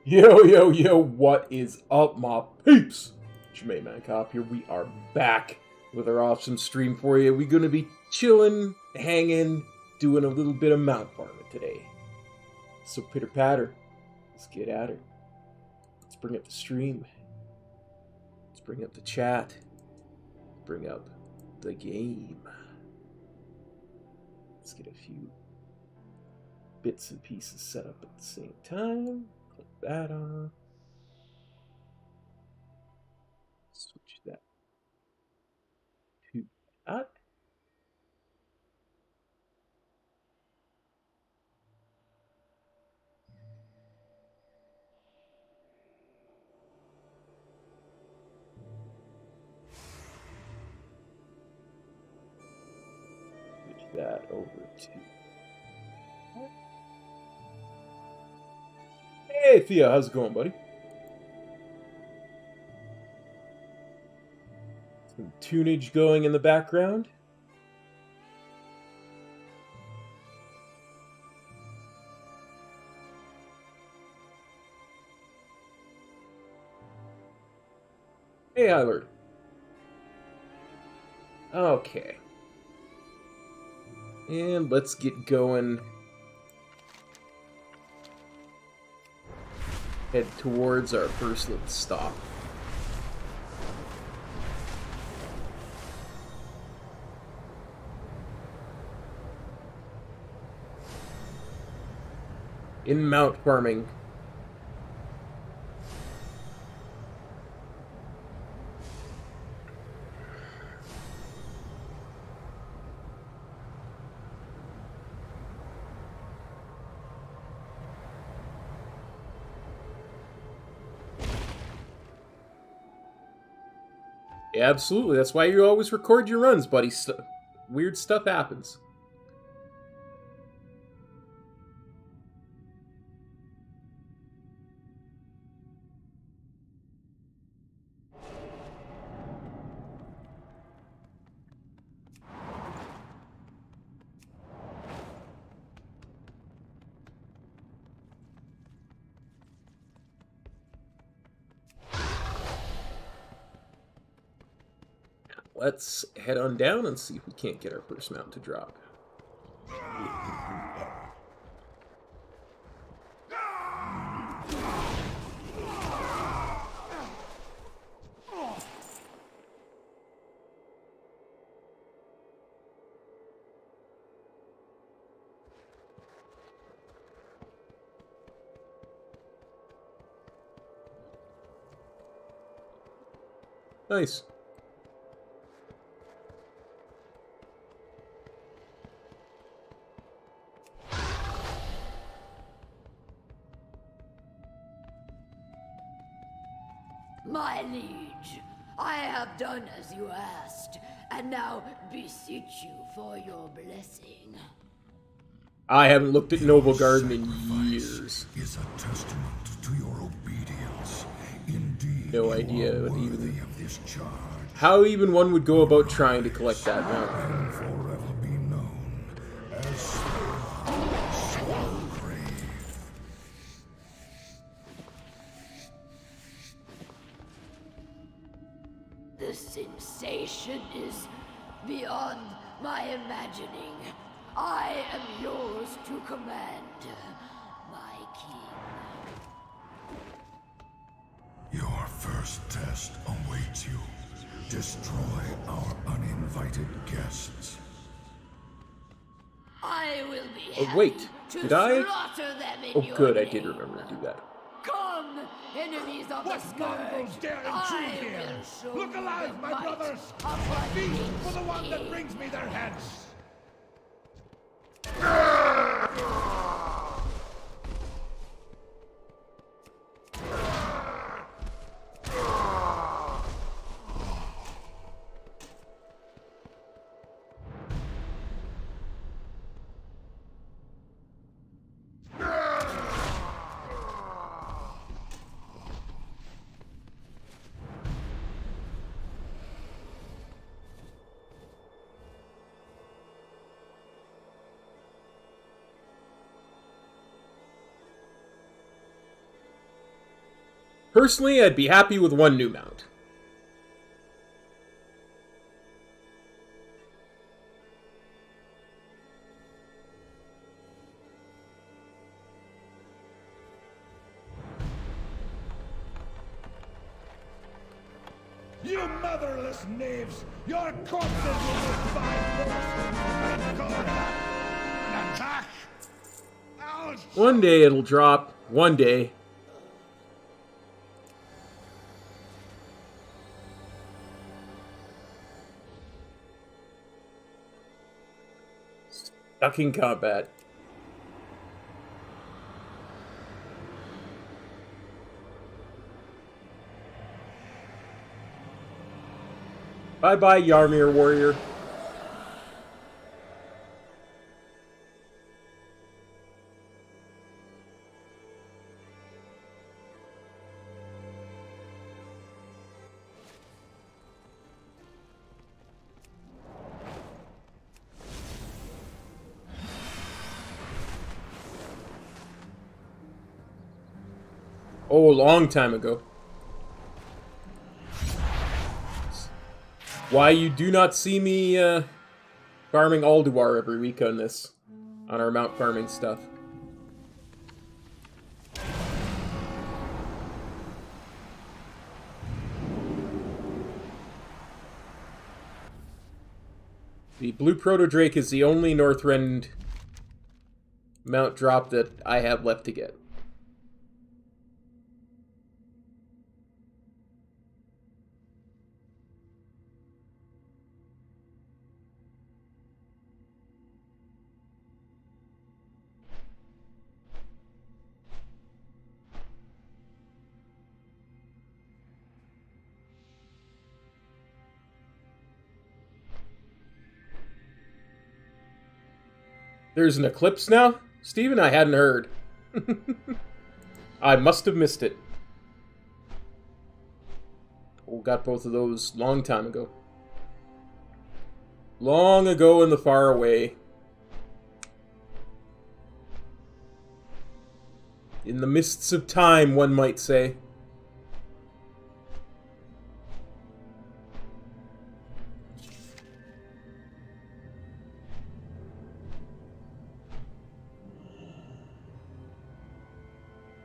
Yo, what is up, my peeps? Jermaine Mancop here. We are back with our awesome stream for you. We're going to be chilling, hanging, doing a little bit of mount farming today. So pitter patter, let's get at her. Let's bring up the stream. Let's bring up the chat. Bring up the game. Let's get a few bits and pieces set up at the same time. Put that on. Switch that to that. Switch that over to. Hey, Thea, how's it going, buddy? Some tunage going in the background. Hey, Eilert. Okay. And let's get going. Head towards our first little stop. In mount farming. Yeah, absolutely. That's why you always record your runs, buddy. Weird stuff happens. Let's head on down and see if we can't get our first mount to drop. Nice. My liege, I have done as you asked, and now beseech you for your blessing. I haven't looked at Noble Garden in years. Is a testament to your obedience. Indeed, No idea what worthy even of this charge. how even one would go about trying to collect that mount. And forever be known as Soul Grave. The sensation is beyond my imagining. I am yours to command, my king. Your first test awaits you. Destroy our uninvited guests. I will be Oh, happy wait, to did I? slaughter them in Oh, your good, I name. did remember to do that. Come, enemies of the scourge. mongrels dare intrude here? Look alive, my brothers! Feast for the one that brings me their heads! Personally, I'd be happy with one new mount. You motherless knaves! Your corpses will live 5 minutes! I call that an attack! Ouch! One day it'll drop. One day. Stuck in combat. Bye-bye, Yarmir Warrior. Oh, a long time ago. Why you do not see me farming Alduar every week on this, on our mount farming stuff. The Blue Proto-Drake is the only Northrend mount drop that I have left to get. There's an eclipse now? Steven, I hadn't heard. I must have missed it. Oh, got both of those long time ago. Long ago in the far away. In the mists of time, one might say.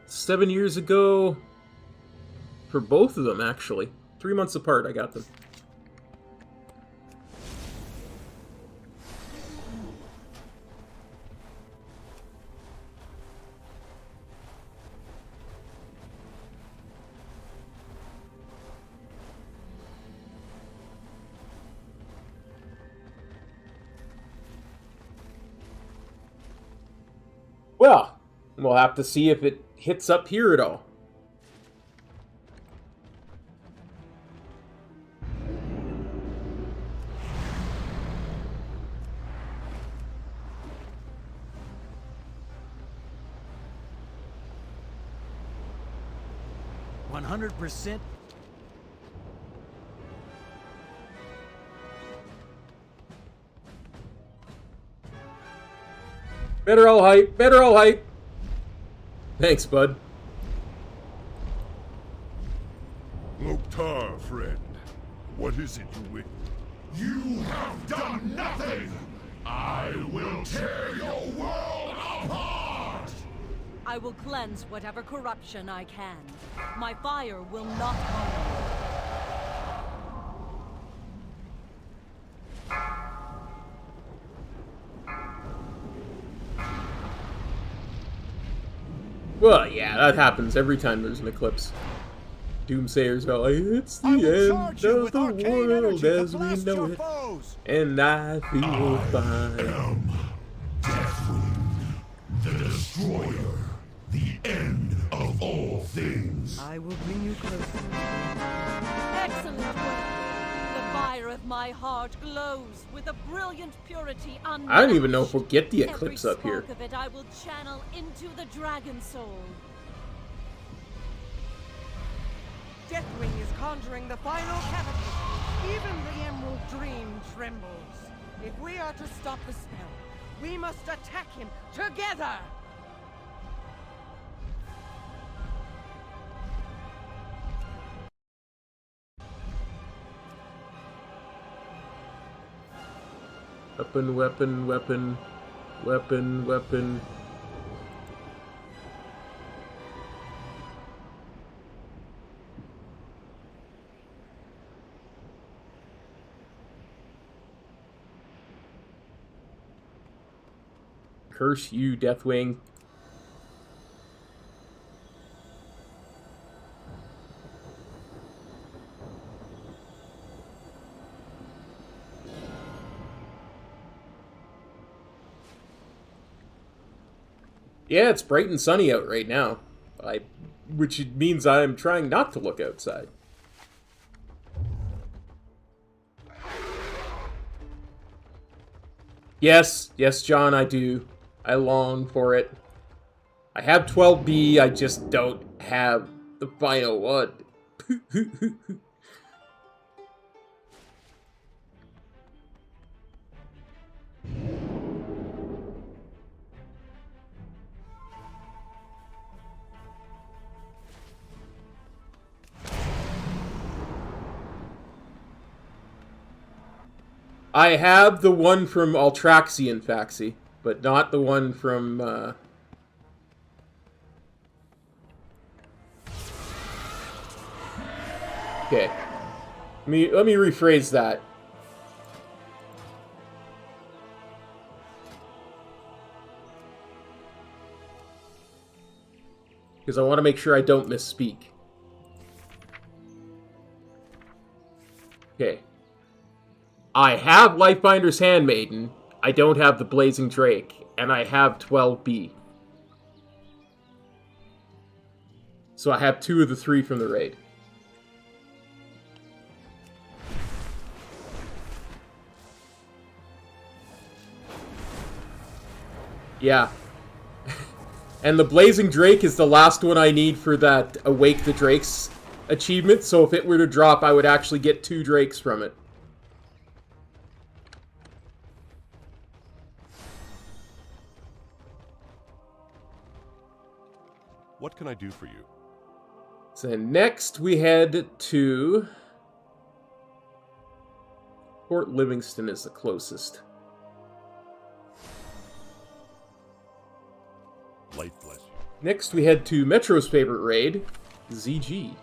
$7 years ago, for both of them, actually. 3 months apart, I got them. Well, we'll have to see if it hits up here at all. 100%. Better all hype. Better all hype. Thanks, bud. Loktar, friend. What is it you wish? You have done nothing! I will tear your world apart! I will cleanse whatever corruption I can. My fire will not harm Well, yeah, that happens every time there's an eclipse. Doomsayers are like, it's the end of the world as we know it, and I feel fine. Deathwing, the destroyer, the end of all things. I will bring you closer. Excellent work. The fire of my heart glows with a brilliant purity unmatched. I don't even know if we'll get the eclipse up here. Every spark of it I will channel into the dragon soul. Deathwing is conjuring the final cataclysm. Even the Emerald Dream trembles. If we are to stop the spell, we must attack him together! Weapon, weapon, weapon, weapon, weapon. Curse you, Deathwing. Yeah, it's bright and sunny out right now. Which means I'm trying not to look outside. Yes, yes, John, I do. I long for it. I have 12B, I just don't have the final one. I have the one from Altraxian Faxi, but not the one from, Okay. Let me rephrase that. Because I want to make sure I don't misspeak. Okay. I have Lifebinder's Handmaiden, I don't have the Blazing Drake, and I have 12B. So I have 2 of the 3 from the raid. Yeah. And the Blazing Drake is the last one I need for that Awake the Drakes achievement, so if it were to drop, I would actually get 2 Drakes from it. What can I do for you? So next we head to... Port Livingston is the closest. Light bless you. Next we head to Metro's favorite raid, ZG.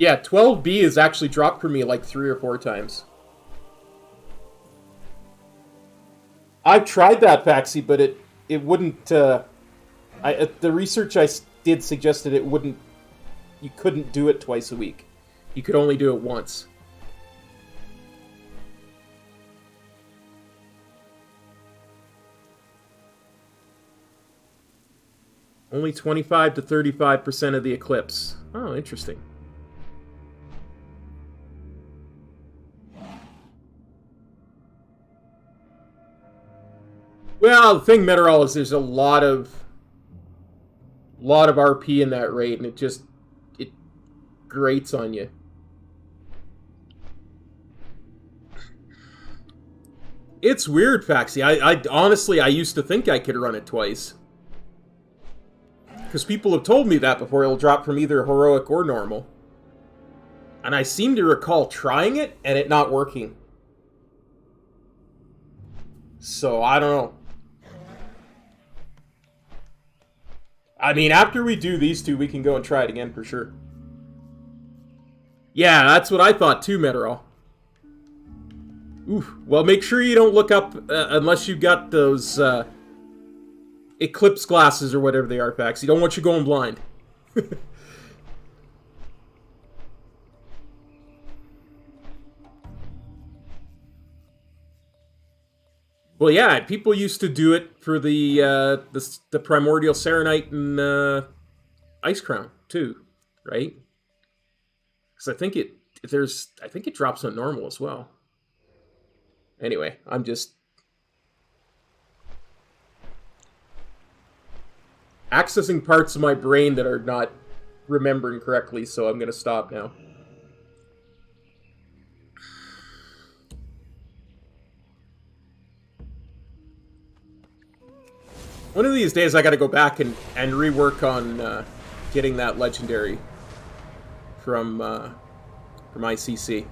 Yeah, 12B has actually dropped for me like 3 or 4 times. I've tried that, Faxi, but it wouldn't, the research I did suggested it wouldn't, you couldn't do it twice a week. You could only do it once. Only 25 to 35% of the eclipse. Oh, interesting. Well, the thing, Meteorol, is there's a lot of RP in that raid, and it grates on you. It's weird, Faxi. I honestly, I used to think I could run it twice. Because people have told me that before. It'll drop from either heroic or normal. And I seem to recall trying it and it not working. So, I don't know. I mean, after we do these two, we can go and try it again for sure. Yeah, that's what I thought too, Meteorol. Oof. Well, make sure you don't look up unless you got those eclipse glasses or whatever they are, Fax. You don't want you going blind. Well, yeah, people used to do it for the Primordial Serenite and Ice Crown too, right? Because I think it drops on normal as well. Anyway, I'm just accessing parts of my brain that are not remembering correctly, so I'm going to stop now. One of these days I got to go back and rework on getting that legendary from ICC.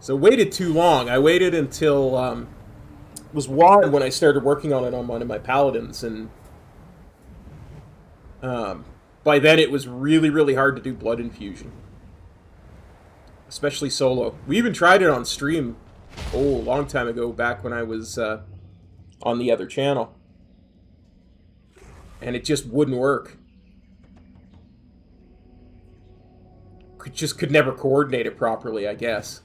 So waited too long. I waited until it was WoD when I started working on it on one of my paladins, and by then it was really, really hard to do blood infusion, especially solo. We even tried it on stream, a long time ago, back when I was on the other channel, and it just wouldn't work. Just could never coordinate it properly, I guess.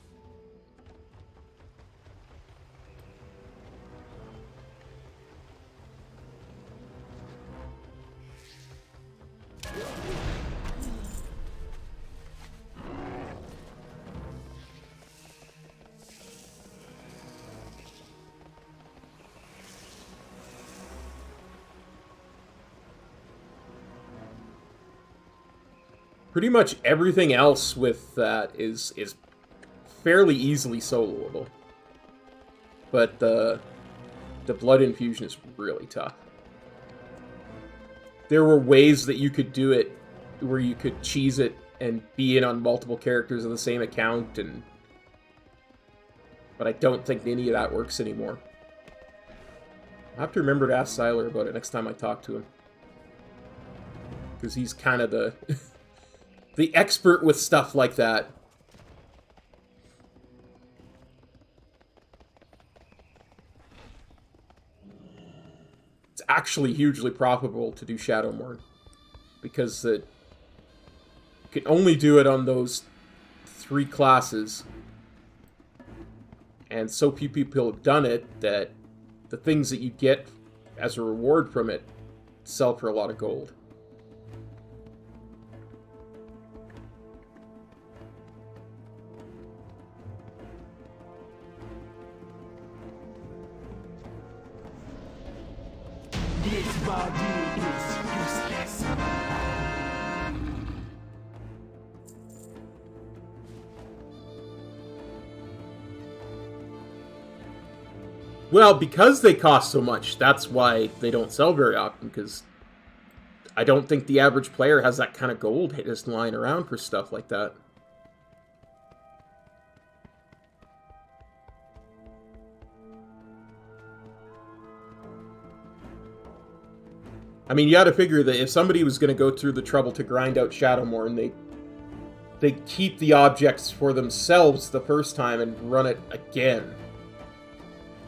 Pretty much everything else with that is fairly easily soloable. But the blood infusion is really tough. There were ways that you could do it where you could cheese it and be in on multiple characters of the same account, but I don't think any of that works anymore. I'll have to remember to ask Siler about it next time I talk to him. Because he's kind of the the expert with stuff like that. It's actually hugely profitable to do Shadowmourne, because you can only do it on those 3 classes, and so few people have done it that the things that you get as a reward from it sell for a lot of gold. This body is useless. Well, because they cost so much, that's why they don't sell very often, because I don't think the average player has that kind of gold just lying around for stuff like that. I mean, you gotta figure that if somebody was going to go through the trouble to grind out Shadowmourne, they keep the objects for themselves the first time and run it again.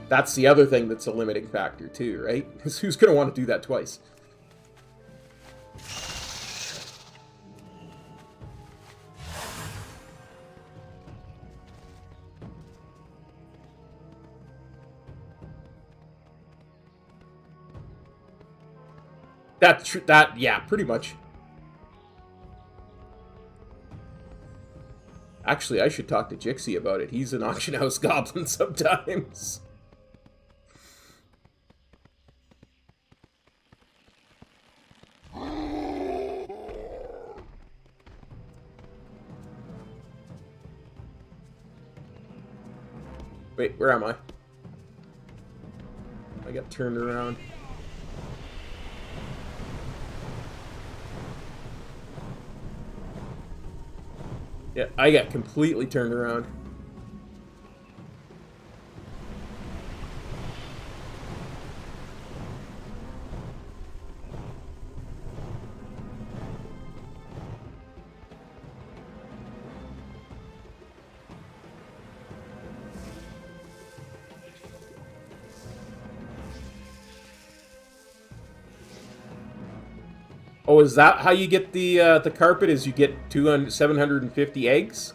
That's the other thing that's a limiting factor too, right? Because who's going to want to do that twice? Yeah, pretty much. Actually, I should talk to Jixie about it. He's an auction house goblin sometimes. Wait, where am I? I got turned around. Yeah, I got completely turned around. Oh, is that how you get the carpet? Is you get 750 eggs?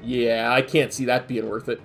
Yeah, I can't see that being worth it.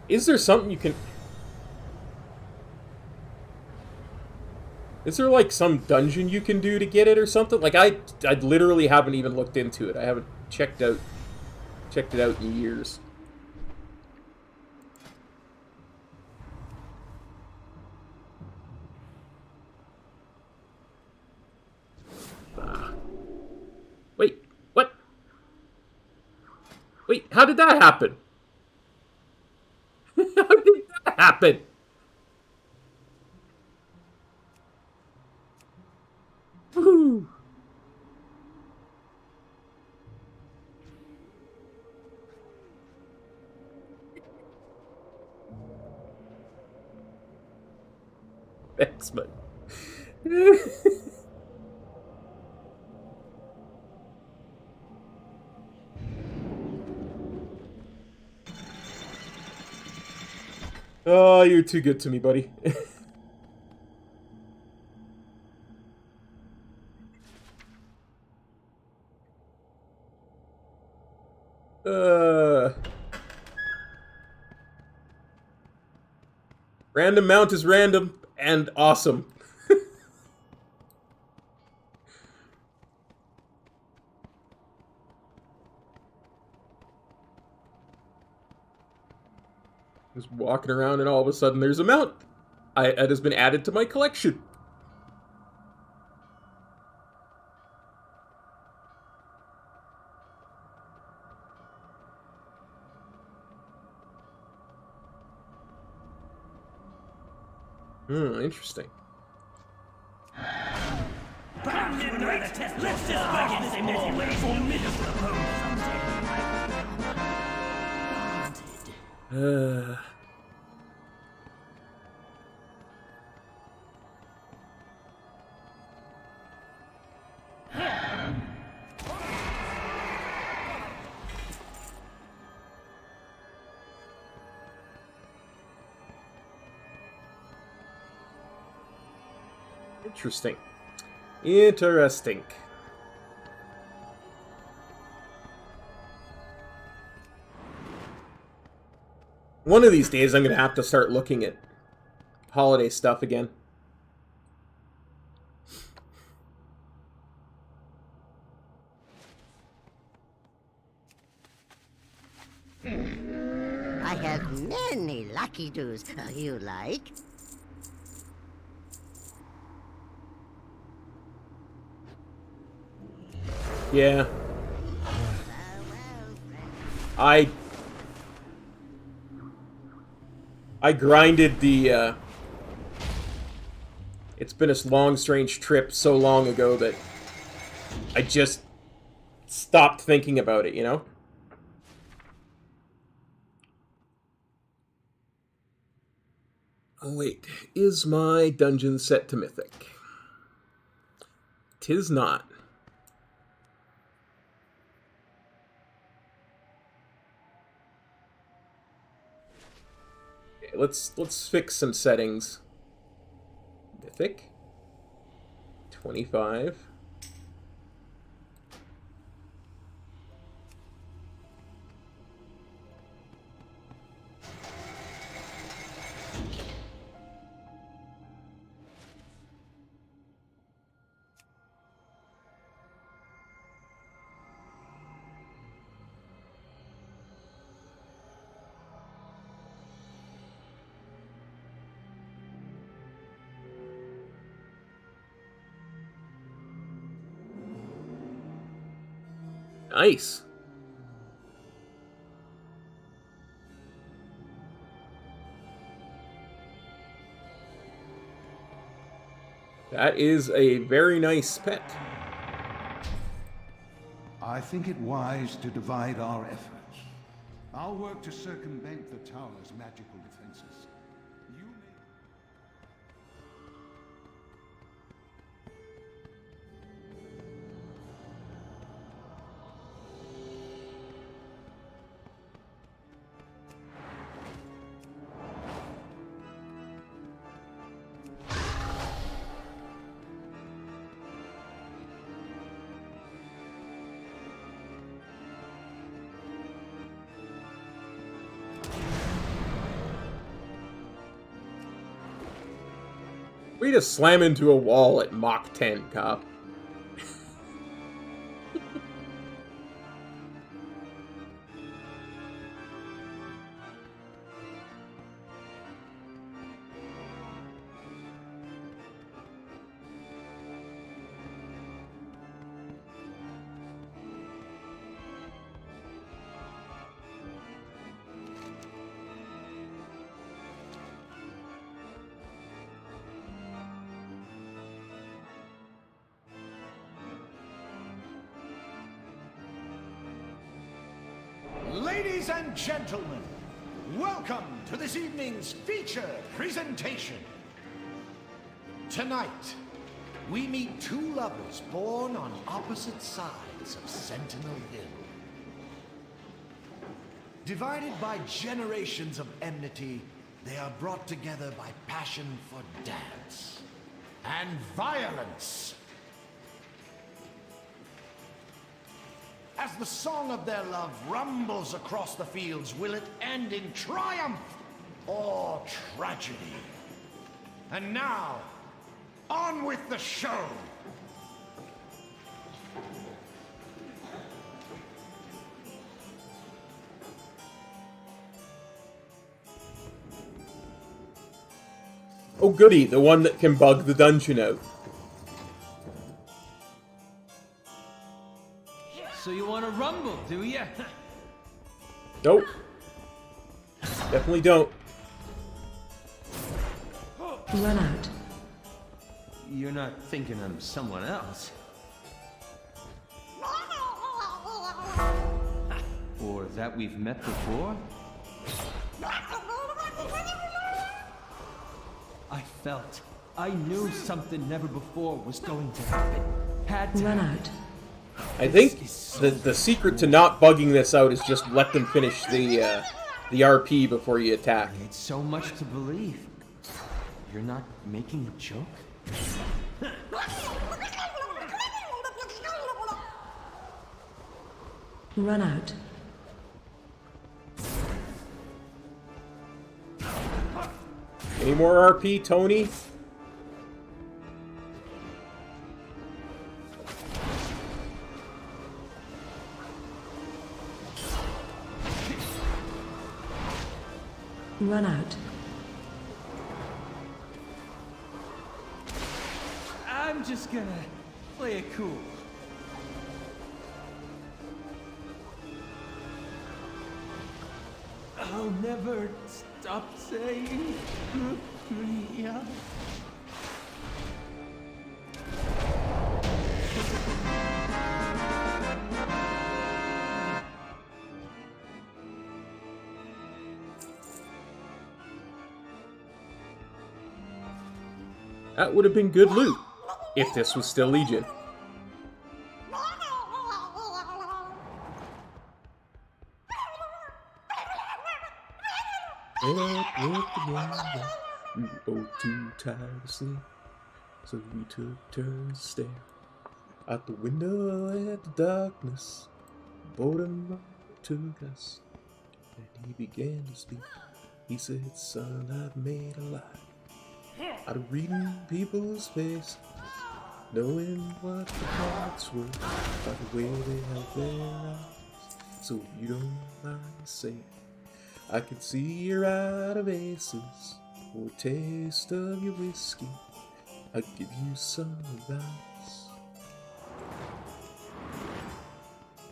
Is there something you can... Is there, like, some dungeon you can do to get it or something? Like, I literally haven't even looked into it. I haven't checked it out in years. Wait, what? Wait, how did that happen? How did that happen? Woo. Thanks, bud. Oh, you're too good to me, buddy. Random mount is random and awesome. Just walking around and all of a sudden there's a mount. It has been added to my collection. Interesting. Let's just begin this more formidable opponent. Interesting. Interesting. One of these days I'm going to have to start looking at holiday stuff again. I have many lucky doos you like. Yeah. I grinded the, It's been a long, strange trip so long ago that I just stopped thinking about it, you know? Oh, wait. Is my dungeon set to Mythic? 'Tis not. Okay, let's fix some settings. Mythic. 25. Nice. That is a very nice pet. I think it wise to divide our efforts. I'll work to circumvent the tower's magical defenses. You may... Way to slam into a wall at Mach 10, Cop. Ladies and gentlemen, welcome to this evening's feature presentation. Tonight, we meet two lovers born on opposite sides of Sentinel Hill. Divided by generations of enmity, they are brought together by passion for dance and violence. As the song of their love rumbles across the fields, will it end in triumph or tragedy? And now, on with the show! Oh goody, the one that can bug the dungeon out. So you want to rumble, do ya? Nope. Definitely don't. Run out. You're not thinking I'm someone else. Or that we've met before? I knew something never before was going to happen. Had to Run happen. out. I think the secret to not bugging this out is just let them finish the RP before you attack. It's so much to believe. You're not making a joke? Run out. Any more RP, Tony? Run out. I'm just gonna play it cool. I'll never stop saying yeah. That would have been good loot, if this was still Legion. together. We were both too tired to sleep, so we took turns to stare out the window at the darkness. Boredom took us, and he began to speak. He said, son, I've made a lot out of reading people's faces, knowing what the thoughts were by the way they held their eyes. So if you don't mind saying, I can see you're out of aces for a taste of your whiskey. I'll give you some advice.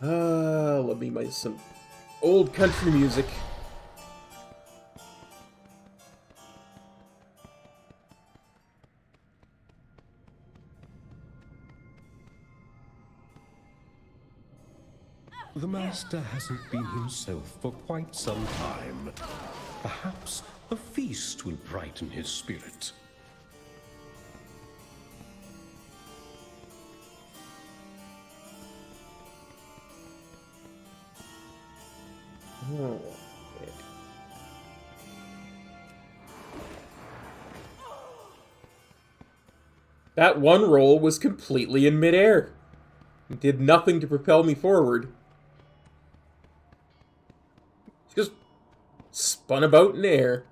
Love me some old country music. The master hasn't been himself for quite some time. Perhaps a feast will brighten his spirit. Oh, that one roll was completely in midair. It did nothing to propel me forward. Just spun about in air.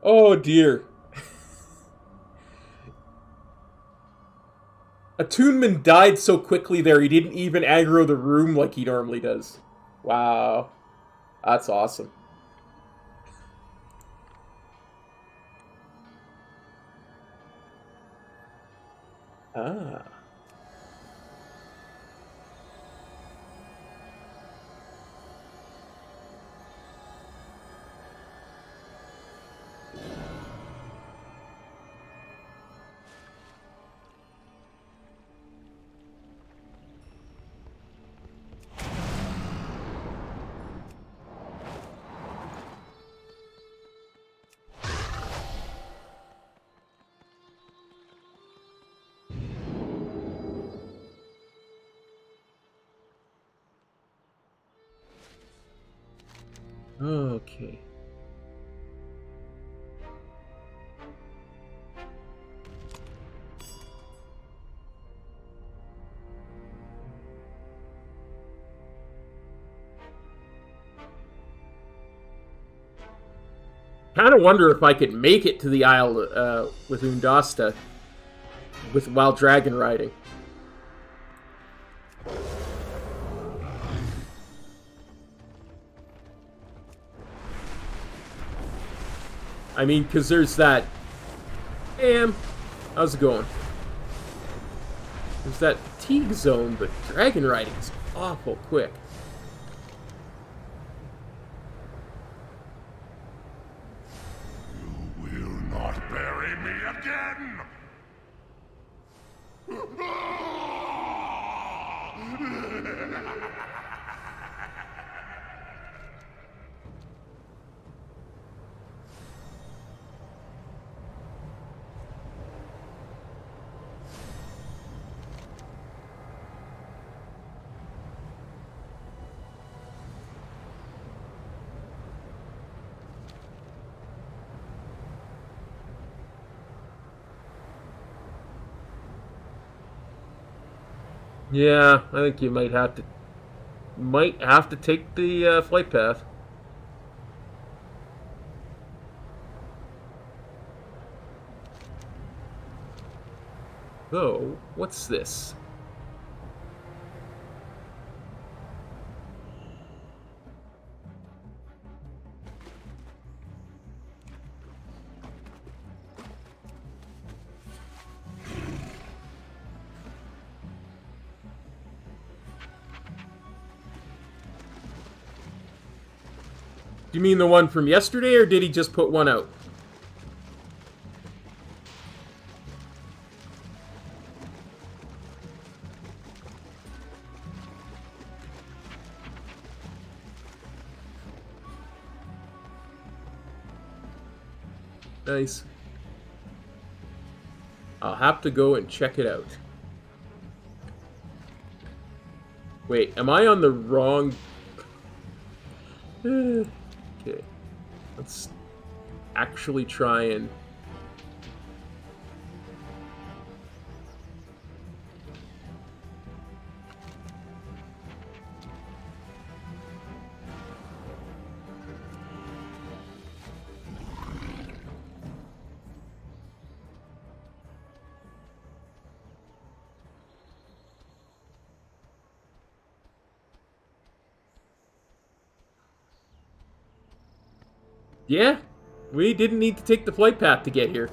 Oh dear. Attunement died so quickly there he didn't even aggro the room like he normally does. Wow. That's awesome. Ah. Okay. Kind of wonder if I could make it to the Isle with Undasta while dragon riding. I mean, because there's that... how's it going? There's that fatigue zone, but dragon riding is awful quick. You will not bury me again! Yeah, I think you might have to take the flight path. Oh, what's this? You mean the one from yesterday, or did he just put one out? Nice. I'll have to go and check it out. Wait, am I on the wrong... Okay. Let's actually try and... Yeah, we didn't need to take the flight path to get here.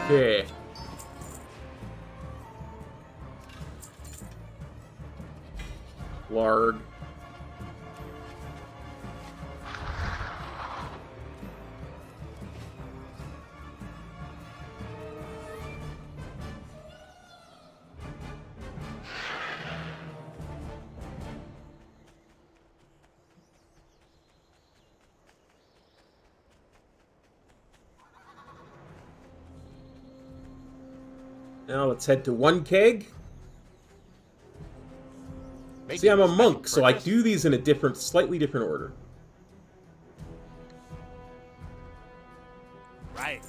Okay. Larg. Now let's head to one keg. See, I'm a monk, so I do these in a slightly different order. Right.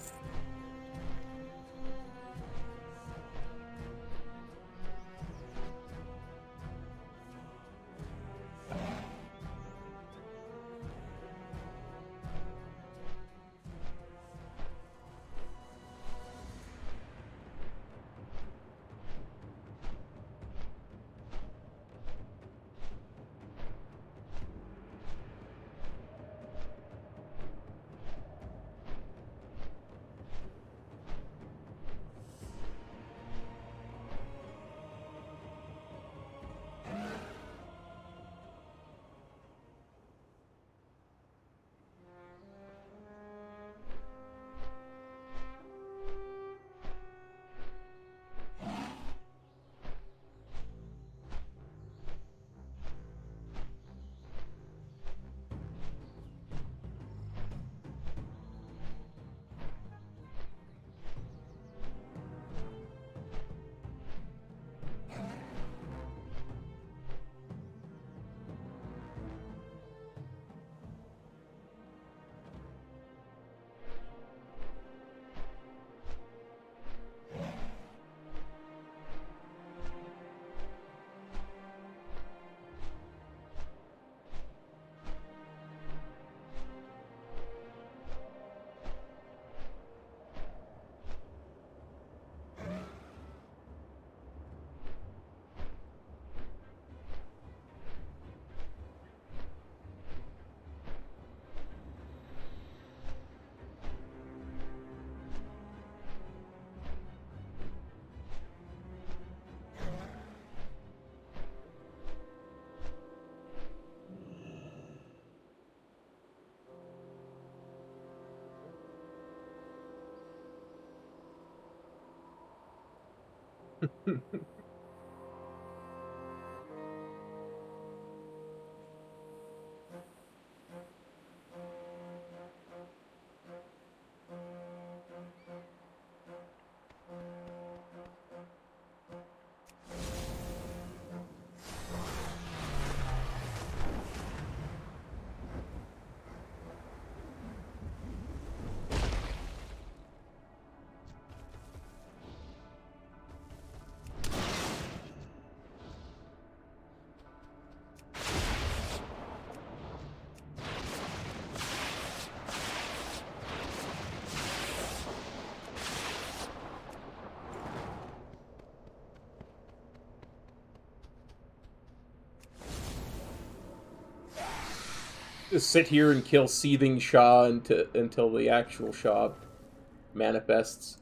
Just sit here and kill seething Shaw until the actual Shaw manifests.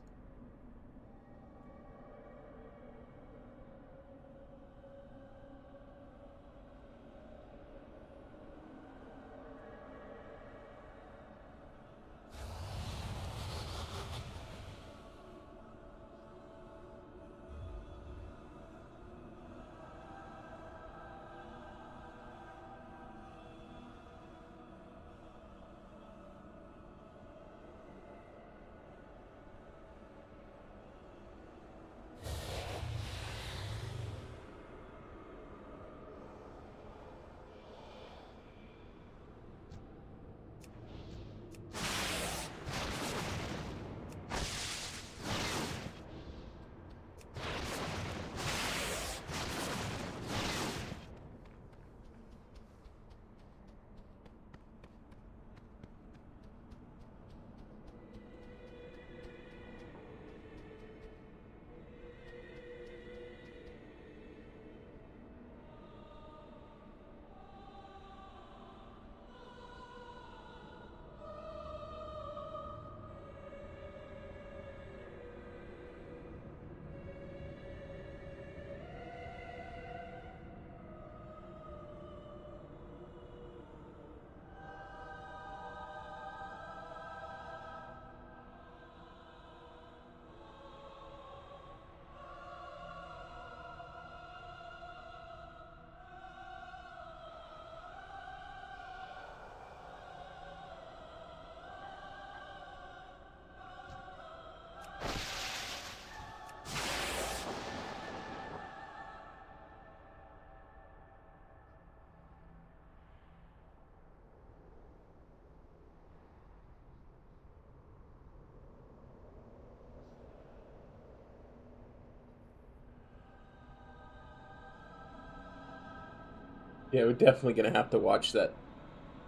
Yeah, we're definitely gonna have to watch that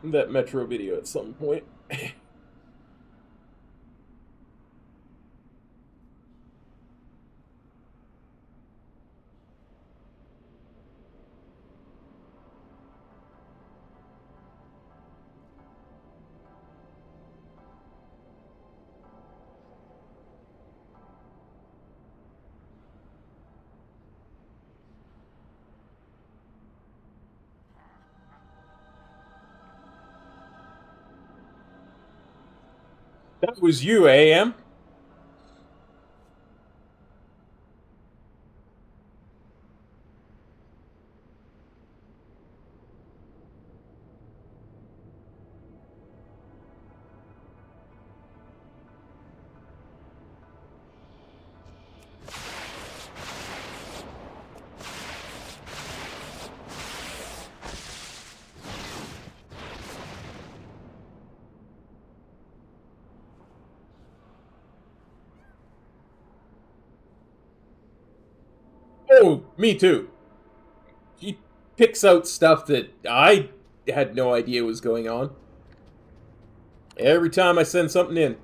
Metro video at some point. That was you, AM. Oh, me too. He picks out stuff that I had no idea was going on. Every time I send something in.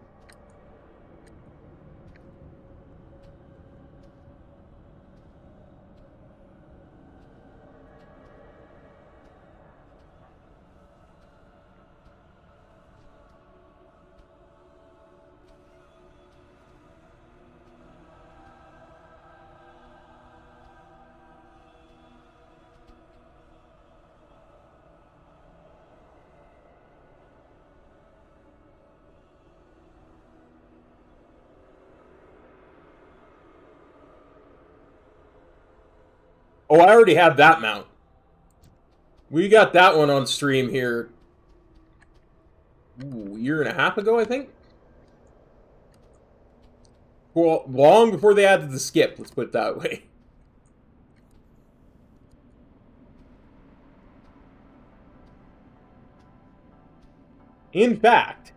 Oh, I already have that mount. We got that one on stream here. Ooh, a year and a half ago, I think. Well, long before they added the skip, let's put it that way. In fact,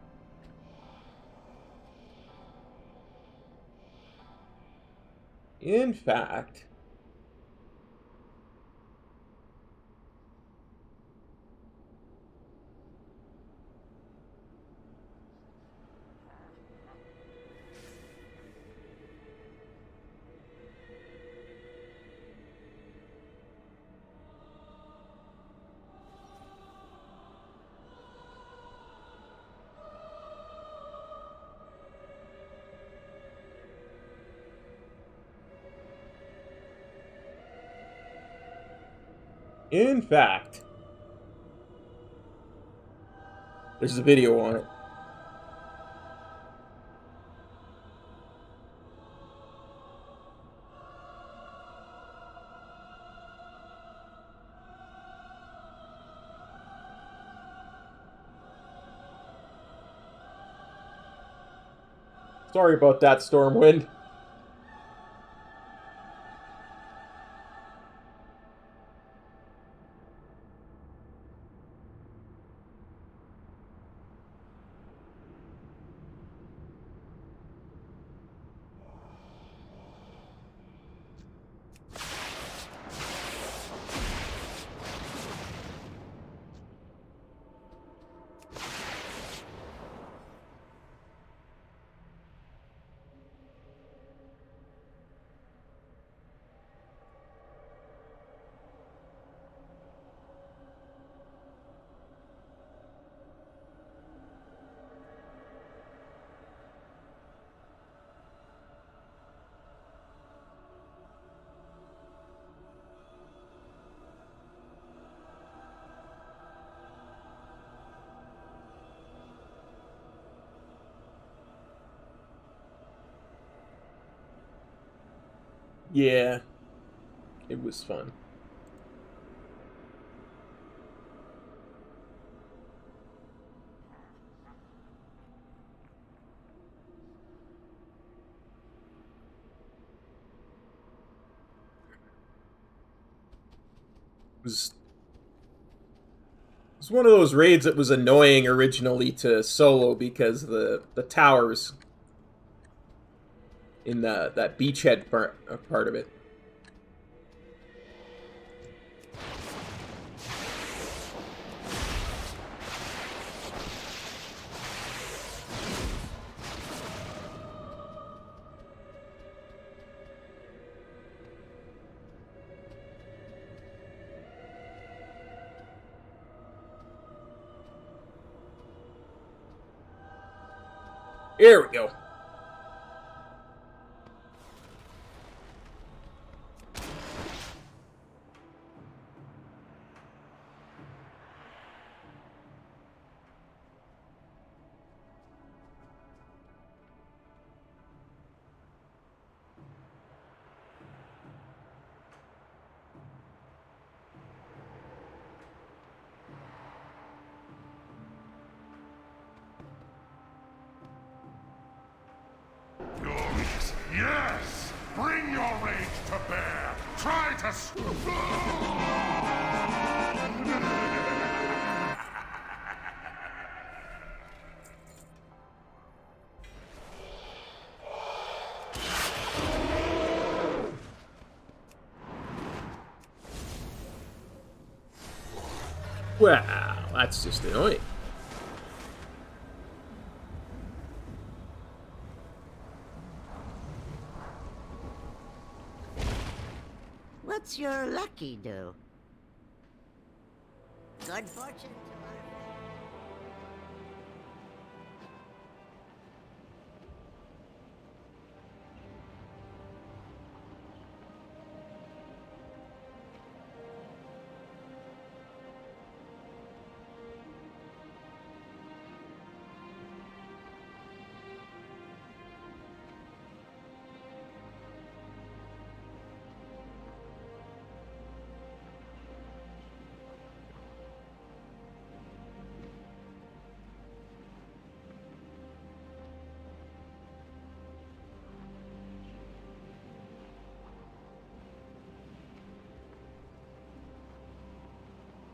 In fact, there's a video on it. Sorry about that, Stormwind. Yeah, it was fun. It was one of those raids that was annoying originally to solo because the towers in that beachhead part of it. Here we go. Yes! Bring your rage to bear! Try to... Wow, that's just annoying. What's your lucky do? Good fortune to our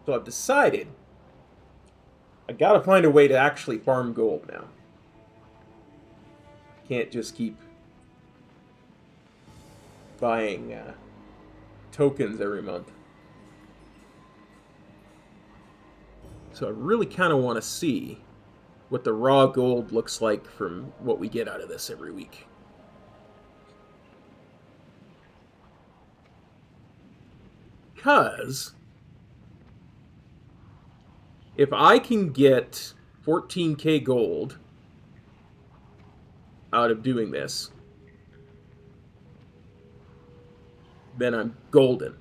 So I've decided I gotta find a way to actually farm gold now. Can't just keep buying tokens every month. So I really kind of want to see what the raw gold looks like from what we get out of this every week. Because if I can get 14k gold out of doing this, then I'm golden.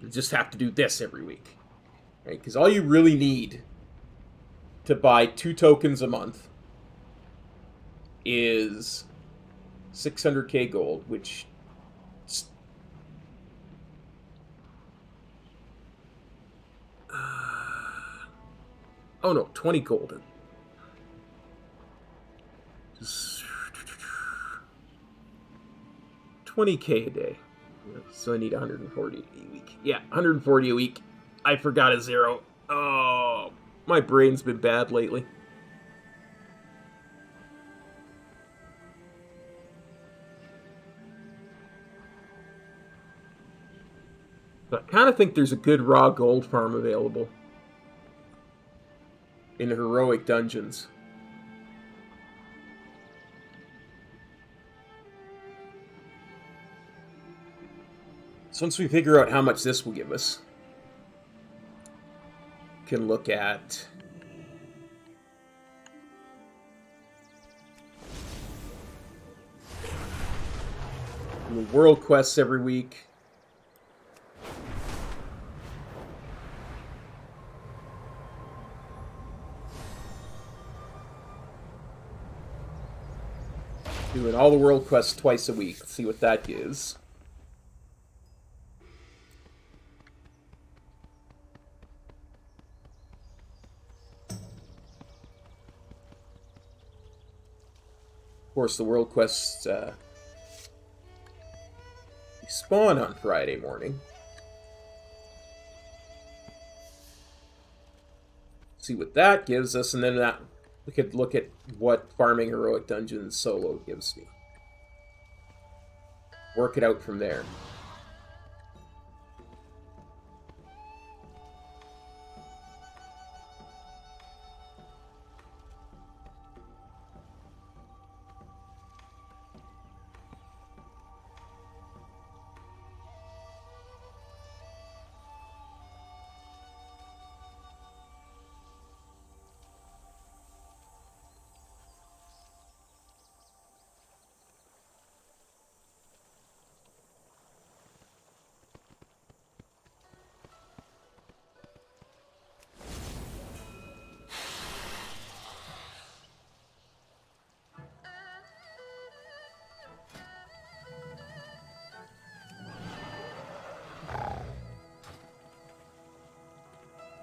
You just have to do this every week. Right? Because all you really need to buy 2 tokens a month is 600k gold, which... oh no, 20 gold. Just 20k a day. So I need 140 a week. Yeah, 140 a week. I forgot a 0. Oh, my brain's been bad lately. But I kind of think there's a good raw gold farm available in the heroic dungeons. So once we figure out how much this will give us, we can look at the world quests every week. Doing all the world quests twice a week. Let's see what that gives. Of course, the world quests spawn on Friday morning. See what that gives us, and then that we could look at what farming heroic dungeons solo gives me. Work it out from there.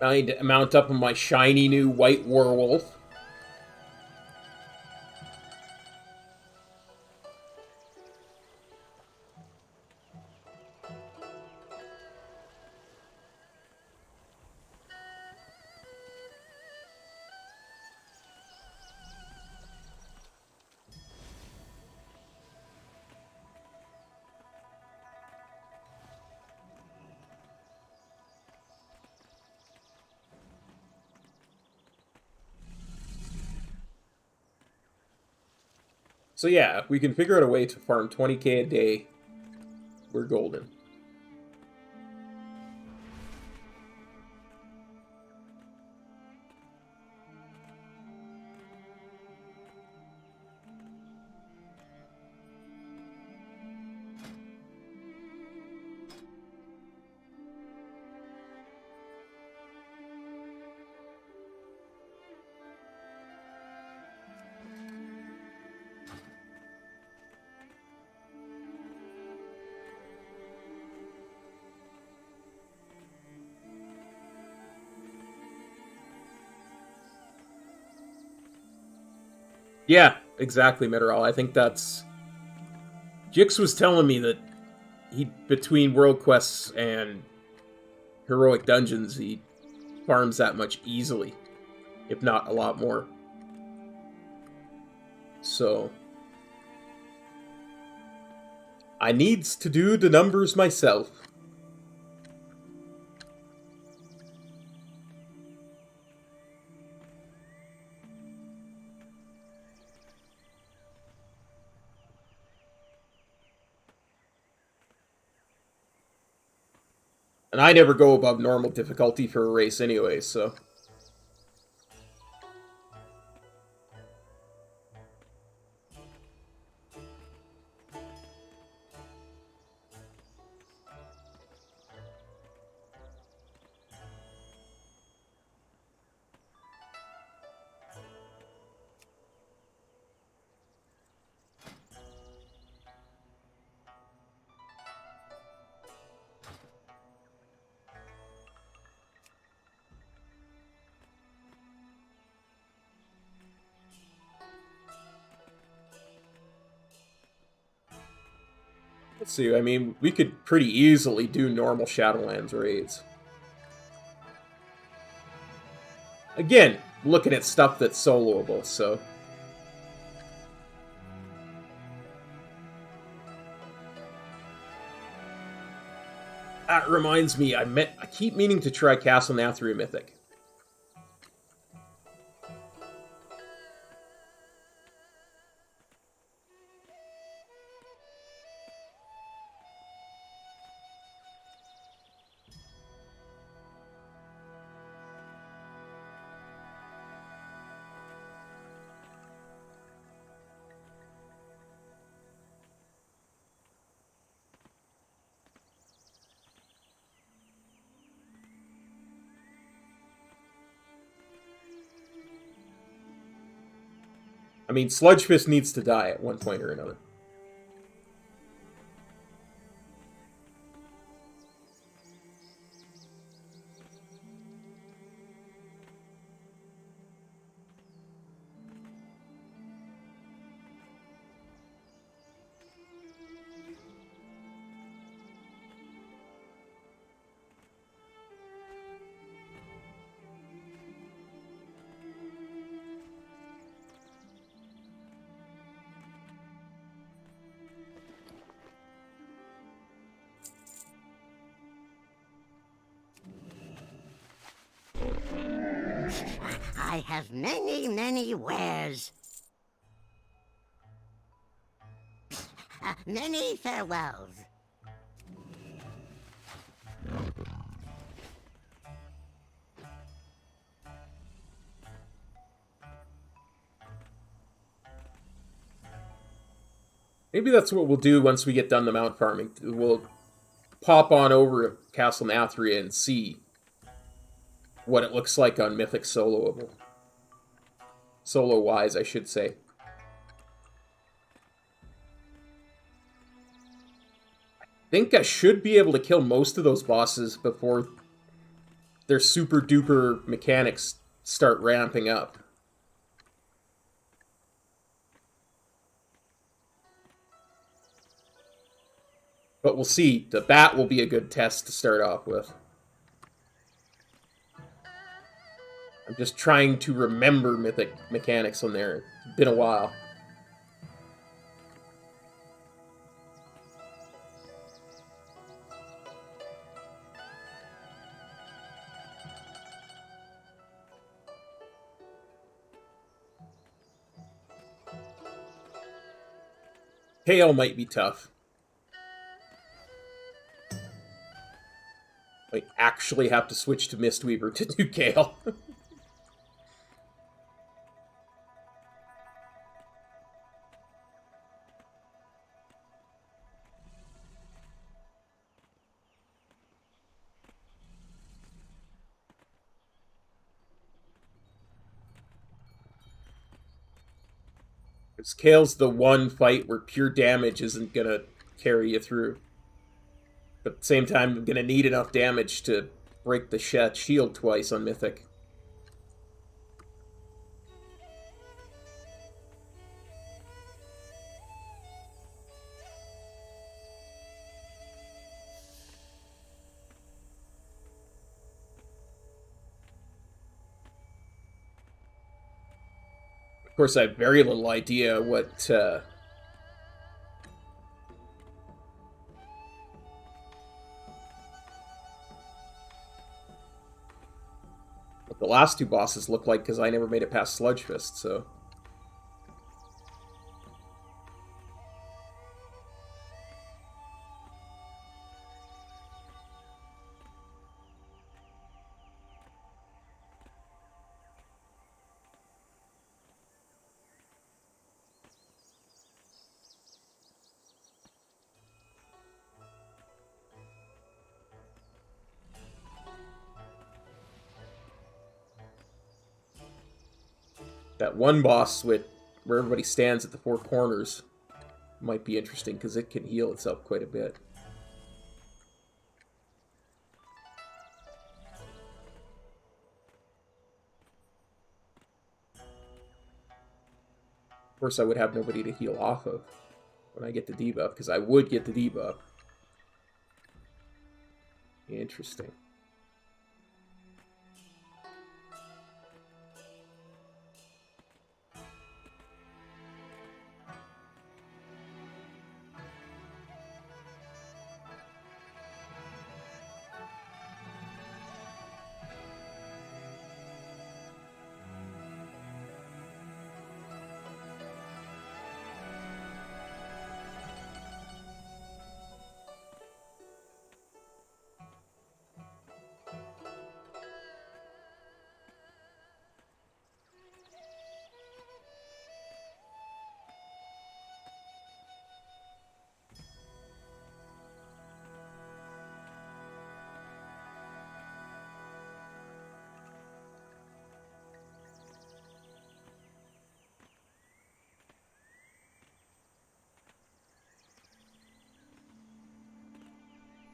I need to mount up on my shiny new white werewolf. So yeah, if we can figure out a way to farm 20k a day, we're golden. Yeah, exactly, Meteorol. I think that's... Jix was telling me that he, between world quests and heroic dungeons, he farms that much easily, if not a lot more. So I needs to do the numbers myself. And I never go above normal difficulty for a race anyway, so... Let's see, I mean, we could pretty easily do normal Shadowlands raids. Again, looking at stuff that's soloable, so... That reminds me, I keep meaning to try Castle Nathria Mythic. I mean, Sludgefist needs to die at one point or another. I have many, many wares. Many farewells. Maybe that's what we'll do once we get done the mount farming. We'll pop on over to Castle Nathria and see what it looks like on Mythic soloable. Solo-wise, I should say. I think I should be able to kill most of those bosses before their super-duper mechanics start ramping up. But we'll see. The bat will be a good test to start off with. I'm just trying to remember Mythic mechanics on there. It's been a while. Kale might be tough. I actually have to switch to Mistweaver to do Kale. Because Kale's the one fight where pure damage isn't going to carry you through. But at the same time, I'm going to need enough damage to break the shield twice on Mythic. Of course, I have very little idea what the last two bosses look like, because I never made it past Sludgefist, so... That one boss where everybody stands at the four corners might be interesting, because it can heal itself quite a bit. Of course, I would have nobody to heal off of. when I get the debuff, because I would get the debuff. Interesting.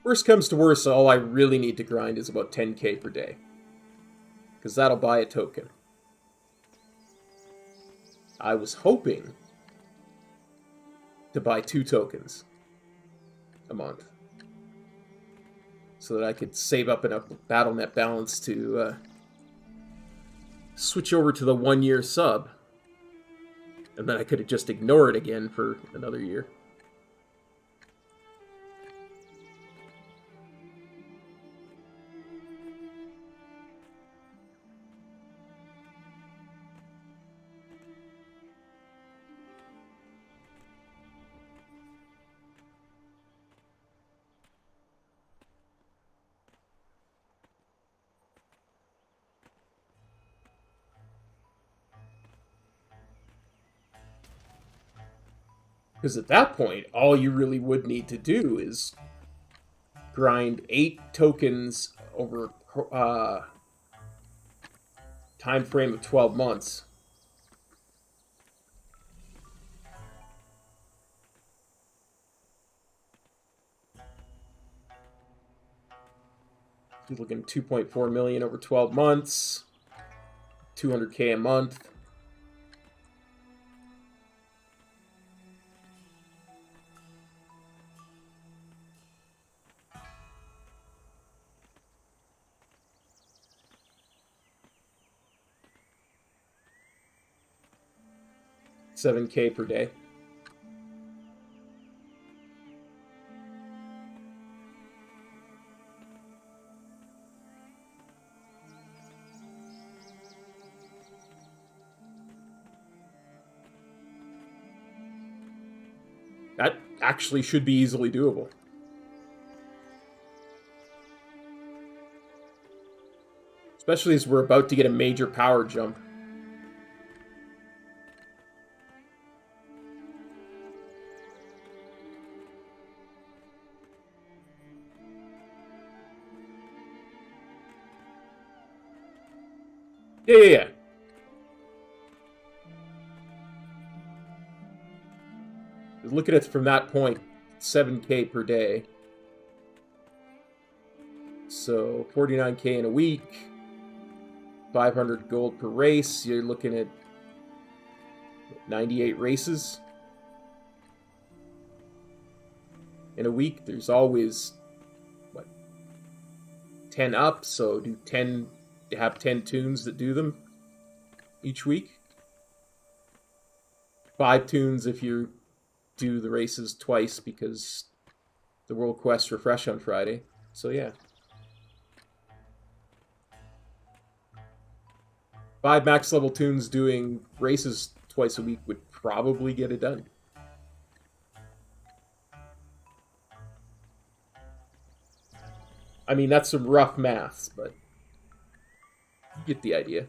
Worst comes to worst, all I really need to grind is about 10k per day. Because that'll buy a token. I was hoping to buy 2 tokens a month. So that I could save up enough BattleNet balance to switch over to the 1-year sub. And then I could have just ignored it again for another year. Because at that point, all you really would need to do is grind 8 tokens over a time frame of 12 months. You're looking at 2.4 million over 12 months, 200k a month. $7k per day. That actually should be easily doable. Especially as we're about to get a major power jump. Yeah. Look at it from that point, 7k per day. So 49k in a week, 500 gold per race. You're looking at 98 races in a week. There's always, what, 10 up, so do 10... have 10 tunes that do them each week. 5 tunes if you do the races twice because the World Quests refresh on Friday. So yeah. 5 max level tunes doing races twice a week would probably get it done. I mean, that's some rough maths, but you get the idea.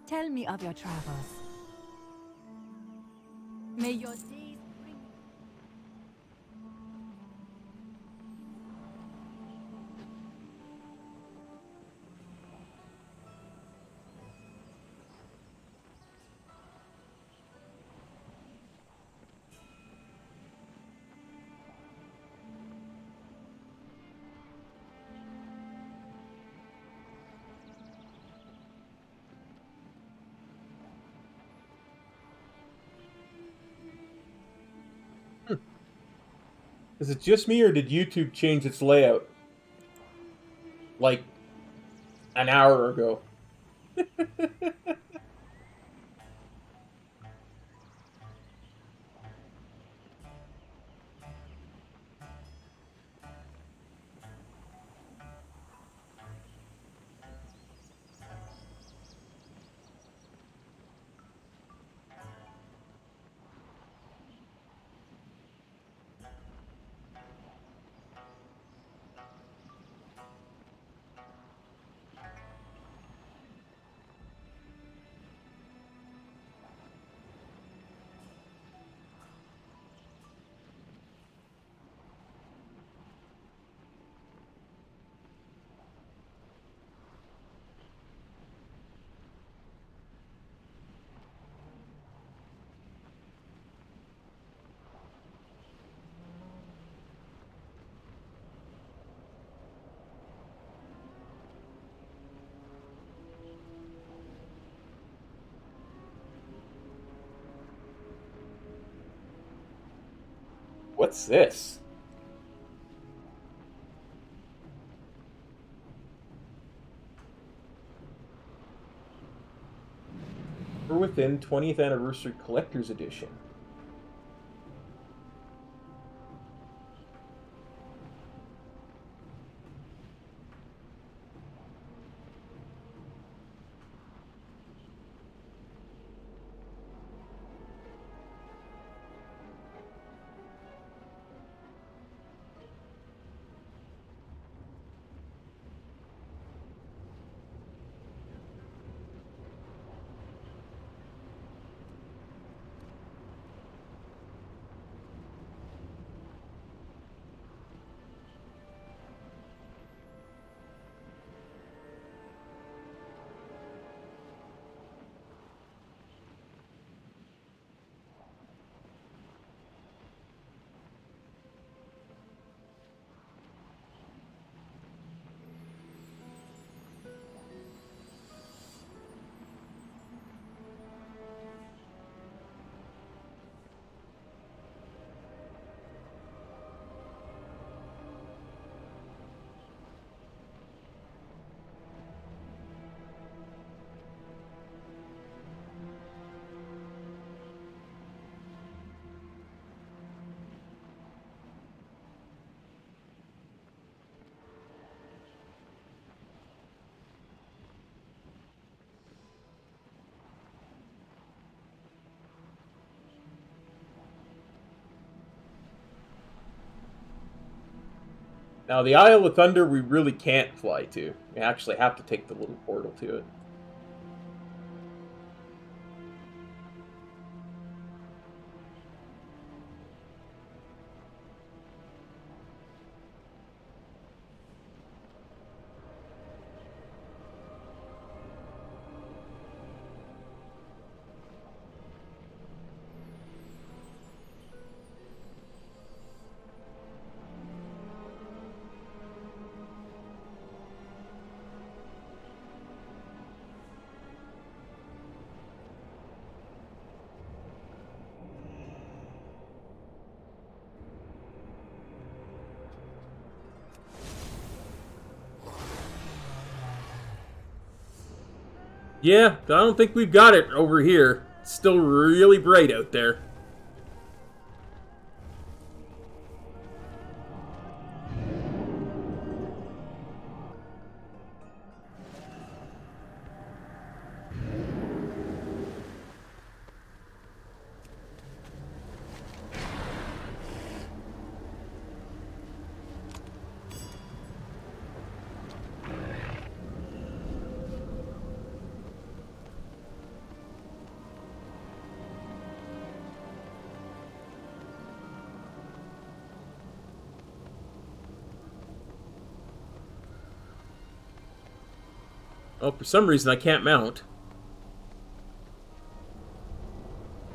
Tell me of your travels. May your days bring you... Is it just me, or did YouTube change its layout? Like, an hour ago. What's this? We're within 20th Anniversary Collector's Edition. Now, the Isle of Thunder we really can't fly to. We actually have to take the little portal to it. Yeah, I don't think we've got it over here. It's still really bright out there. Oh, for some reason I can't mount.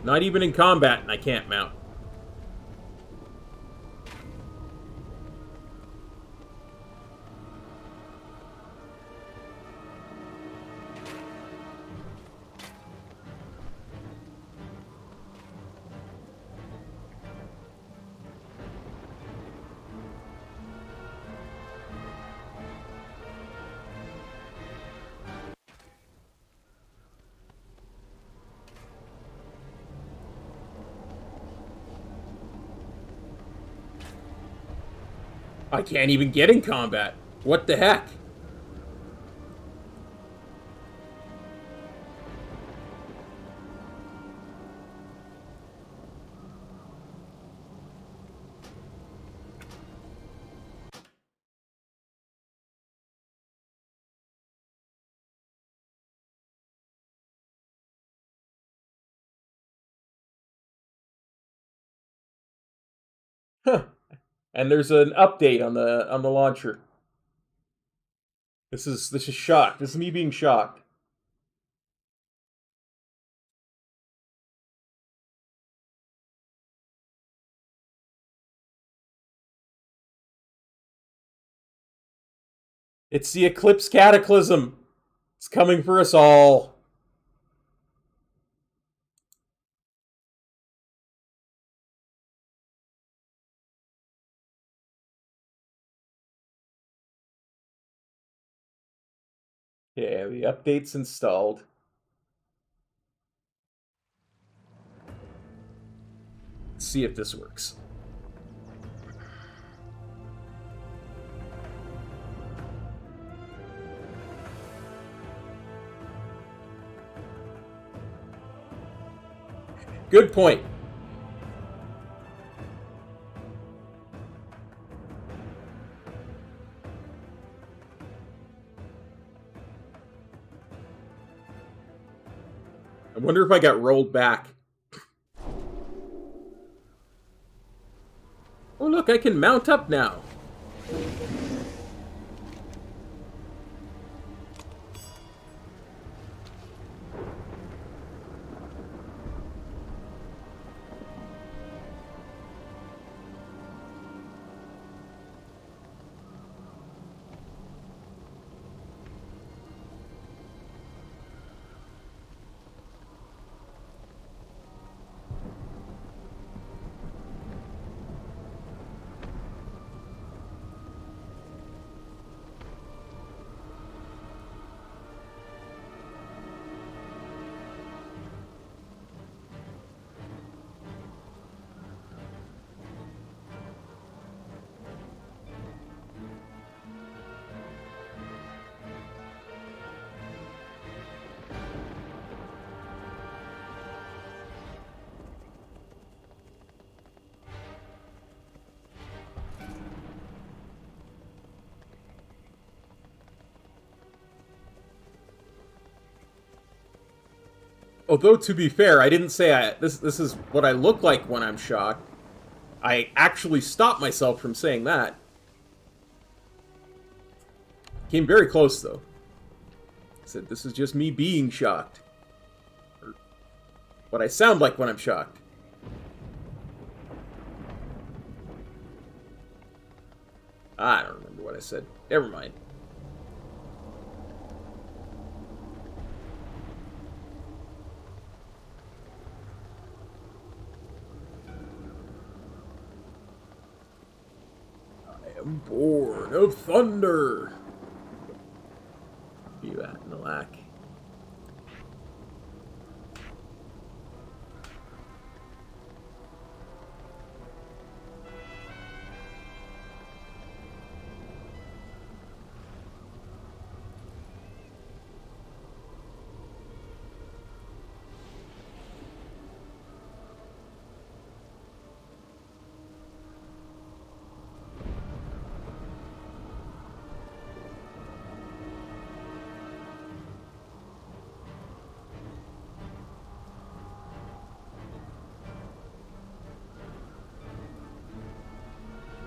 Not even in combat, I can't mount. I can't even get in combat. What the heck? Huh. And there's an update on the launcher. This is shocked. This is me being shocked. It's the Eclipse Cataclysm. It's coming for us all. Yeah, the update's installed. Let's see if this works. Good point. I wonder if I got rolled back. Oh look, I can mount up now. Although, to be fair, I didn't say this is what I look like when I'm shocked. I actually stopped myself from saying that. Came very close, though. I said, this is just me being shocked. Or what I sound like when I'm shocked. I don't remember what I said. Never mind. Born of thunder. You at Nalak.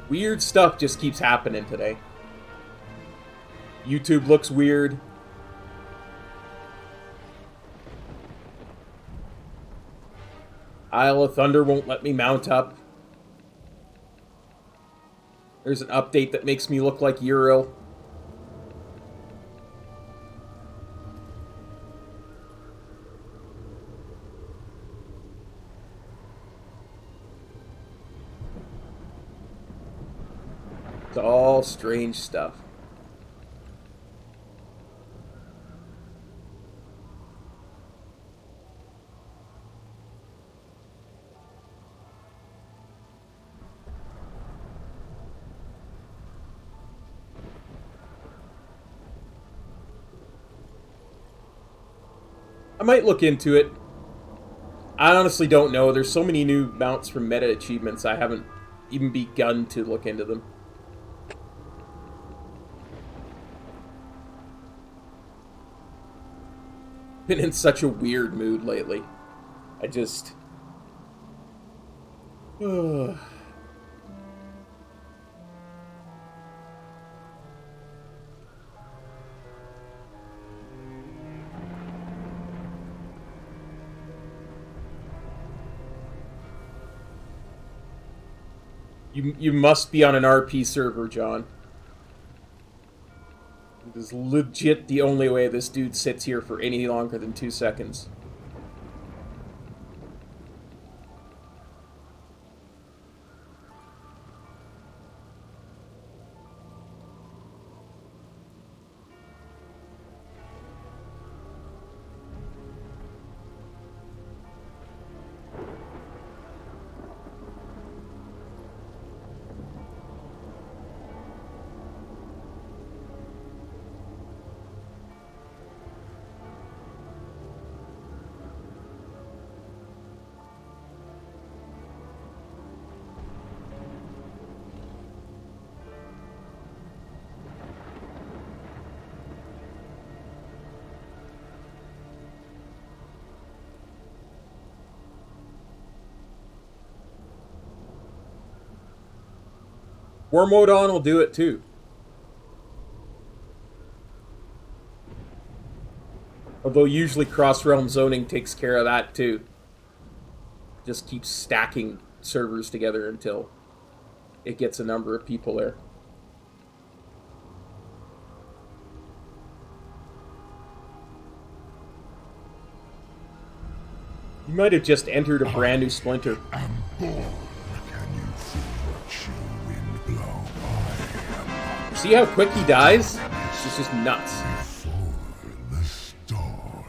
Weird stuff just keeps happening today. YouTube looks weird. Isle of Thunder won't let me mount up. There's an update that makes me look like Uriel. It's all strange stuff. I might look into it. I honestly don't know. There's so many new mounts from meta achievements, I haven't even begun to look into them. Been in such a weird mood lately. I just... You must be on an RP server, John. It is legit the only way this dude sits here for any longer than 2 seconds. War mode on will do it too. Although usually cross-realm zoning takes care of that too. Just keeps stacking servers together until it gets a number of people there. You might have just entered a brand new Splinter. I'm born. Can you feel the chill wind blow? I am See how quick he dies? It's just nuts. before the storm.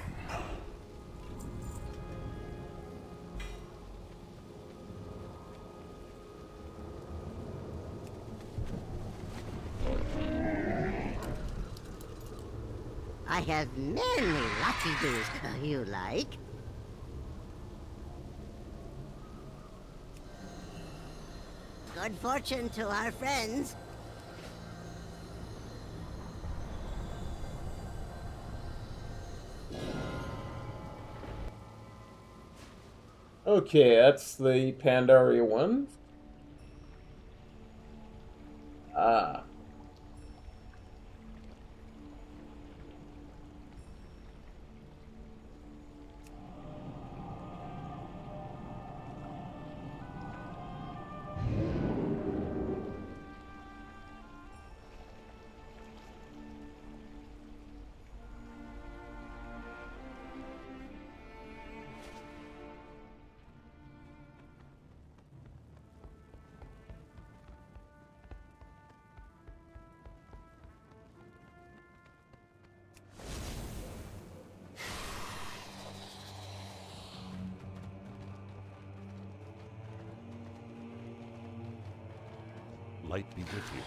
I have many lucky doos you like. Good fortune to our friends. Okay, that's the Pandaria one. Ah. Light be with you.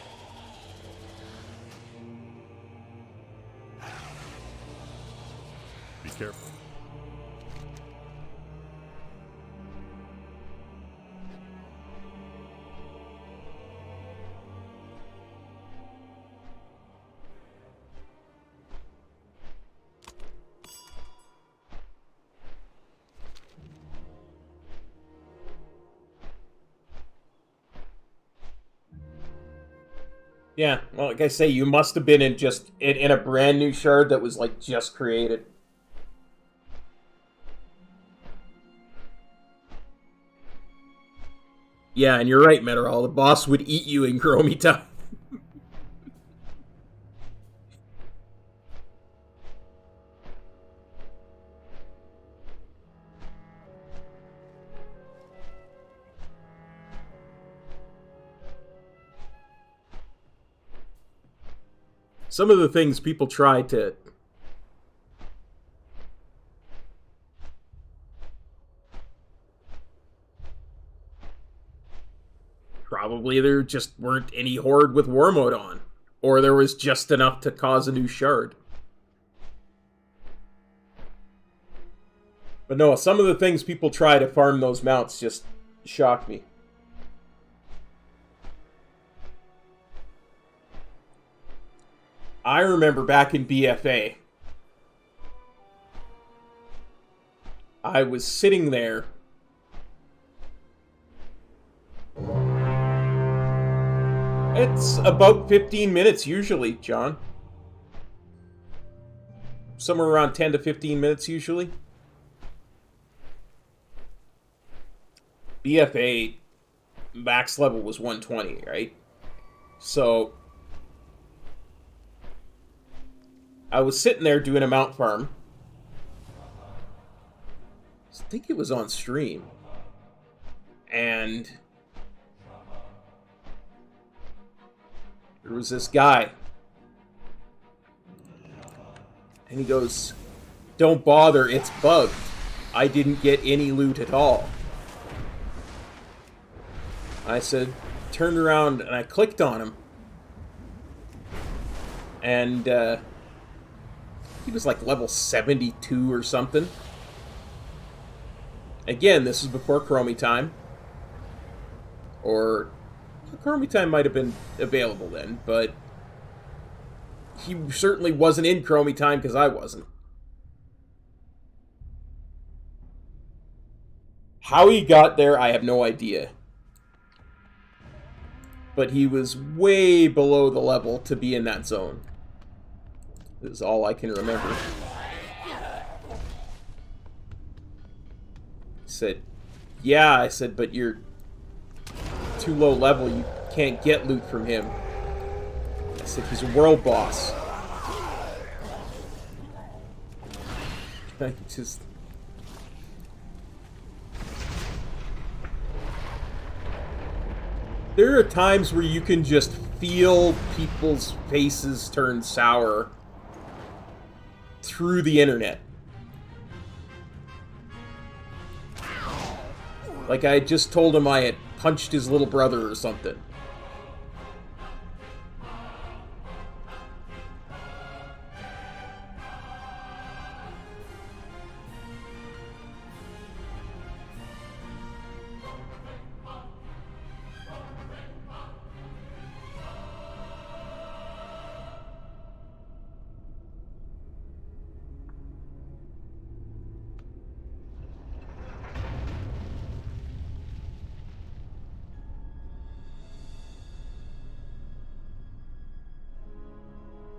Be careful. Yeah, well, like I say, you must have been in a brand new shard that was like just created. Yeah, and you're right, Meteorol. The boss would eat you in Chromie time. Some of the things people try to... Probably there just weren't any Horde with War Mode on. Or there was just enough to cause a new shard. But no, some of the things people try to farm those mounts just shock me. I remember back in BFA, I was sitting there it's about 15 minutes usually, John. Somewhere around 10 to 15 minutes usually. BFA max level was 120, right? So I was sitting there doing a mount farm. I think it was on stream. And there was this guy. And he goes, "Don't bother, it's bugged. I didn't get any loot at all." I said, turned around and I clicked on him. And he was like level 72 or something. Again, this is before Chromie time. Or Chromie time might have been available then, but he certainly wasn't in Chromie time because I wasn't. How he got there, I have no idea. But he was way below the level to be in that zone. This is all I can remember. He said, "Yeah," I said, "but you're too low level. You can't get loot from him." I said, "He's a world boss." I just... There are times where you can just feel people's faces turn sour through the internet. Like I just told him I had punched his little brother or something.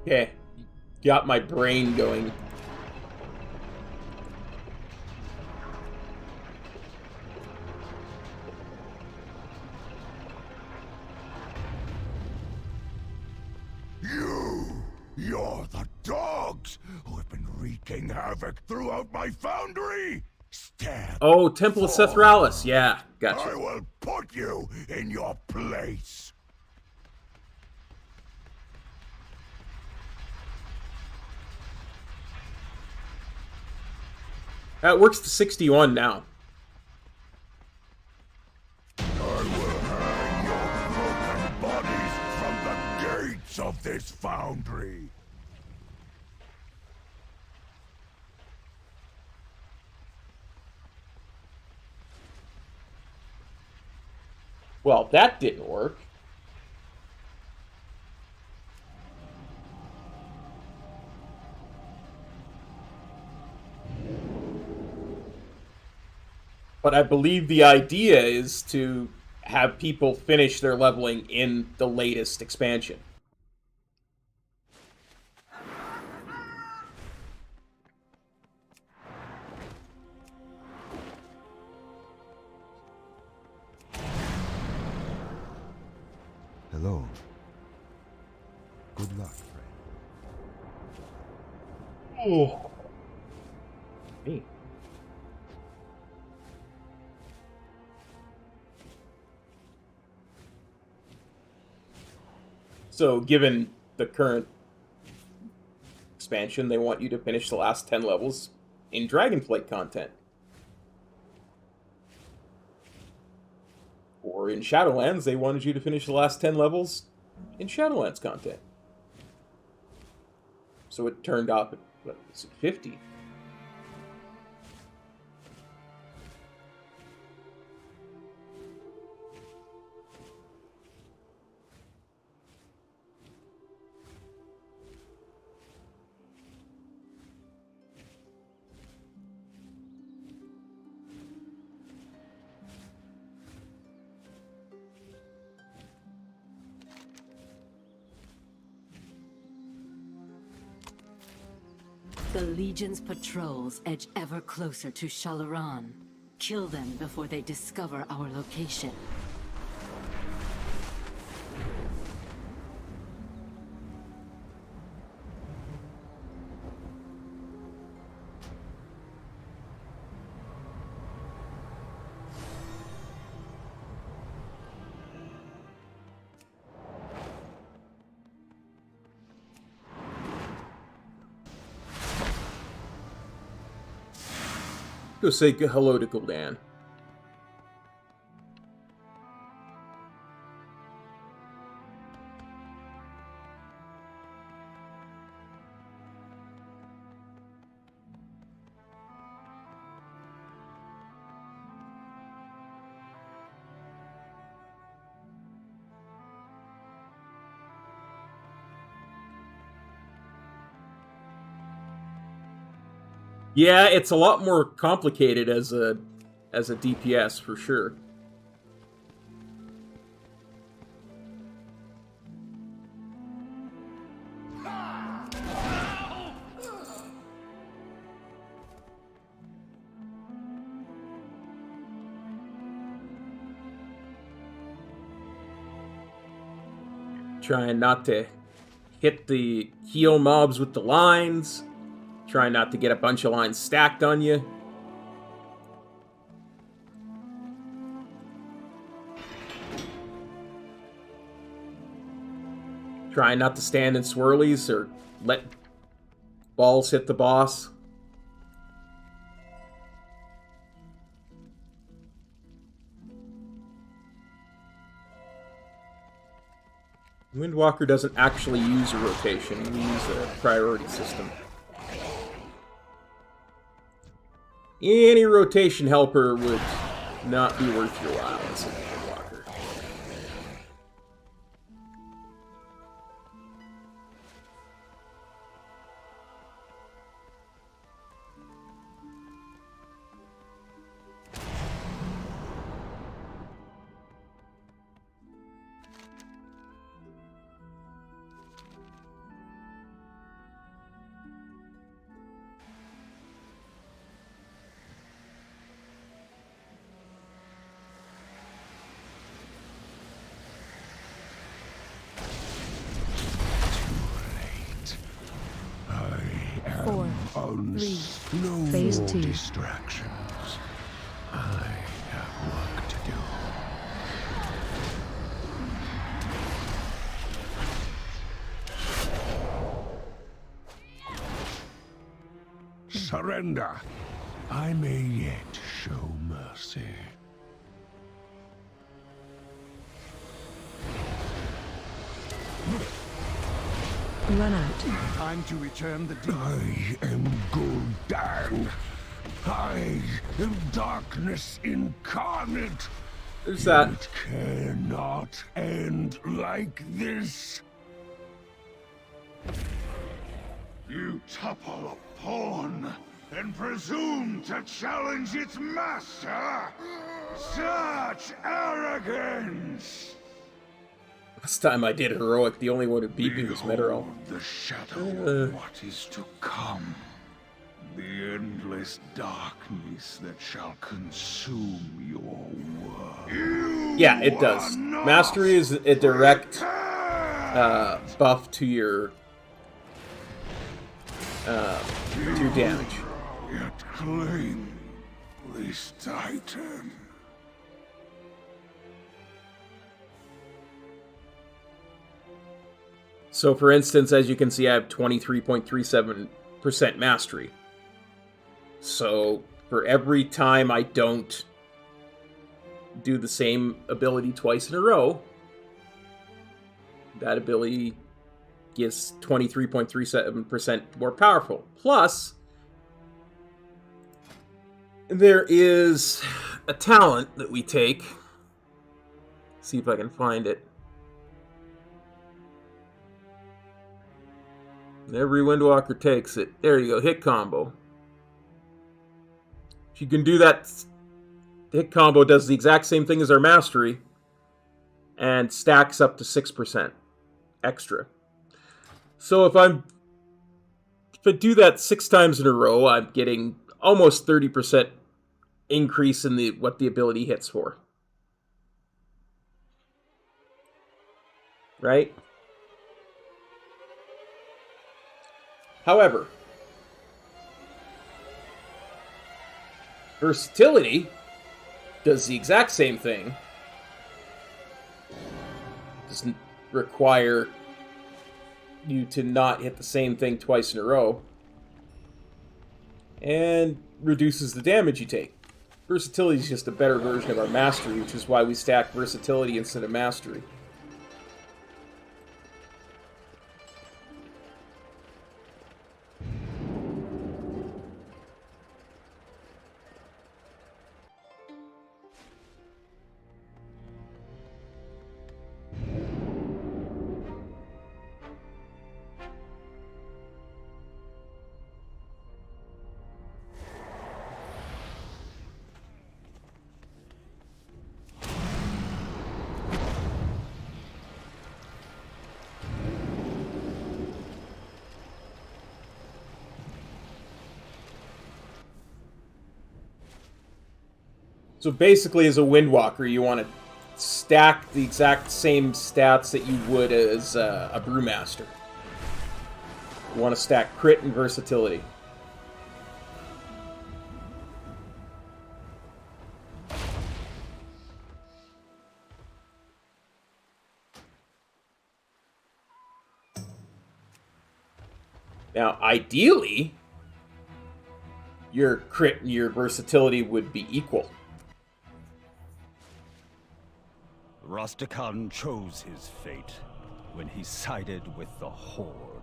Okay, got my brain going. You're the dogs who have been wreaking havoc throughout my foundry. Stab. Oh, Temple of Sethralis. Yeah, gotcha. I will put you in your place. That works to 61 now. I will hang your broken bodies from the gates of this foundry. Well, that didn't work. But I believe the idea is to have people finish their leveling in the latest expansion. alone. Good luck, friend. Oh. Me. So, given the current expansion, they want you to finish the last 10 levels in Dragonflight content. Or in Shadowlands, they wanted you to finish the last 10 levels in Shadowlands content. So it turned up at, what was it, 50? The Legion's patrols edge ever closer to Shalaran. Kill them before they discover our location. Go say hello to Gul'dan. Yeah, it's a lot more complicated as a DPS for sure. Trying not to hit the heal mobs with the lines. Trying not to get a bunch of lines stacked on you. Trying not to stand in swirlies or let balls hit the boss. Windwalker doesn't actually use a rotation, we use a priority system. Any rotation helper would not be worth your while as a Windwalker. No Phase more 2. distractions. I have work to do. Surrender. I may yet show mercy. Run out. Time to return the deed. I am Gul'dan. I am darkness incarnate. Who's that? It cannot end like this. You topple a pawn and presume to challenge its master? Such arrogance! Last time I did heroic, the only one who beat me was Meteorol. The shadow of what is to come. The endless darkness that shall consume your world. Yeah, it does. Mastery is a direct buff to your damage. Yet claim this titan. So, for instance, as you can see, I have 23.37% mastery. So, for every time I don't do the same ability twice in a row, that ability gets 23.37% more powerful. Plus, there is a talent that we take. See if I can find it. Every Windwalker takes it. There you go, hit combo. If you can do that, the hit combo does the exact same thing as our mastery and stacks up to 6% extra. So if I do that 6 times in a row, I'm getting almost 30% increase in what the ability hits for. Right? However, versatility does the exact same thing. Doesn't require you to not hit the same thing twice in a row. And reduces the damage you take. Versatility is just a better version of our mastery, which is why we stack versatility instead of mastery. So basically, as a Windwalker, you want to stack the exact same stats that you would as a Brewmaster. You want to stack crit and versatility. Now, ideally, your crit and your versatility would be equal. Rastakhan chose his fate when he sided with the Horde.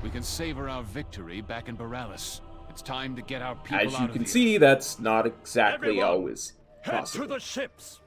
We can savor our victory back in Borealis. It's time to get our people out of As here. you can see, that's not exactly Everyone, always head possible. to the ships!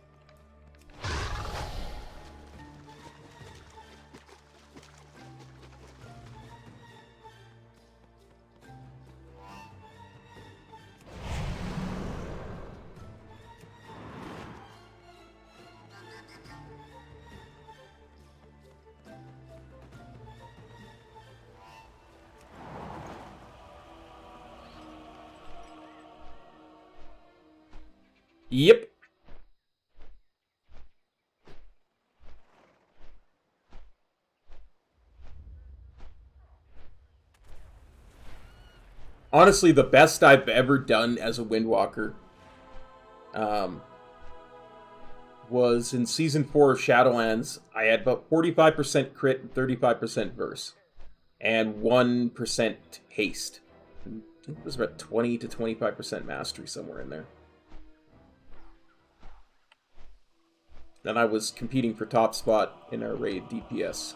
Yep. Honestly, the best I've ever done as a Windwalker was in Season 4 of Shadowlands. I had about 45% crit and 35% verse. And 1% haste. I think it was about 20 to 25% mastery somewhere in there. And I was competing for top spot in our raid DPS.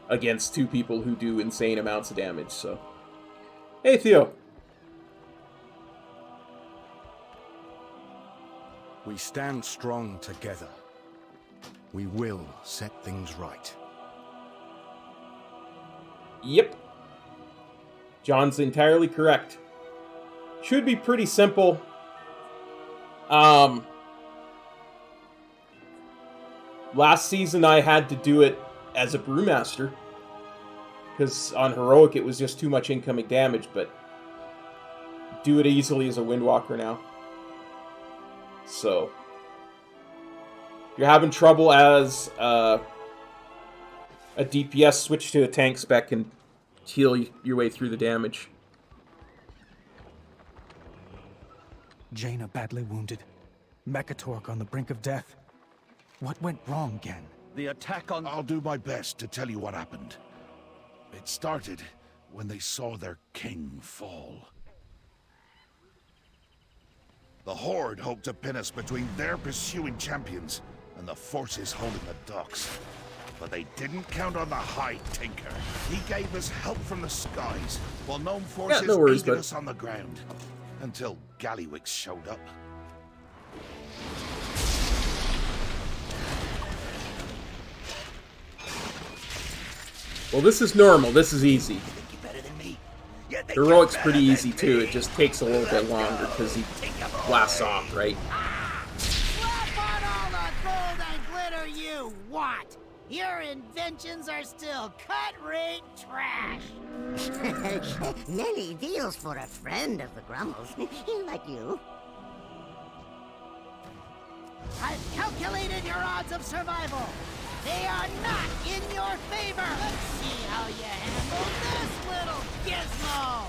Against 2 people who do insane amounts of damage, so. Hey, Theo. We stand strong together. We will set things right. Yep. John's entirely correct. Should be pretty simple. Last season I had to do it as a Brewmaster. Because on Heroic it was just too much incoming damage, but do it easily as a Windwalker now. So, if you're having trouble as a DPS, switch to a tank spec and heal your way through the damage. Jaina badly wounded. Mekatork on the brink of death. What went wrong, Gen? The attack on... I'll do my best to tell you what happened. It started when they saw their king fall. The Horde hoped to pin us between their pursuing champions and the forces holding the docks. But they didn't count on the High Tinker. He gave us help from the skies, while known forces aided us on the ground. Until Gallywix showed up. Well, this is normal. This is easy. Heroic's pretty easy, too. It just takes a little bit longer because he blasts off, right? Slap on all the gold and glitter you want! Your inventions are still cut-rate trash! Many deals for a friend of the Grumbles, like you. I've calculated your odds of survival. They are not in your favor. Let's see how you handle this little gizmo.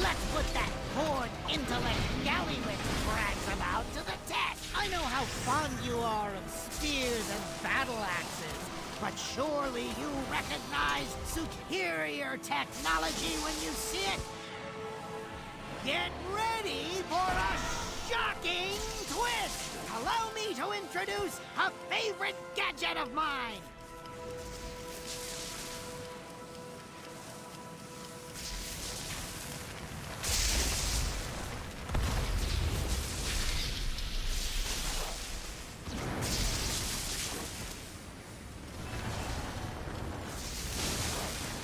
Let's put that bored intellect Gallywix brags about to the test. I know how fond you are of spears and battle axes, but surely you recognize superior technology when you see it. Get ready for a shocking twist! Allow me to introduce a favorite gadget of mine!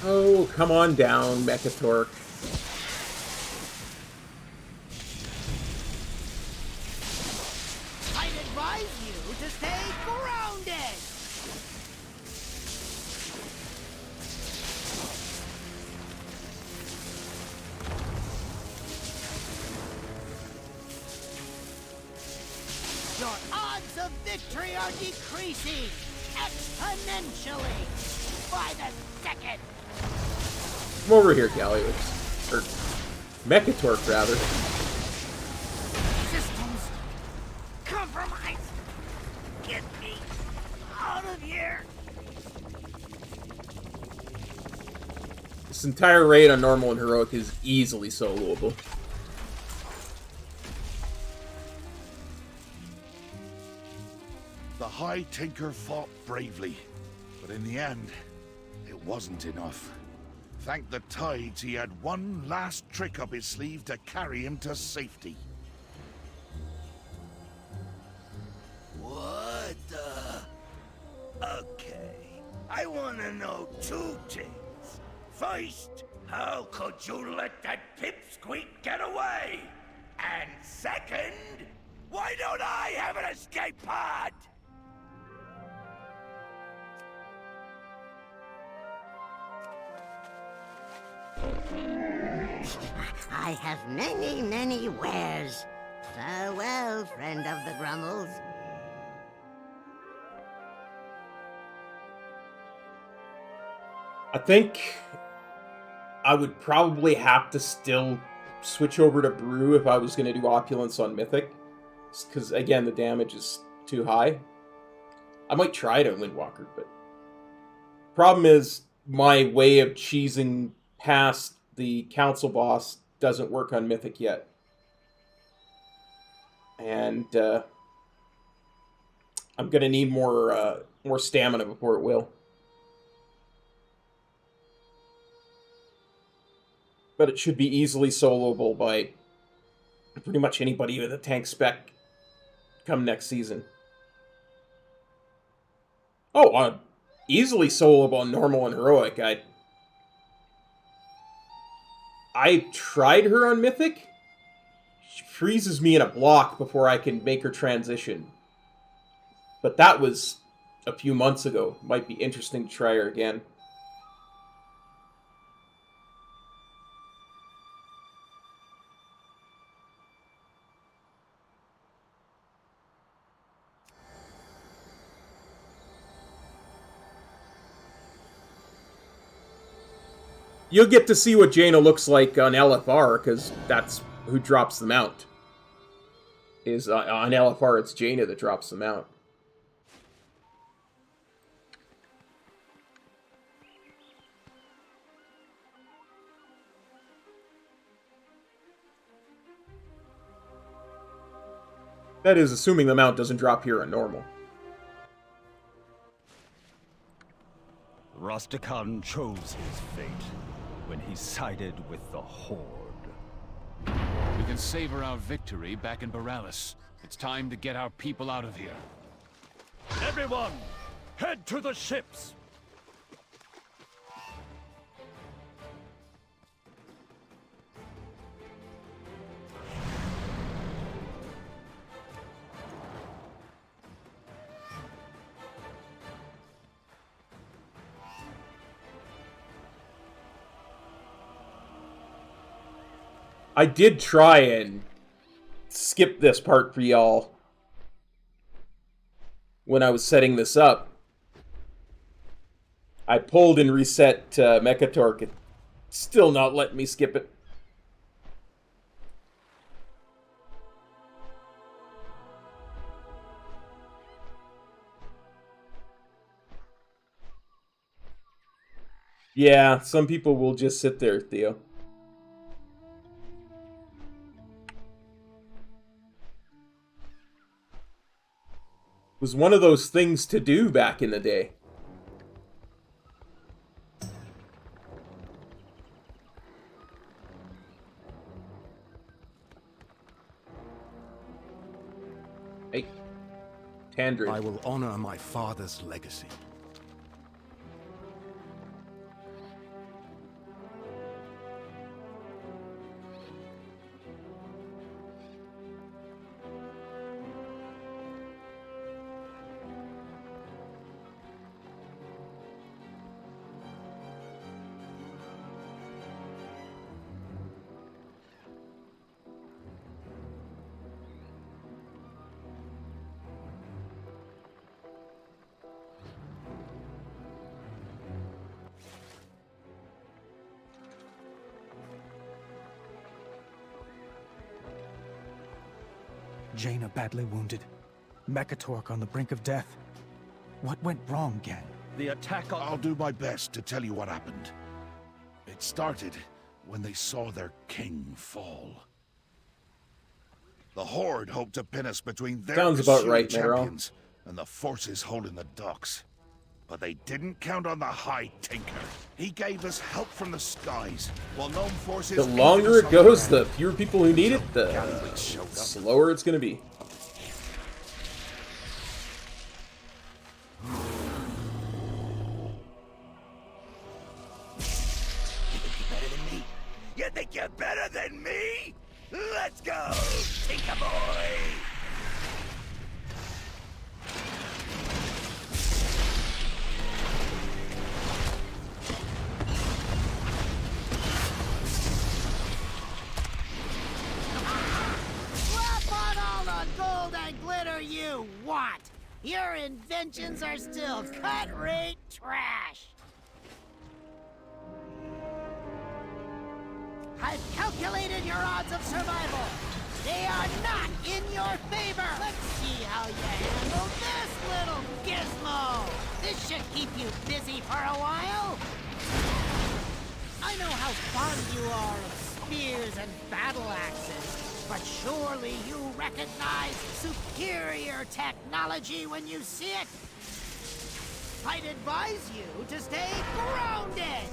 Oh, come on down, Mekatork. I'd advise you to stay grounded! Your odds of victory are decreasing exponentially by the second. Come over here, Gallywix. Or Mekatork, rather. Systems compromised. Get me out of here. This entire raid on normal and heroic is easily soloable. The High Tinker fought bravely, but in the end, it wasn't enough. Thank the tides he had one last trick up his sleeve to carry him to safety. What the... Okay, I want to know two things. First, how could you let that pipsqueak get away? And second, why don't I have an escape pod? I have many, many wares. Farewell, friend of the Grumbles. I think I would probably have to still switch over to Brew if I was going to do Opulence on Mythic. Because, again, the damage is too high. I might try it on Windwalker, but... Problem is, my way of cheesing past the Council boss doesn't work on Mythic yet. And, I'm going to need more stamina before it will. But it should be easily soloable by pretty much anybody with a tank spec come next season. Oh, easily soloable on normal and heroic. I tried her on Mythic. She freezes me in a block before I can make her transition. But that was a few months ago. Might be interesting to try her again. You'll get to see what Jaina looks like on LFR, because that's who drops them out. Is on LFR, it's Jaina that drops them out. That is, assuming the mount doesn't drop here on normal. Rastakhan chose his fate when he sided with the Horde. We can savor our victory back in Borealis. It's time to get our people out of here. Everyone, head to the ships! I did try and skip this part for y'all when I was setting this up. I pulled and reset Mechatork. It's still not letting me skip it. Yeah, some people will just sit there, Theo. Was one of those things to do back in the day. Hey, Tandrin. I will honor my father's legacy. Jaina badly wounded. Mechatork on the brink of death. What went wrong, Gen? The attack on... I'll do my best to tell you what happened. It started when they saw their king fall. The Horde hoped to pin us between their Sounds about right, champions and the forces holding the docks. But they didn't count on the High Tinker. He gave us help from the skies, while known forces... The longer it goes, the fewer people who need it, the slower it's going to be. You think you're better than me? Let's go, Tinker Boy! Gold and glitter you want! Your inventions are still cut-rate trash! I've calculated your odds of survival! They are not in your favor! Let's see how you handle this little gizmo! This should keep you busy for a while! I know how fond you are of spears and battle axes, but surely you recognize superior technology when you see it. I'd advise you to stay grounded.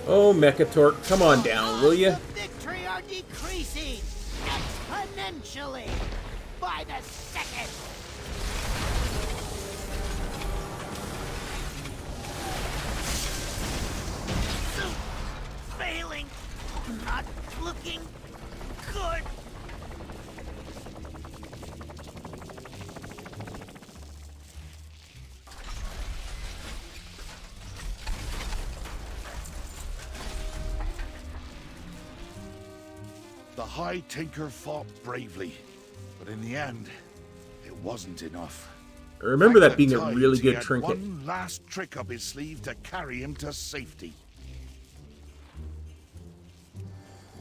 Oh, Mechatork, come on down, will you? Odds of victory are decreasing exponentially by the second. Failing, not looking good. The High Tinker fought bravely, but in the end, it wasn't enough. I remember Like that being the a really Tides, good he had trinket. one last trick up his sleeve to carry him to safety.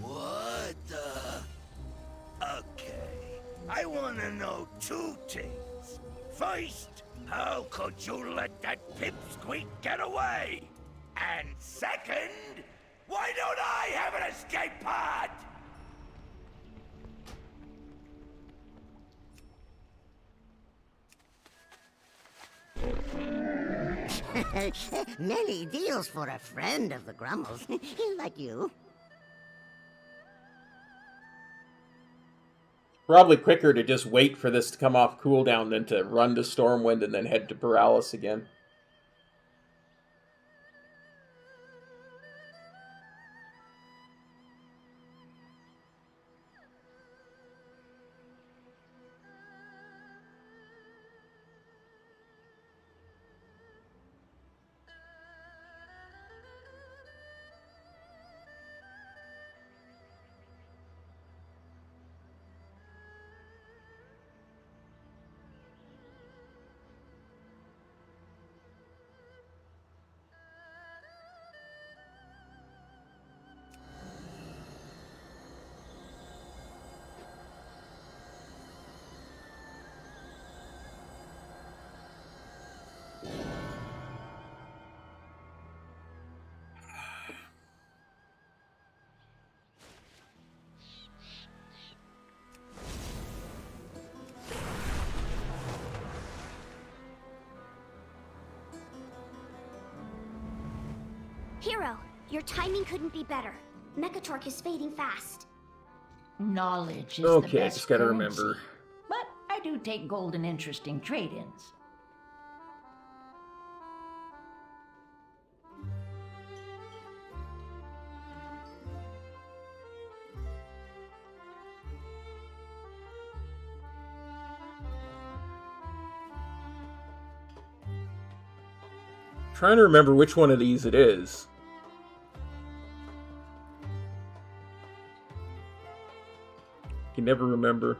What the? Okay. I want to know two things. First, how could you let that pipsqueak get away? And second, why don't I have an escape pod? Many deals for a friend of the Grummles, like you. Probably quicker to just wait for this to come off cooldown than to run to Stormwind and then head to Borealis again. Hero, your timing couldn't be better. Mechatork is fading fast. Knowledge is Okay, the best just gotta currency. remember. But I do take gold and interest in trade-ins. Trying to remember which one of these it is. Can never remember.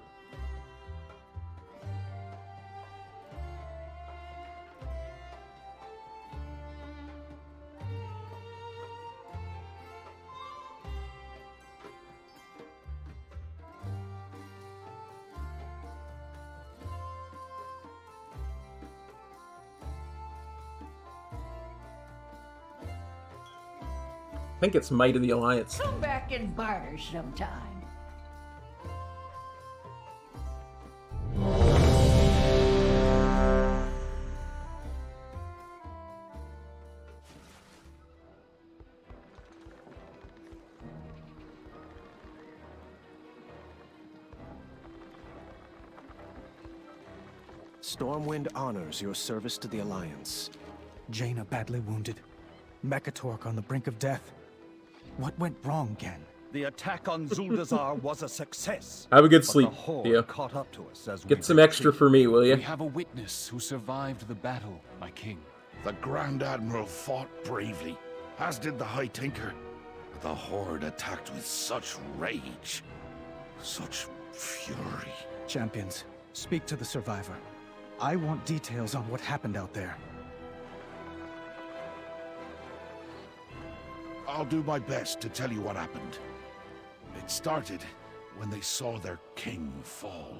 I think it's Might of the Alliance. Come back and barter sometime. Stormwind honors your service to the Alliance. Jaina badly wounded. Mechatork on the brink of death. What went wrong, Gen? The attack on Zuldazar was a success. Have a good but sleep, the Horde Theo. caught up to us as Get we some extra for me, will you? We have a witness who survived the battle, my king. The Grand Admiral fought bravely, as did the High Tinker. But the Horde attacked with such rage, such fury. Champions, speak to the survivor. I want details on what happened out there. I'll do my best to tell you what happened. It started when they saw their king fall.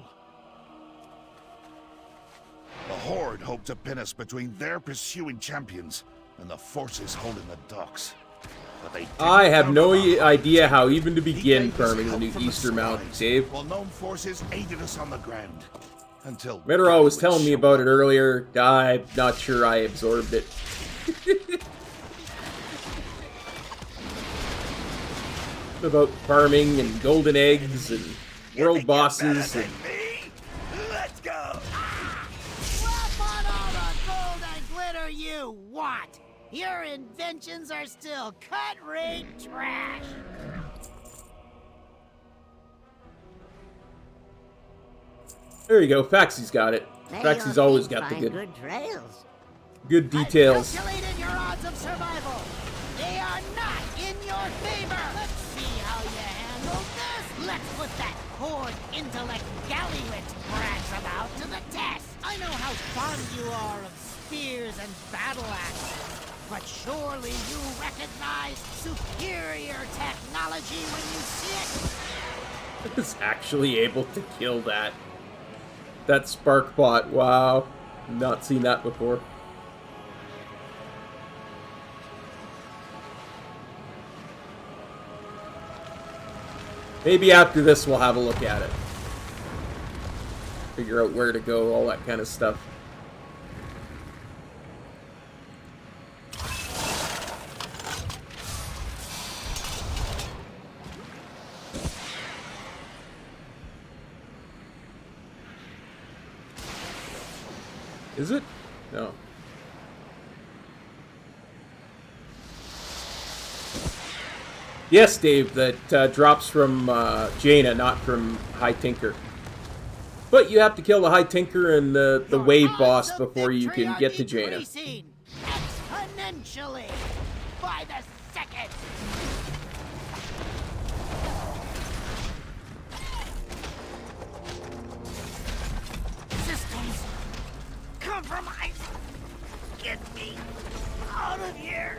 The Horde hoped to pin us between their pursuing champions and the forces holding the docks. But they I have no idea how even to He begin gave us farming the help new from Easter Mount, skies, Dave. while known forces aided us on the ground. Until Meteorol was Godwin telling me showed about it up. earlier. I'm not sure I absorbed it. about farming and golden eggs and world bosses. And... Let's go! Slap on all the gold and glitter you want! Your inventions are still cut-rate trash! There you go, Faxy's got it. Faxy's always got the good trails. Good details. I've calculated your odds of survival. They are not in your favor. Let's see how you handle this. Let's put that horde intellect Gallywit brags about to the test. I know how fond you are of spears and battle axes, but surely you recognize superior technology when you see it. It's actually able to kill that. That spark bot. Wow. Not seen that before. Maybe after this we'll have a look at it. Figure out where to go, all that kind of stuff. Is it? No. Yes, Dave, that drops from Jaina, not from High Tinker. But you have to kill the High Tinker and the Wave boss before you can get to Jaina. Exponentially by the second. Systems compromised. Get me out of here.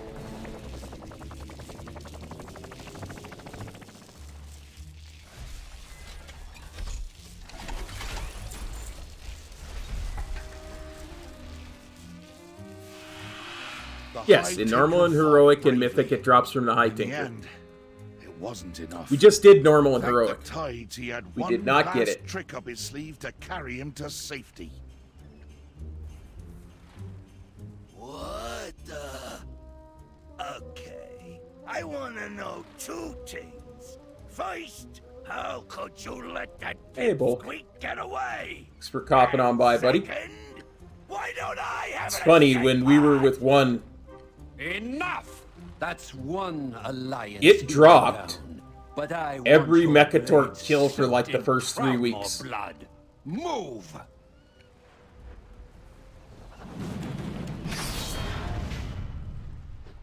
Yes, in normal and heroic and mythic, it drops from the High Tinker. It wasn't enough. We just did normal and heroic. Tides, he had We one did not get last it. trick up his sleeve to carry him to safety. What the? Okay. I want to know two things. First, how could you let that Hey, Bulk. pipsqueak get away? Thanks for copping on by, buddy. Second, why don't I have It's an funny, escape when we were pod? with one, Enough! That's one alliance. it dropped down. But I every want your Mechatork blades kill for like soaked the first 3 in weeks. Frogmaw blood. Move!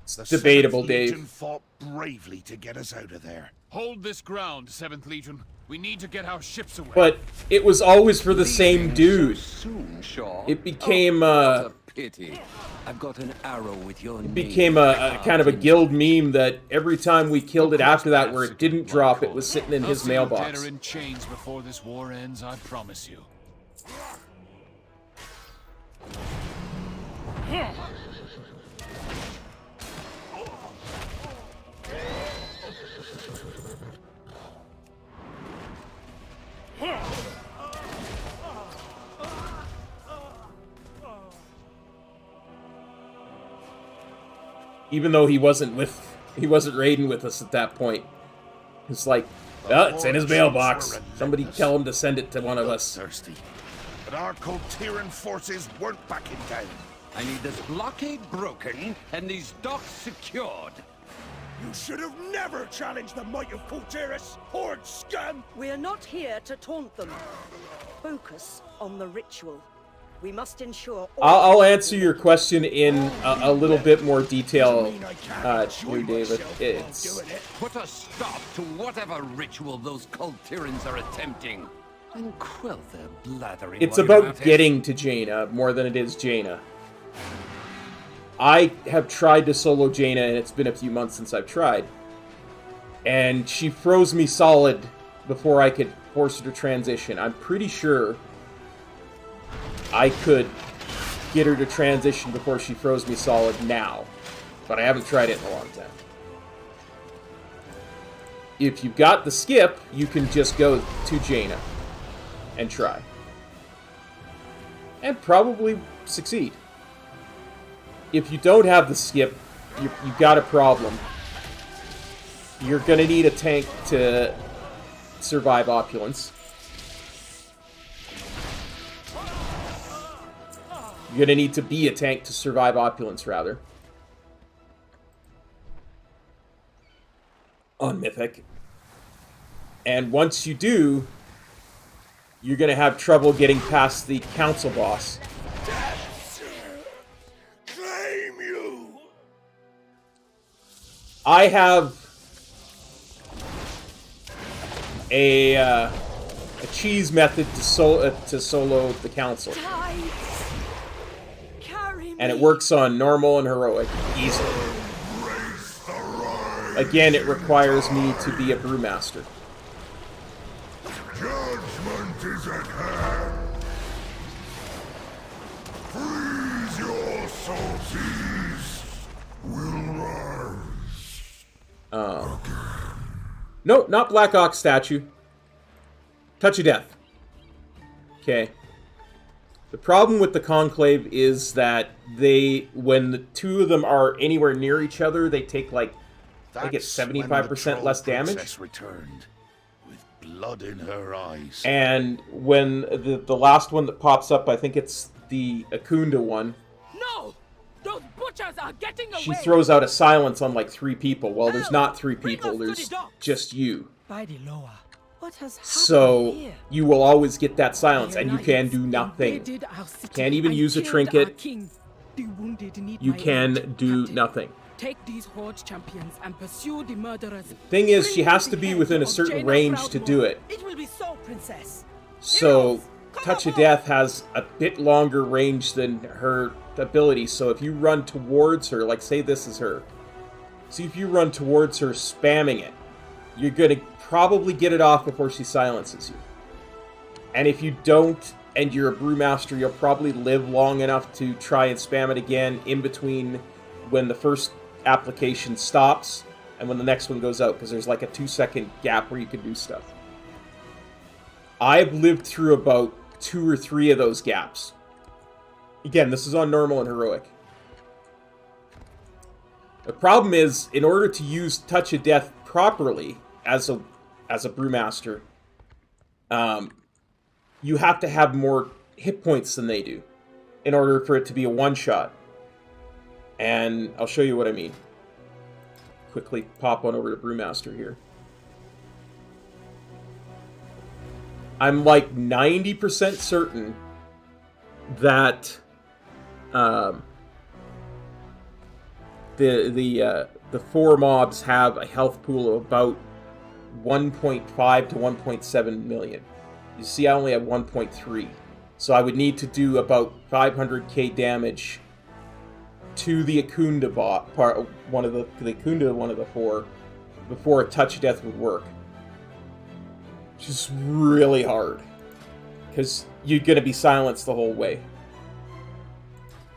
It's The debatable, 7th Dave. Legion fought bravely to get us out of there. Hold this ground, 7th Legion. We need to get our ships away. But it was always for the same dude. Soon, Shaw. It became What a pity. I've got an arrow with your name. became a kind of a guild meme that every time we killed it after that where it didn't drop, it was sitting in I'll his see you dead mailbox. or in chains before this war ends, I promise you. Even though he wasn't raiding with us at that point. It's like, well, it's in his mailbox. Somebody tell him to send it to one of us. Thirsty. But our Koltiran forces weren't backing down. I need this blockade broken and these docks secured. You should have never challenged the might of Koltiris, horde scum! We're not here to taunt them. Focus on the ritual. We must ensure I'll answer your question in a little bit more detail, here, David. It's Put a stop to whatever ritual those Kultirans are attempting. And quell their blathering. it's while you're about at it. getting to Jaina more than it is Jaina. I have tried to solo Jaina, and it's been a few months since I've tried. And she froze me solid before I could force her to transition. I'm pretty sure I could get her to transition before she froze me solid now. But I haven't tried it in a long time. If you've got the skip, you can just go to Jaina and try. And probably succeed. If you don't have the skip, you've got a problem. You're going to need a tank to survive Opulence. You're going to need to be a tank to survive Opulence, rather. On Mythic. And once you do, you're going to have trouble getting past the council boss. Claim you! I have a cheese method to solo the council. And it works on normal and heroic easily. Again, it requires me to be a brewmaster. Judgment is at hand. Freeze your salties. Will rise. No, not Black Ox statue. Touch of Death. Okay. The problem with the Conclave is that when the two of them are anywhere near each other, they take like, I think it's 75% less damage. Returned, with blood in her eyes. And when the last one that pops up, I think it's the Akunda one. No! Those butchers are getting away! She throws out a silence on like 3 people. Well, there's not 3 people, there's just you. By the Loa, what has happened So here? you will always get that silence, and you can do nothing. You can't even use a trinket. You can do nothing. Take these Horde champions and pursue the murderers. Thing is, she has to be within a certain range to do it. It will be so, princess. So, Touch of Death has a bit longer range than her ability, so if you run towards her, like say this is her. See, if you run towards her spamming it, you're going to probably get it off before she silences you. And if you don't, and you're a brewmaster, you'll probably live long enough to try and spam it again in between when the first application stops and when the next one goes out, because there's like a 2-second gap where you can do stuff. I've lived through about 2 or 3 of those gaps. Again, this is on normal and heroic. The problem is, in order to use Touch of Death properly as a brewmaster, you have to have more hit points than they do in order for it to be a one-shot. And I'll show you what I mean. Quickly pop on over to Brewmaster here. I'm like 90% certain that the 4 mobs have a health pool of about 1.5 to 1.7 million. You see, I only have 1.3. So I would need to do about 500k damage to the Akunda one of the 4, before a Touch of Death would work. Which is really hard, because you're going to be silenced the whole way.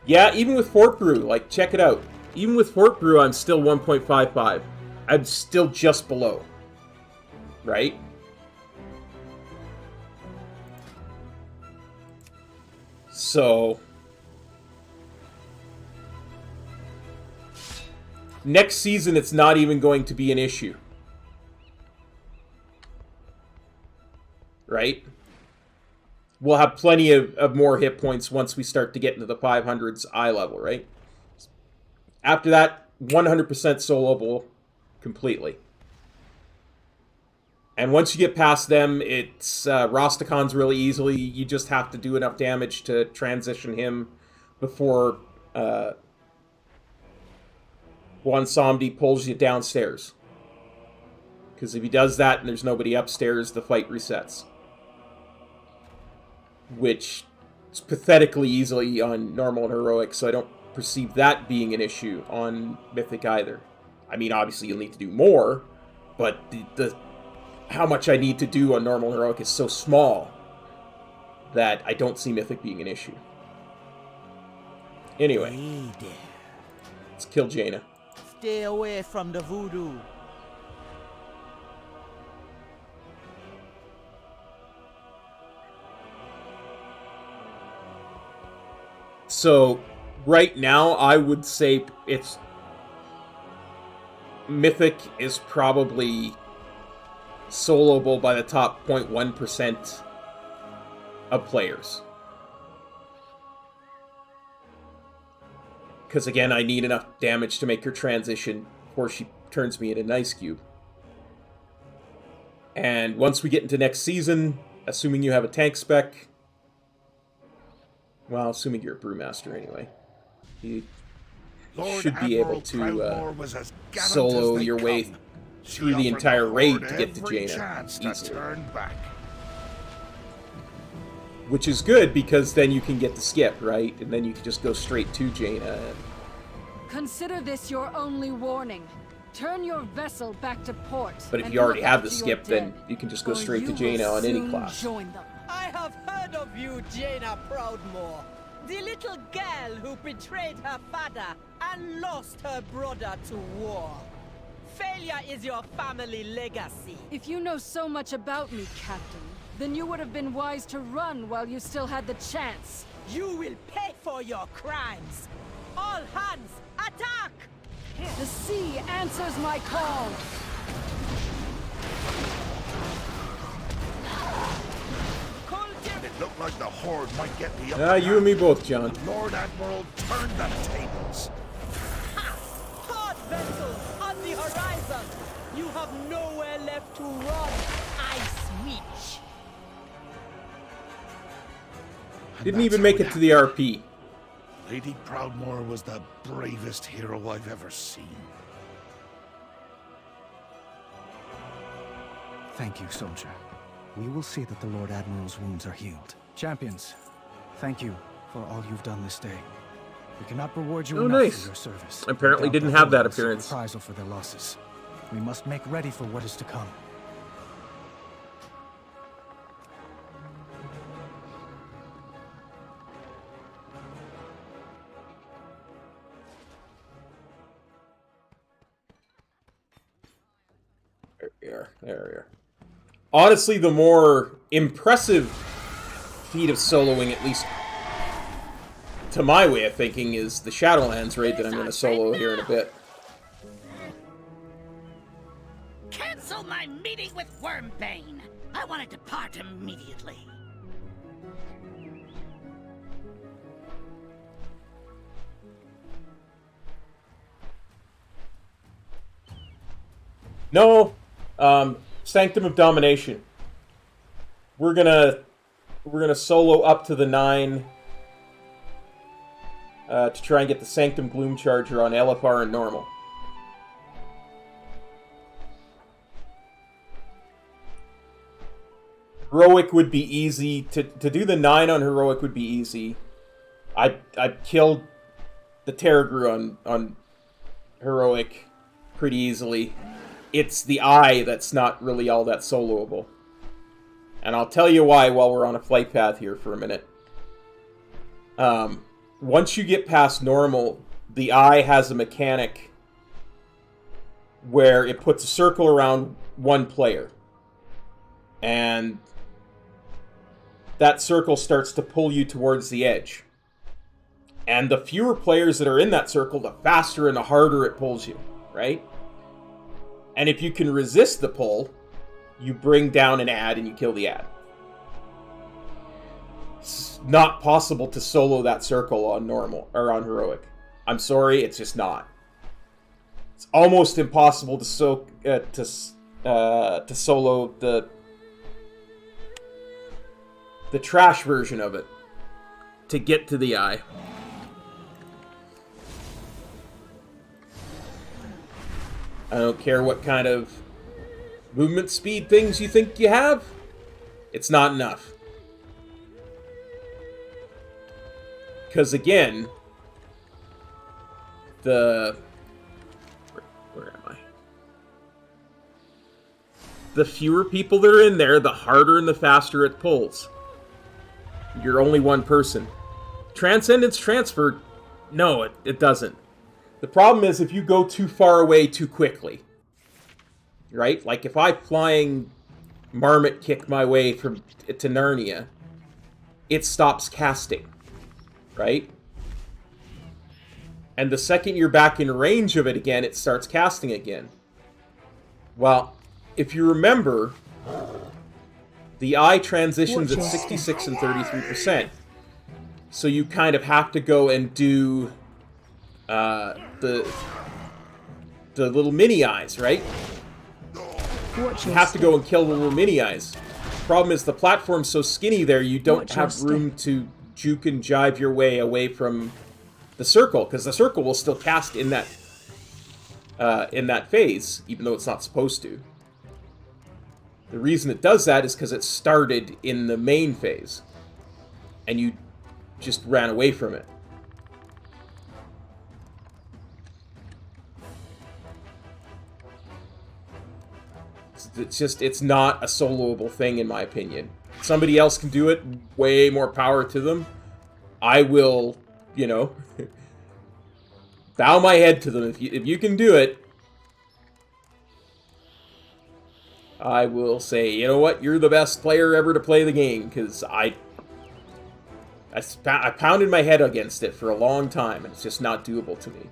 Yeah, even with Fort Brew, like, check it out. Even with Fort Brew, I'm still 1.55. I'm still just below. Right? So next season, it's not even going to be an issue. Right? We'll have plenty of more hit points once we start to get into the 500s eye level, right? After that, 100% soloable completely. And once you get past them, it's Rosticons really easily. You just have to do enough damage to transition him before Juan Somdi pulls you downstairs. Because if he does that and there's nobody upstairs, the fight resets. Which is pathetically easily on normal and heroic, so I don't perceive that being an issue on Mythic either. I mean, obviously you'll need to do more, but the how much I need to do on normal and heroic is so small that I don't see Mythic being an issue. Anyway, let's kill Jaina. Stay away from the voodoo. So, right now, I would say it's Mythic is probably soloable by the top 0.1% of players. Because again, I need enough damage to make her transition before she turns me into an ice cube. And once we get into next season, assuming you have a tank spec, well, assuming you're a brewmaster anyway, you should be able to solo your way through the entire raid to get to Jaina easily. Which is good, because then you can get the skip, right? And then you can just go straight to Jaina. Consider this your only warning. Turn your vessel back to port. But if you already have the skip, then you can just go straight to Jaina on any class. I have heard of you, Jaina Proudmoore. The little girl who betrayed her father and lost her brother to war. Failure is your family legacy. If you know so much about me, Captain, then you would have been wise to run while you still had the chance. You will pay for your crimes. All hands, attack! The sea answers my call. It looked like the Horde might get the upper You and me both, John. Lord Admiral turned the tables. Horde vessels on the horizon. You have nowhere left to run. Ice Witch. Didn't even make it to the RP. Lady Proudmoore was the bravest hero I've ever seen. Thank you, soldier. We will see that the Lord Admiral's wounds are healed. Champions, thank you for all you've done this day. We cannot reward you enough for your service. Apparently didn't have that appearance. Reprisal for their losses. We must make ready for what is to come. There we are. There we are. Honestly, the more impressive feat of soloing, at least to my way of thinking, is the Shadowlands raid that I'm going to solo here in a bit. Cancel my meeting with Wormbane. I want to depart immediately. No, Sanctum of Domination. We're gonna solo up to the 9 to try and get the Sanctum Gloom Charger on LFR and normal. Heroic would be easy to do. The 9 on Heroic would be easy. I killed the Terragru on Heroic pretty easily. It's the eye that's not really all that soloable. And I'll tell you why while we're on a flight path here for a minute. Once you get past normal, the eye has a mechanic where it puts a circle around one player. And that circle starts to pull you towards the edge. And the fewer players that are in that circle, the faster and the harder it pulls you, right? And if you can resist the pull, you bring down an ad and you kill the ad. It's not possible to solo that circle on normal or on heroic. I'm sorry, it's just not. It's almost impossible to solo the trash version of it to get to the eye. I don't care what kind of movement speed things you think you have. It's not enough. Because again, where am I? The fewer people that are in there, the harder and the faster it pulls. You're only one person. Transcendence transfer, no, it doesn't. The problem is if you go too far away too quickly, right? Like if I flying marmot kick my way to Narnia, it stops casting, right? And the second you're back in range of it again, it starts casting again. Well, if you remember, the eye transitions at 66 and 33%. So you kind of have to go and do the little mini eyes, right? You have to go and kill the little mini eyes. Problem is the platform's so skinny there, you don't have room to juke and jive your way away from the circle, because the circle will still cast in that phase, even though it's not supposed to. The reason it does that is because it started in the main phase, and you just ran away from it. It's not a soloable thing, in my opinion. Somebody else can do it, way more power to them. I will, you know, bow my head to them. If you can do it, I will say, you know what, you're the best player ever to play the game, because I pounded my head against it for a long time, and it's just not doable to me.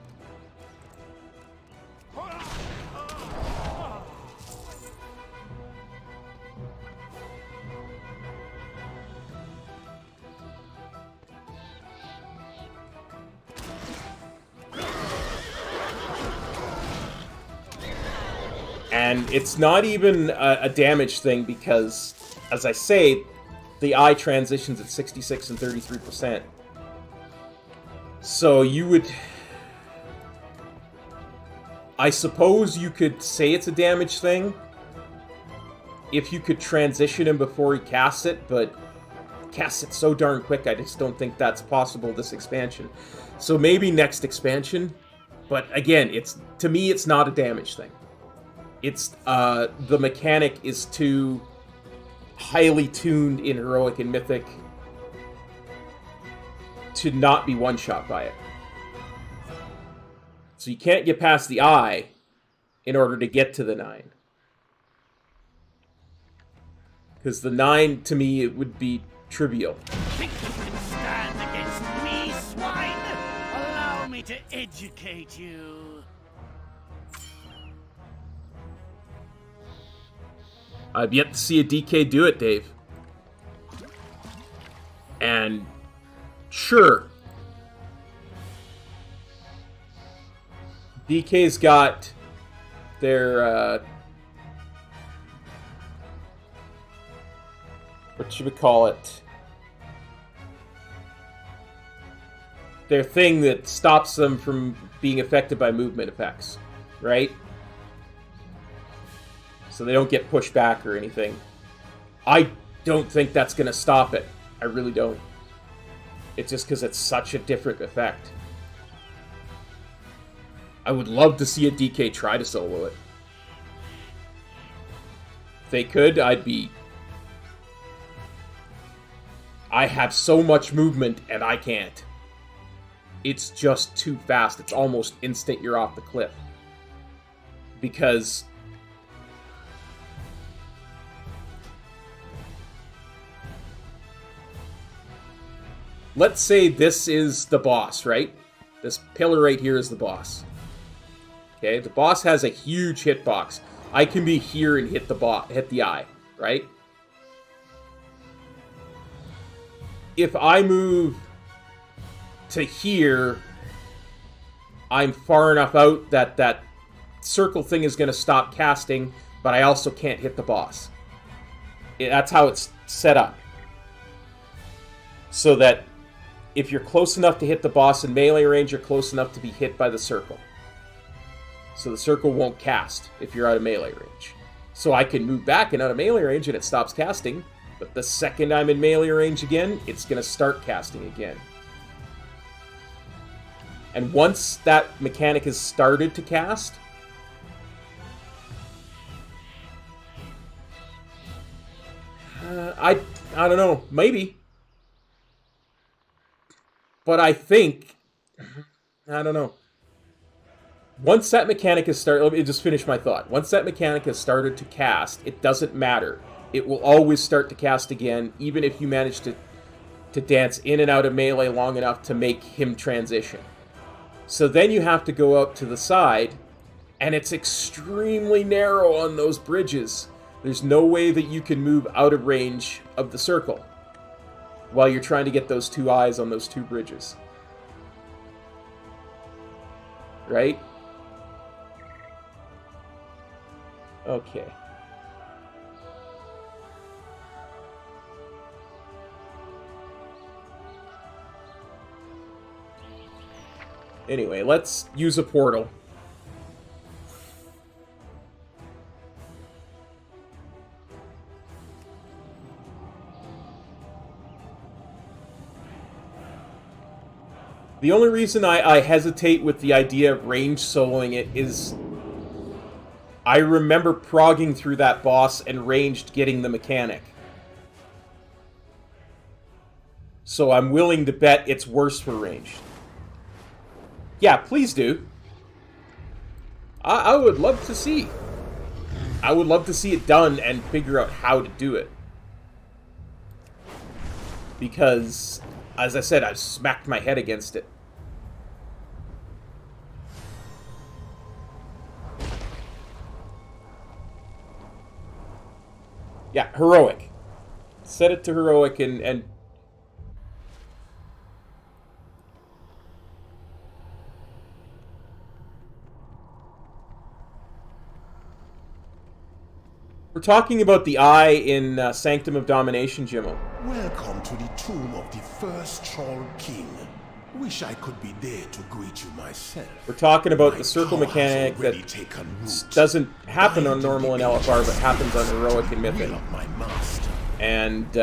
And it's not even a damage thing because, as I say, the eye transitions at 66 and 33%. So you would... I suppose you could say it's a damage thing if you could transition him before he casts it, but casts it so darn quick, I just don't think that's possible this expansion. So maybe next expansion, but again, to me, it's not a damage thing. It's, the mechanic is too highly tuned in Heroic and Mythic to not be one-shot by it. So you can't get past the eye in order to get to the 9. Because the 9, to me, it would be trivial. Think you can stand against me, swine? Allow me to educate you. I've yet to see a DK do it, Dave. And sure, DK's got their, what should we call it? Their thing that stops them from being affected by movement effects, right? So they don't get pushed back or anything. I don't think that's going to stop it. I really don't. It's just because it's such a different effect. I would love to see a DK try to solo it. If they could, I'd be... I have so much movement, and I can't. It's just too fast. It's almost instant you're off the cliff. Because... let's say this is the boss, right? This pillar right here is the boss. Okay, the boss has a huge hitbox. I can be here and hit the eye, right? If I move to here, I'm far enough out that that circle thing is going to stop casting, but I also can't hit the boss. That's how it's set up. So that if you're close enough to hit the boss in melee range, you're close enough to be hit by the circle. So the circle won't cast if you're out of melee range. So I can move back and out of melee range and it stops casting, but the second I'm in melee range again, it's going to start casting again. And once that mechanic has started to cast, I don't know, maybe. But I think, I don't know. Once that mechanic has started, let me just finish my thought. Once that mechanic has started to cast, it doesn't matter. It will always start to cast again, even if you manage to dance in and out of melee long enough to make him transition. So then you have to go out to the side And it's extremely narrow on those bridges. There's no way that you can move out of range of the circle while you're trying to get those 2 eyes on those 2 bridges. Right? Okay. Anyway, let's use a portal. The only reason I hesitate with the idea of range soloing it is I remember progging through that boss and ranged getting the mechanic. So I'm willing to bet it's worse for ranged. Yeah, please do. I would love to see. I would love to see it done and figure out how to do it. Because, as I said, I've smacked my head against it. Yeah, heroic. Set it to heroic and we're talking about the eye in Sanctum of Domination, Jimmo. Welcome to the tomb of the first Troll King. Wish I could be there to greet you myself. We're talking about the circle mechanic that doesn't happen on normal and LFR, but happens on heroic and mythic. And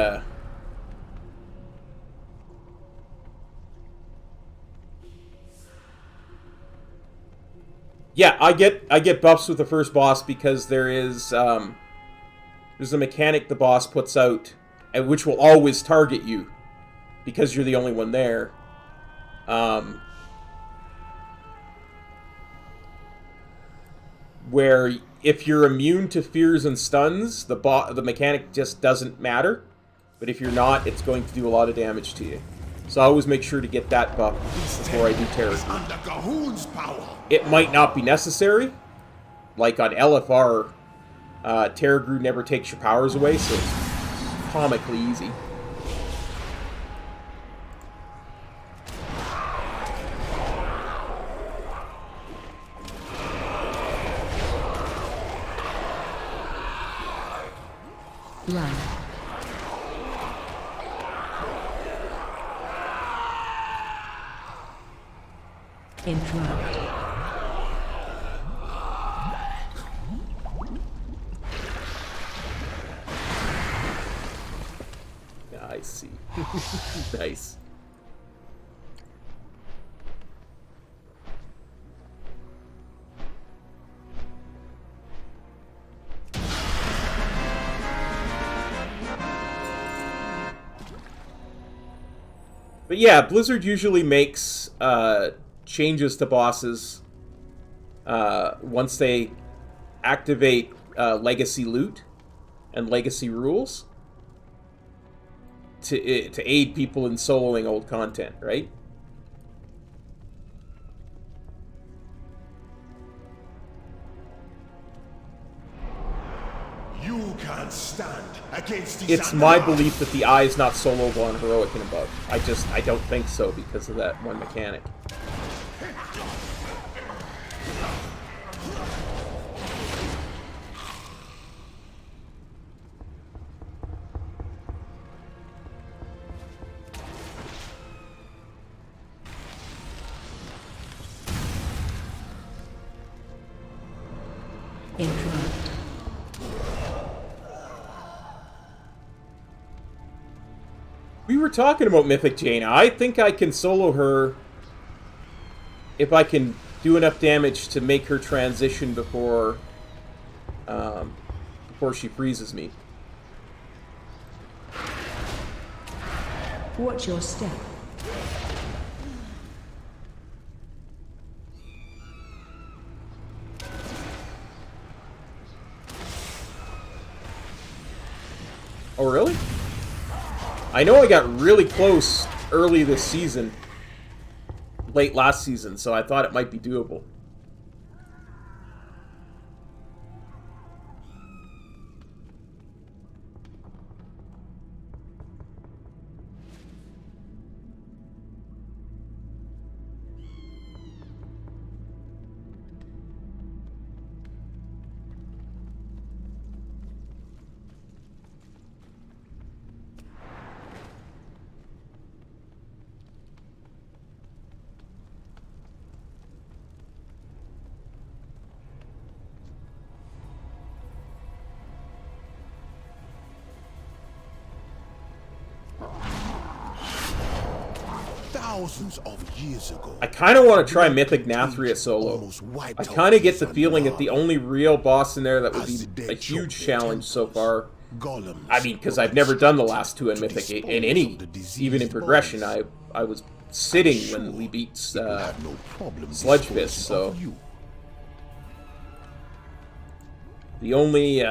yeah, I get buffs with the first boss because there's a mechanic the boss puts out, and which will always target you because you're the only one there. Where if you're immune to fears and stuns, the mechanic just doesn't matter. But if you're not, it's going to do a lot of damage to you. So I always make sure to get that buff before I do Terror Group. It might not be necessary. Like on LFR, Terror Group never takes your powers away, so it's comically easy. Blood. Interrupt. I see. Nice. But yeah, Blizzard usually makes changes to bosses once they activate legacy loot and legacy rules to aid people in soloing old content, right? You can't stand against the It's my belief that the eye is not soloable on heroic and above. I don't think so because of that one mechanic. Interrupt. We were talking about Mythic Jaina. I think I can solo her if I can do enough damage to make her transition before she freezes me. Watch your step. Oh, really? I know I got really close early this season, late last season, so I thought it might be doable. thousands of years ago. I kind of want to try Mythic Nathria solo. I kind of get the feeling that the only real boss in there that would be a huge challenge so far. I mean, because I've never done the last two in Mythic in any, even in progression. I was sitting when we beat Sludge Fist, so the only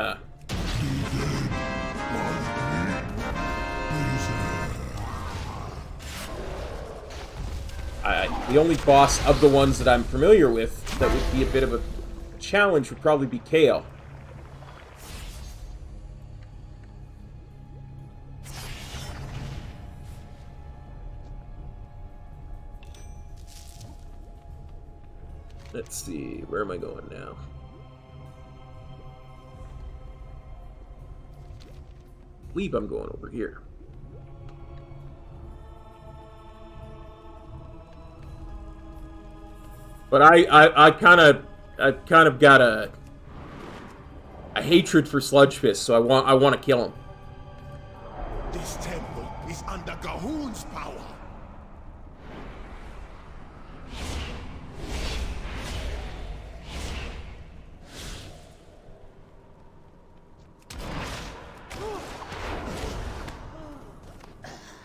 the only boss of the ones that I'm familiar with that would be a bit of a challenge would probably be Kale. Let's see, where am I going now? I believe I'm going over here. But I kind of got a hatred for Sludge Fist, so I want to kill him. This temple is under Gahun's power.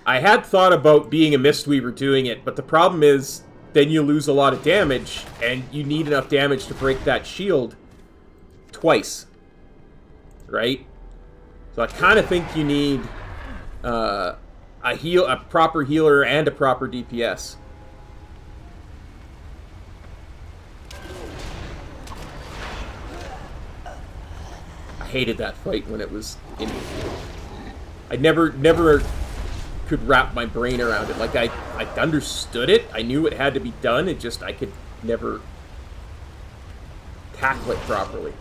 I had thought about being a Mistweaver doing it, but the problem is then you lose a lot of damage, and you need enough damage to break that shield twice, right? So I kind of think you need a proper healer and a proper DPS. I hated that fight when it was in. I never could wrap my brain around it. Like, I understood it. I knew it had to be done. It just, I could never tackle it properly.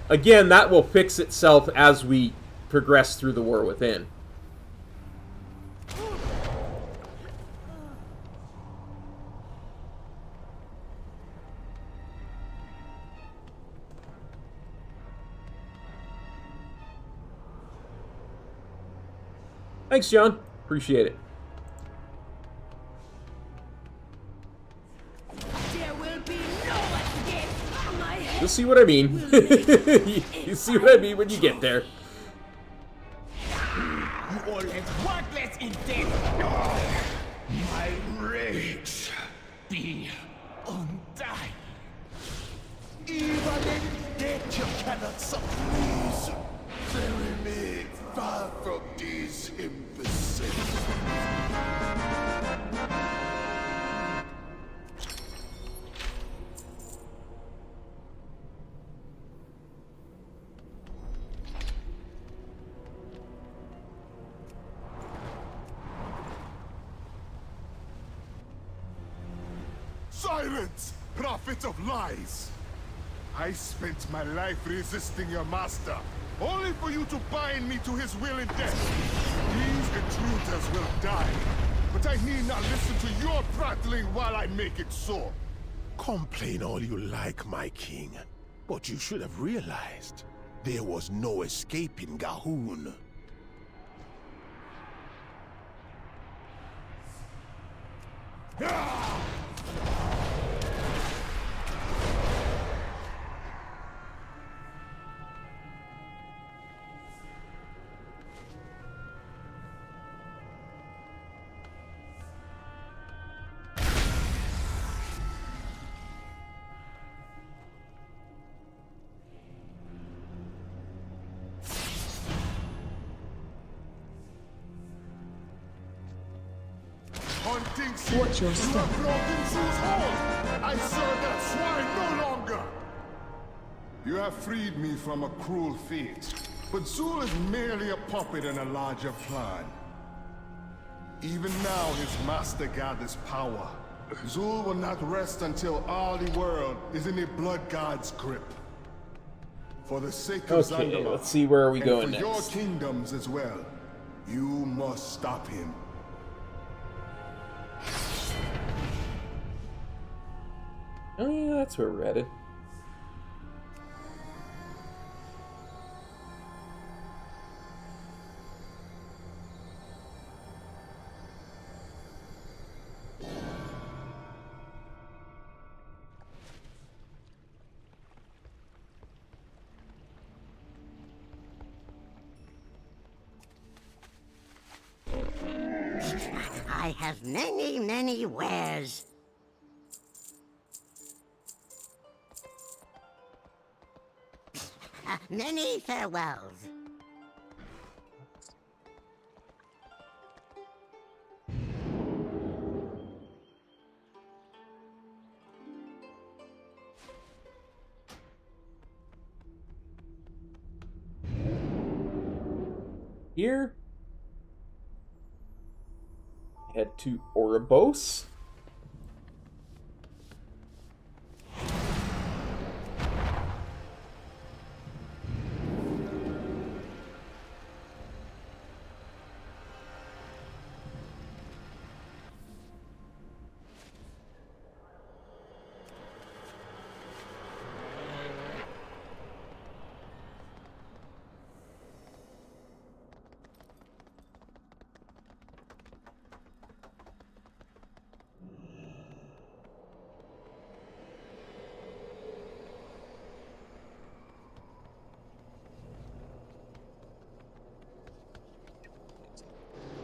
Again, that will fix itself as we progress through the War Within. Thanks, John. Appreciate it. You'll see what I mean. You see what I mean when you get there. You all as worthless in death. My rage be undying. Even in death you cannot subdue. Bury me far from these imbeciles. Silence, prophet of lies! I spent my life resisting your master, only for you to bind me to his will and death. These intruders will die, but I need not listen to your prattling while I make it so. Complain all you like, my king, but you should have realized there was no escaping Gahun. Watch your step. I serve that swine no longer! You have freed me from a cruel fate, but Zul is merely a puppet in a larger plan. Even now his master gathers power. Zul will not rest until all the world is in the blood god's grip. For the sake of Zandala, let's see where are we going and for next. your kingdoms as well, you must stop him. Oh yeah, that's where we're headed. I have many, many wares. Many farewells. Here, head to Oribos.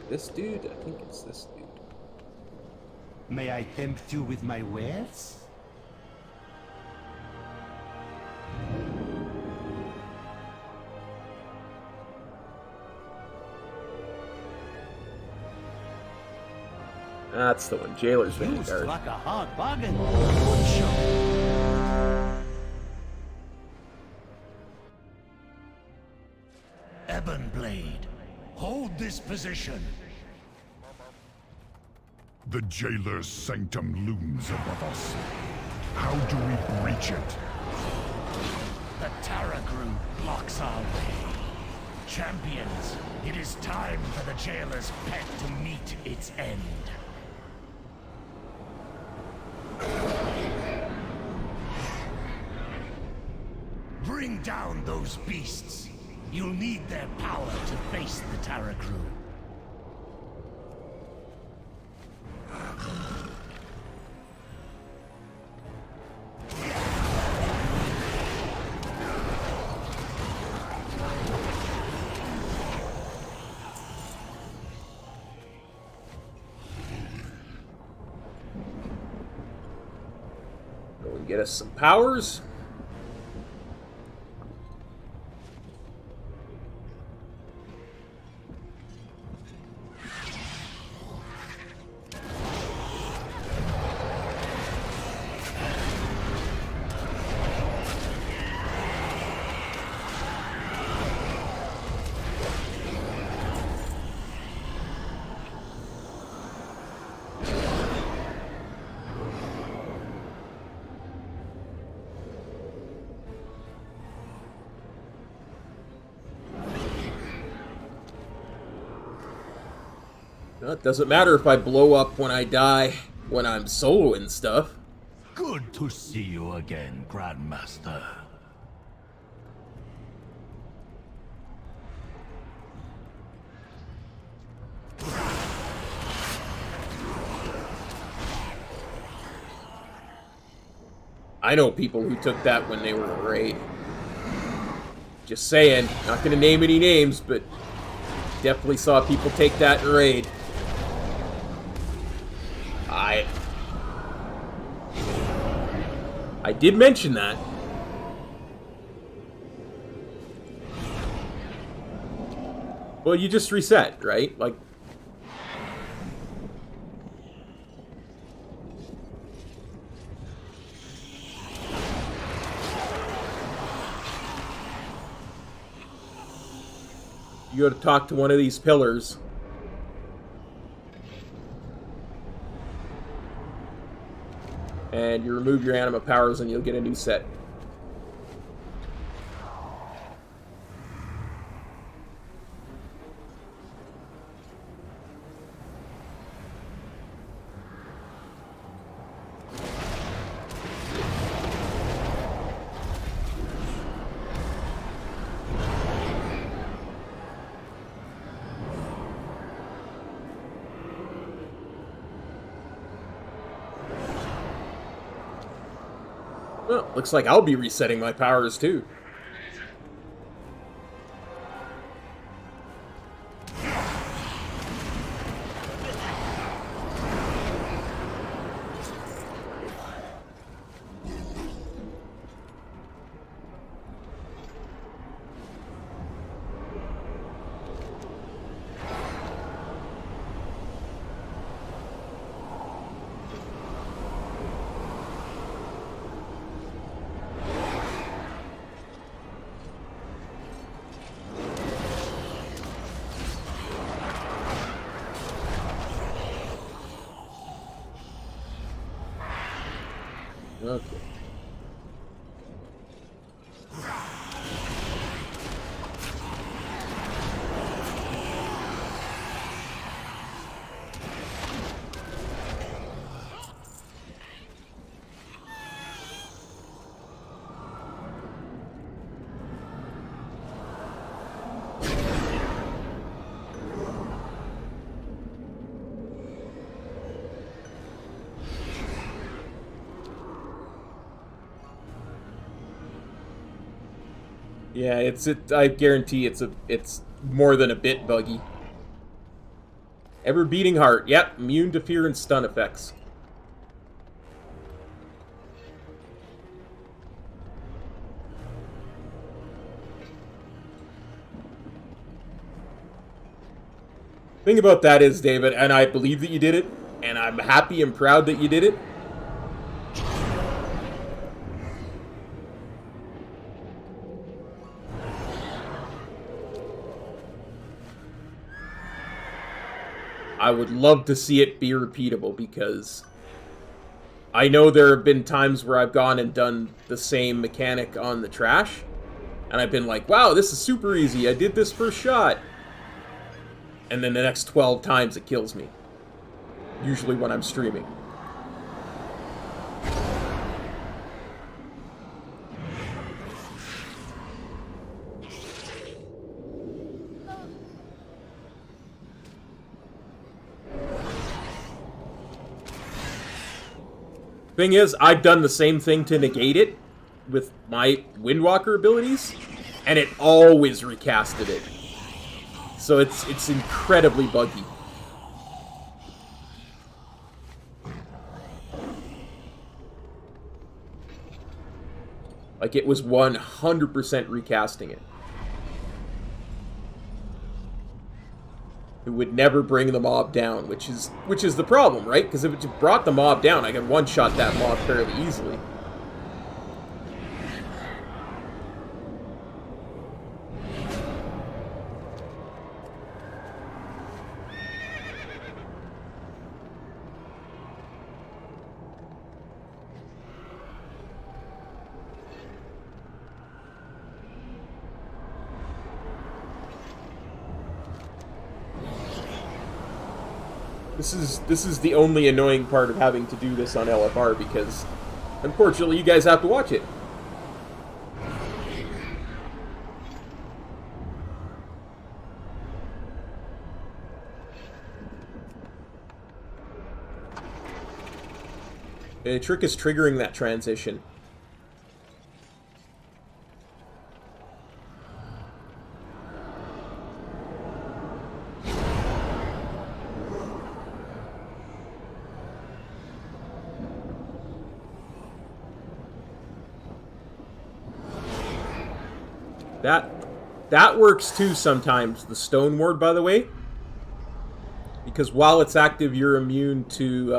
This dude? I think it's this dude. May I tempt you with my wares? That's the one. Jailer's You Vanguard. struck a hard bargain. Good show. Ebon Blade, hold this position. The jailer's sanctum looms above us. How do we breach it? The Taragru blocks our way. Champions, it is time for the jailer's pet to meet its end. Bring down those beasts. You'll need their power to face the Taragru. Go and get us some powers. Well, it doesn't matter if I blow up when I die, when I'm soloing stuff. Good to see you again, Grandmaster. I know people who took that when they were a raid. Just saying, not gonna name any names, but definitely saw people take that in raid. I did mention that. Well, you just reset, right? Like, you go to talk to one of these pillars. And you remove your anima powers and you'll get a new set. Well, looks like I'll be resetting my powers too. Okay. Yeah, I guarantee it's more than a bit buggy. Ever beating heart. Yep, immune to fear and stun effects. Thing about that is, David, and I believe that you did it, and I'm happy and proud that you did it. I would love to see it be repeatable, because I know there have been times where I've gone and done the same mechanic on the trash, and I've been like, wow, this is super easy, I did this first shot. And then the next 12 times it kills me. Usually when I'm streaming. Thing is, I've done the same thing to negate it with my Windwalker abilities, and it always recasted it. So it's incredibly buggy. Like, it was 100% recasting it. It would never bring the mob down, which is the problem, right? Because if it just brought the mob down, I could one-shot that mob fairly easily. This is the only annoying part of having to do this on LFR, because unfortunately you guys have to watch it. The trick is triggering that transition. That works too sometimes, the Stone Ward, by the way. Because while it's active, you're immune to,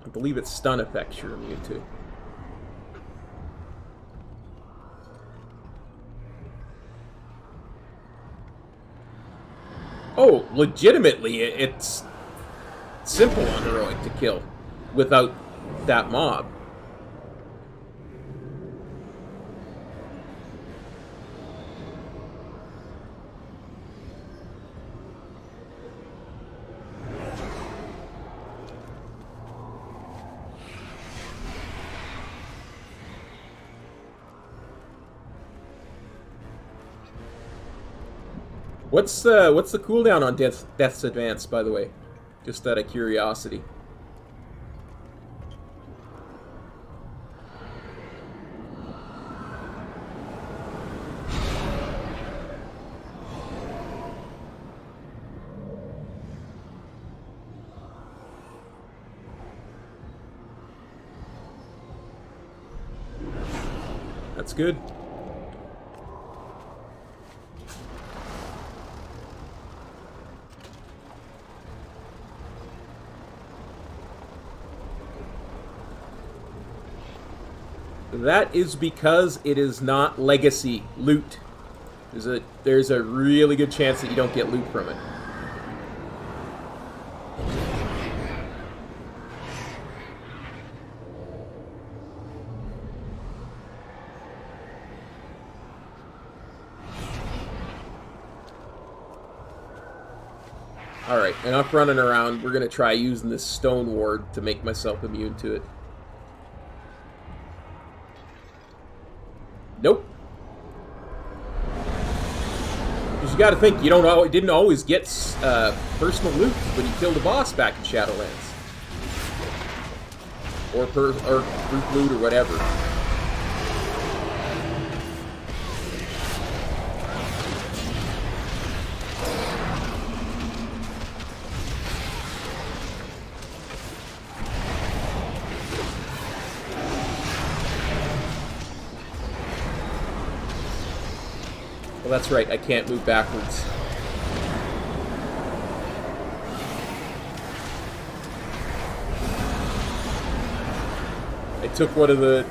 I believe it's stun effects you're immune to. Oh, legitimately, it's simple on Heroic to kill without that mob. What's the cooldown on Death's Advance, by the way? Just out of curiosity. That's good. That is because it is not legacy loot. There's a really good chance that you don't get loot from it. Alright, enough running around. We're gonna try using this stone ward to make myself immune to it. Nope. Because you gotta think, you didn't always get personal loot when you killed a boss back in Shadowlands. Or group loot or whatever. Well, that's right, I can't move backwards. I took one of the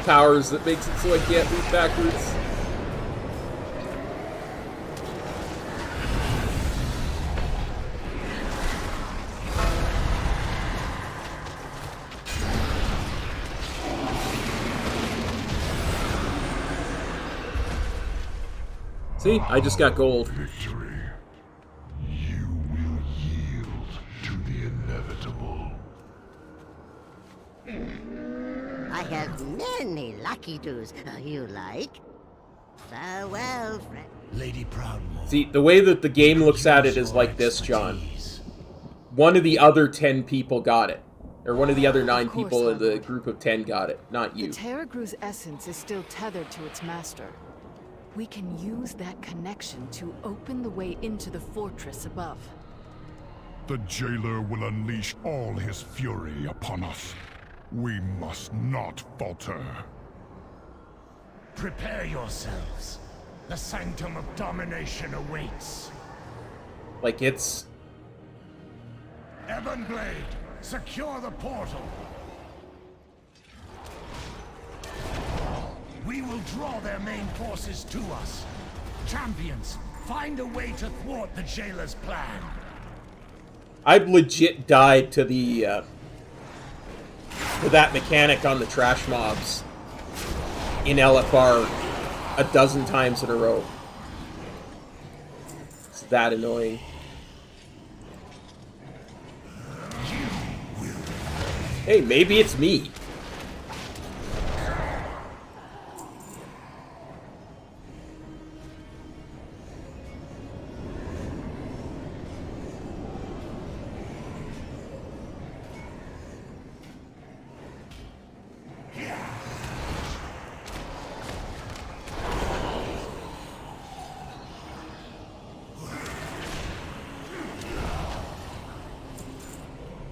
powers that makes it so I can't move backwards. See, I just got gold. Victory. You will yield to the inevitable. I have many lucky doos. You like? Farewell, friend. Lady Proudmoore. See, the way that the game looks at it is like this, John. One of the other 10 people got it. Or one of the other 9 people in the group of 10 got it, not you. The Terragru's essence is still tethered to its master. We can use that connection to open the way into the fortress above. The jailer will unleash all his fury upon us. We must not falter. Prepare yourselves. The sanctum of domination awaits. Like it's... Ebonblade, secure the portal. We will draw their main forces to us. Champions, find a way to thwart the jailer's plan. I've legit died to the, to that mechanic on the trash mobs in LFR a dozen times in a row. It's that annoying. Hey, maybe it's me.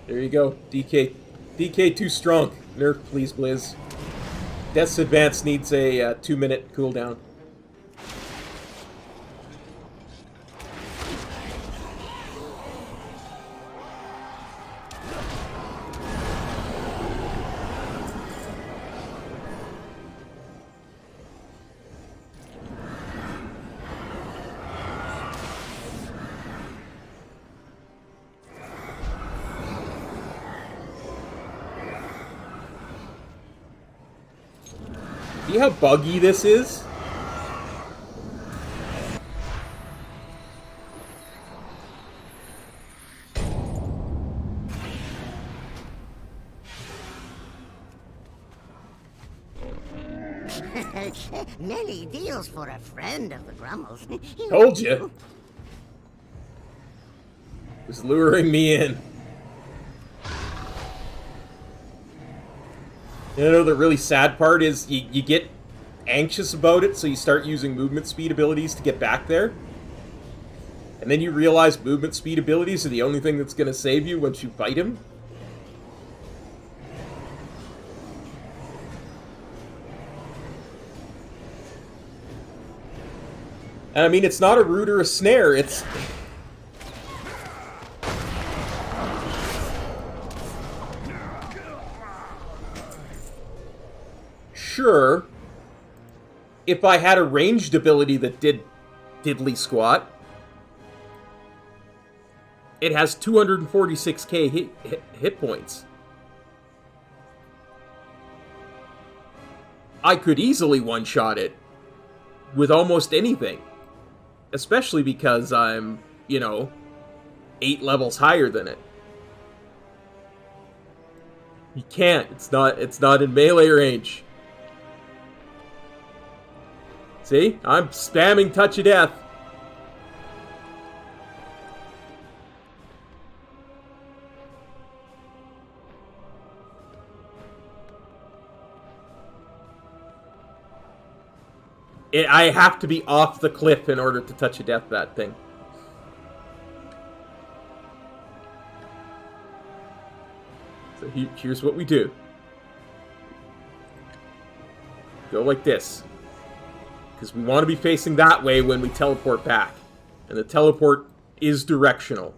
There you go, DK. DK too strong. Nerf, please, Blizz. Death's Advance needs a 2-minute cooldown. See how buggy this is? Many deals for a friend of the Grummels. Told you. Was luring me in. You know, the really sad part is you get anxious about it, so you start using movement speed abilities to get back there. And then you realize movement speed abilities are the only thing that's going to save you once you fight him. And I mean, it's not a root or a snare, it's... Sure, if I had a ranged ability that did diddly squat, it has 246k hit points. I could easily one-shot it with almost anything. Especially because I'm, you know, 8 levels higher than it. He can't. It's not in melee range. See? I'm spamming Touch of Death. I have to be off the cliff in order to Touch of Death that thing. So here's what we do. Go like this. Because we want to be facing that way when we teleport back. And the teleport is directional.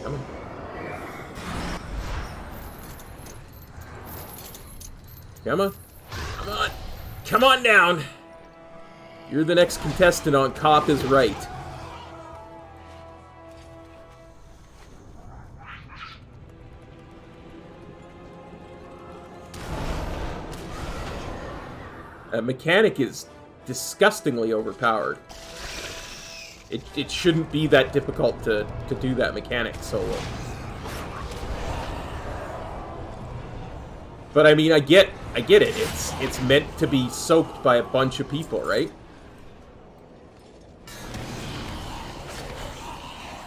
Come on. Come on. Come on. Come on down. You're the next contestant on Cop is Right. That mechanic is disgustingly overpowered. It shouldn't be that difficult to do that mechanic solo. But I mean, I get it. It's meant to be soaked by a bunch of people, right?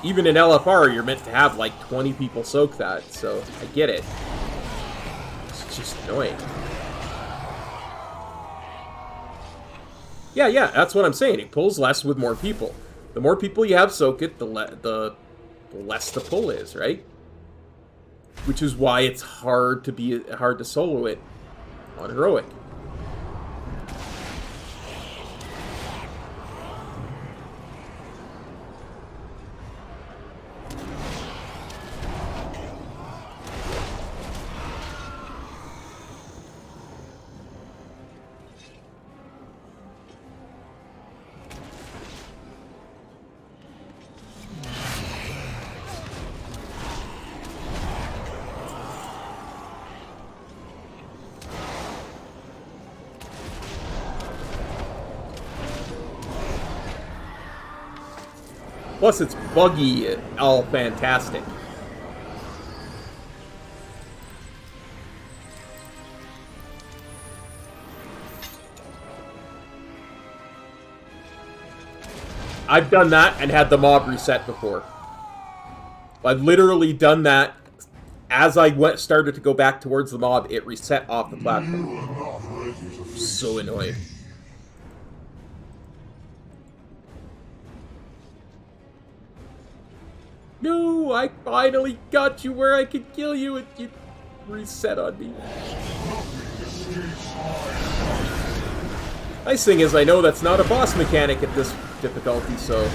Even in LFR, you're meant to have like 20 people soak that, so I get it. It's just annoying. Yeah, that's what I'm saying. It pulls less with more people. The more people you have soak it, the less the pull is, right? Which is why it's hard to solo it on Heroic. Plus, it's buggy, all fantastic. I've done that and had the mob reset before. I've literally done that. As I started to go back towards the mob, it reset off the platform. So annoying. No, I finally got you where I could kill you and you reset on me. Nice thing is I know that's not a boss mechanic at this difficulty, so...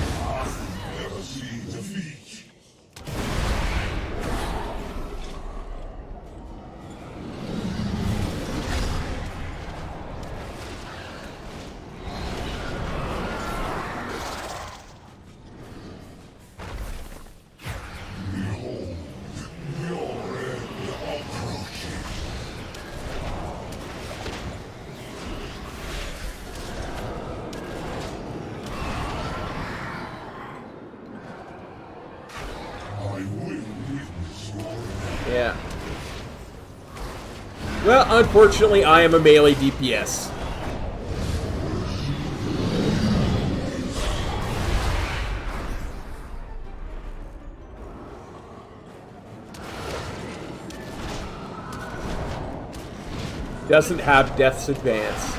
Yeah. Well, unfortunately, I am a melee DPS. Doesn't have Death's Advance.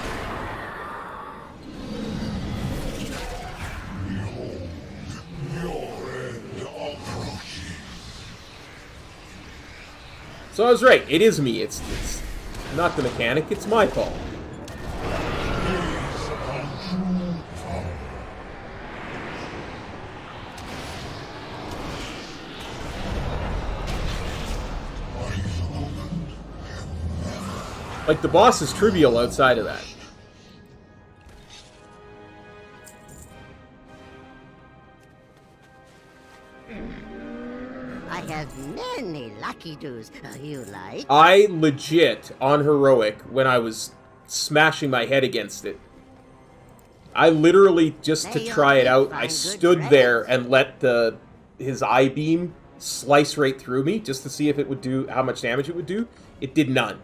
So I was right, it is me, it's not the mechanic, it's my fault. Like, the boss is trivial outside of that. I has many lucky doos you like. I legit, on heroic, when I was smashing my head against it, I literally, just to try it out, I stood there and let his eye beam slice right through me, just to see if it would do, how much damage it would do. It did none.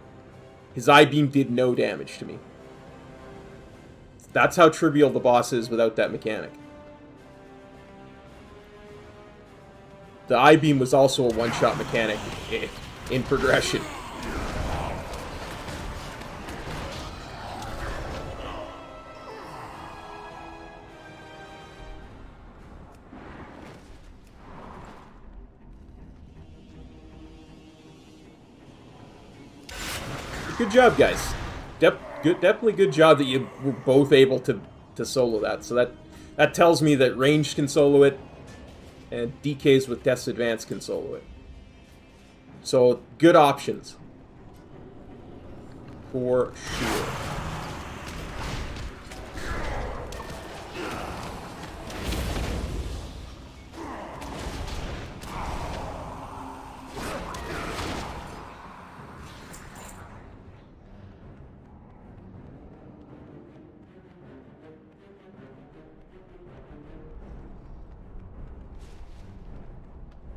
His eye beam did no damage to me. That's how trivial the boss is without that mechanic. The eye beam was also a one-shot mechanic in progression. Good job, guys. Definitely good job that you were both able to solo that. So that tells me that ranged can solo it, and DKs with Death's Advance can solo it. So, good options. For sure.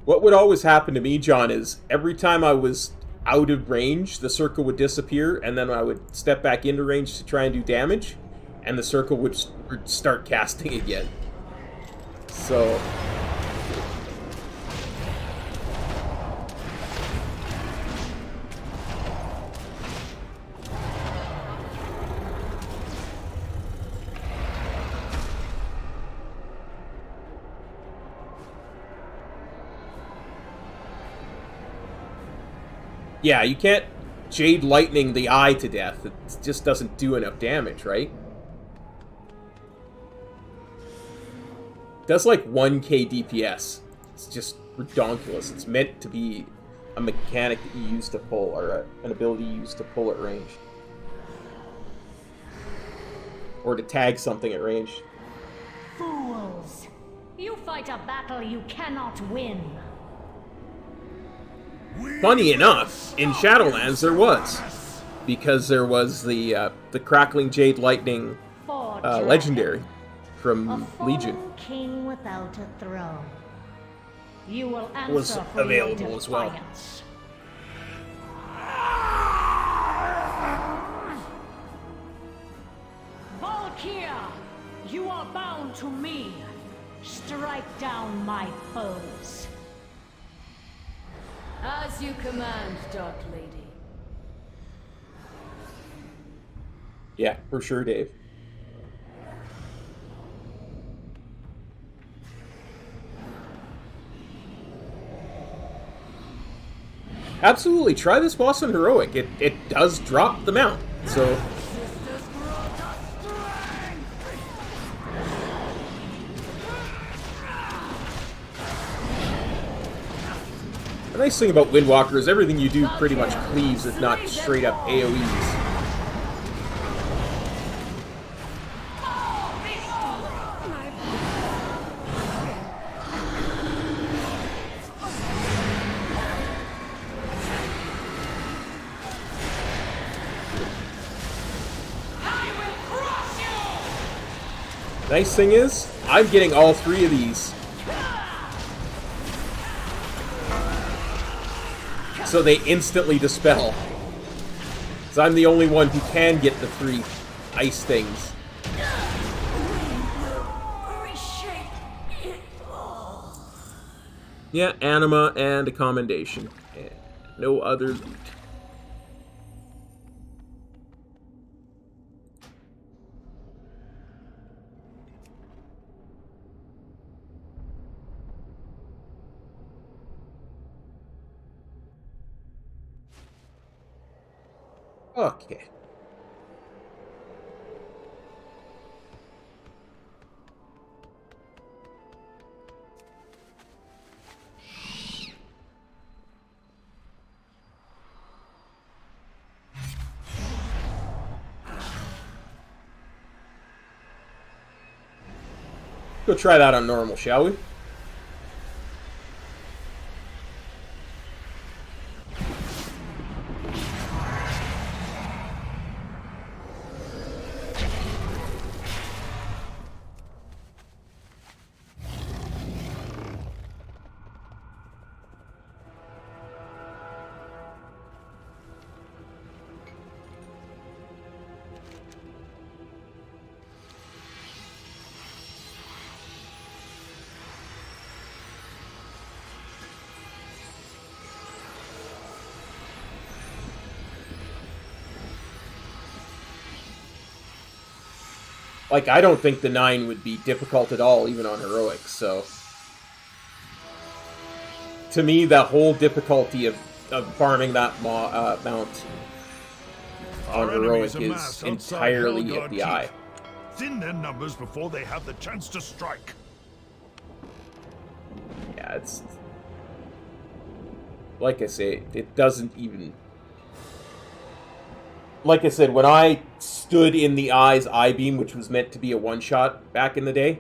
What would always happen to me, John, is every time I was out of range, the circle would disappear, and then I would step back into range to try and do damage, and the circle would start casting again. So... yeah, you can't Jade Lightning the eye to death. It just doesn't do enough damage, right? It does like 1k DPS. It's just redonkulous. It's meant to be a mechanic that you use to pull, or an ability you use to pull at range. Or to tag something at range. Fools! You fight a battle you cannot win. Funny enough, in Shadowlands there was, because there was the Crackling Jade Lightning legendary from Legion. King without a throne. You will answer Was for available your as well. defiance. Valkyria, you are bound to me. Strike down my foes. As you command, Dark Lady. Yeah, for sure, Dave. Absolutely, try this boss on Heroic. It does drop the mount, so... The nice thing about Windwalker is everything you do pretty much cleaves, if not straight up AoEs. Nice thing is, I'm getting all three of these. So they instantly dispel. Because I'm the only one who can get the three ice things. Yeah, anima and a commendation. And no other loot. Okay. Go try that on normal, shall we? Like, I don't think the 9 would be difficult at all, even on heroic, so... To me, that whole difficulty of farming that mount on heroic is entirely at the eye. Thin their numbers before they have the chance to strike. Yeah, it's... Like I say, it doesn't even... Like I said, when I stood in the eye's eye beam, which was meant to be a one-shot back in the day,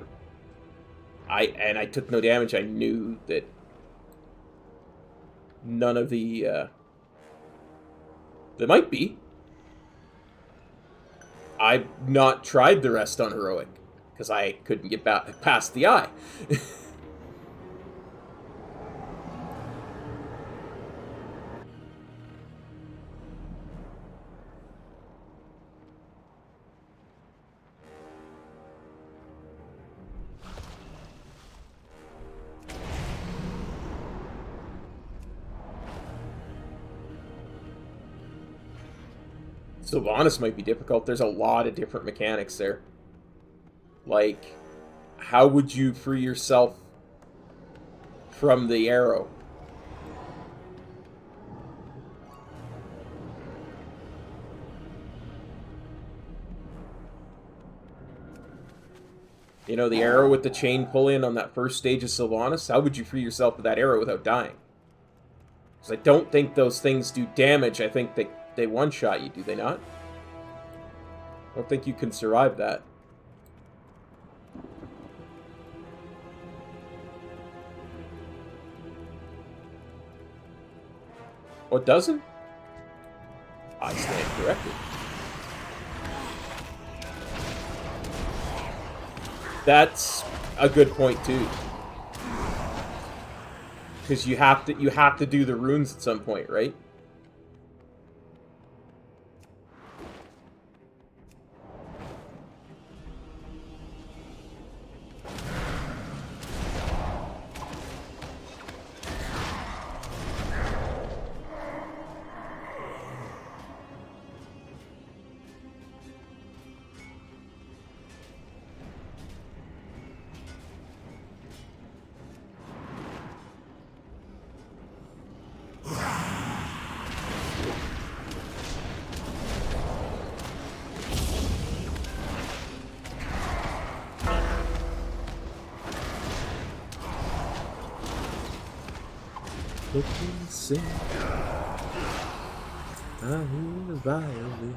I took no damage, I knew that none of the... There might be. I've not tried the rest on heroic, because I couldn't get past the eye. Sylvanas might be difficult. There's a lot of different mechanics there. Like, how would you free yourself from the arrow? You know, the arrow with the chain pull-in on that first stage of Sylvanas? How would you free yourself of that arrow without dying? Because I don't think those things do damage. I think they one-shot you, do they not? I don't think you can survive that. Oh, it doesn't? I stand corrected. That's a good point too. Because you have to do the runes at some point, right? Let me sing. I hear the violins.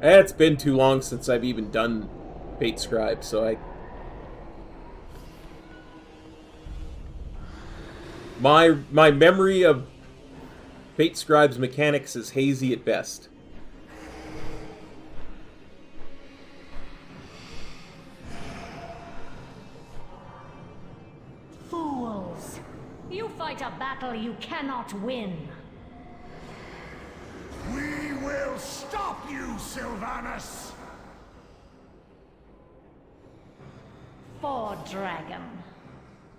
It's been too long since I've even done Fate Scribe, so My memory of Fate Scribe's mechanics is hazy at best. Fools! You fight a battle you cannot win. We will stop you, Sylvanas! For Dragon,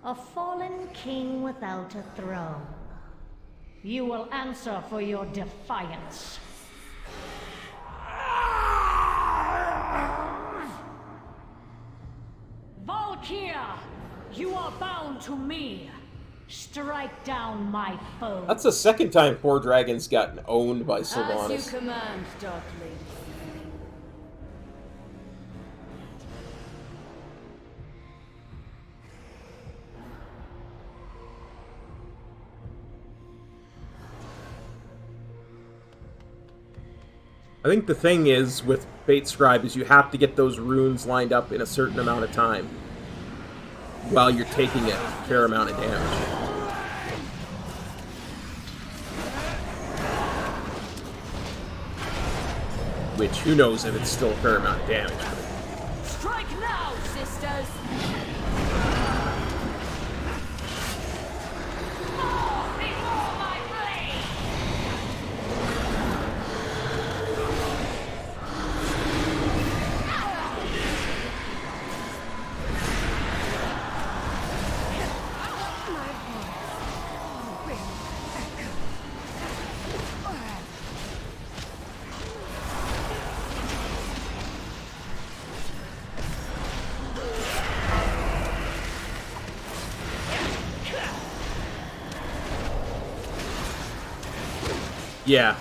a fallen king without a throne. You will answer for your defiance. Valkyria, you are bound to me. Strike down my foe. That's the second time 4 dragons gotten owned by Sylvanas. As you command, Dark Lady. I think the thing is with Fate Scribe is you have to get those runes lined up in a certain amount of time. while you're taking a fair amount of damage. Which, who knows if it's still a fair amount of damage. Strike now, sisters! Yeah.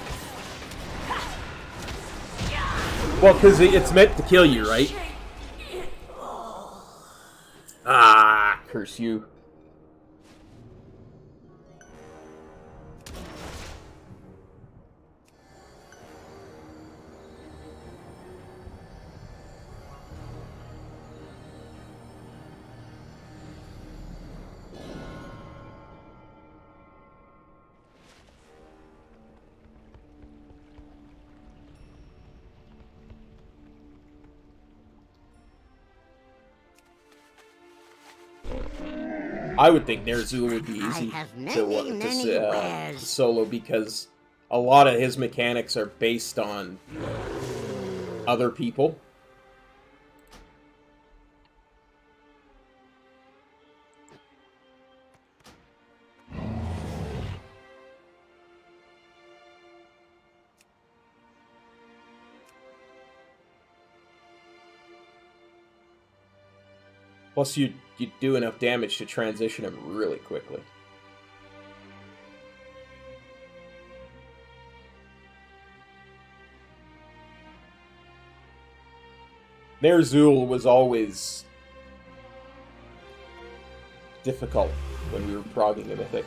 Well, because it's meant to kill you, right? Ah, curse you. I would think Ner'zhul would be easy to solo because a lot of his mechanics are based on other people. Plus, you do enough damage to transition him really quickly. Ner'zhul was always difficult when we were progging a mythic.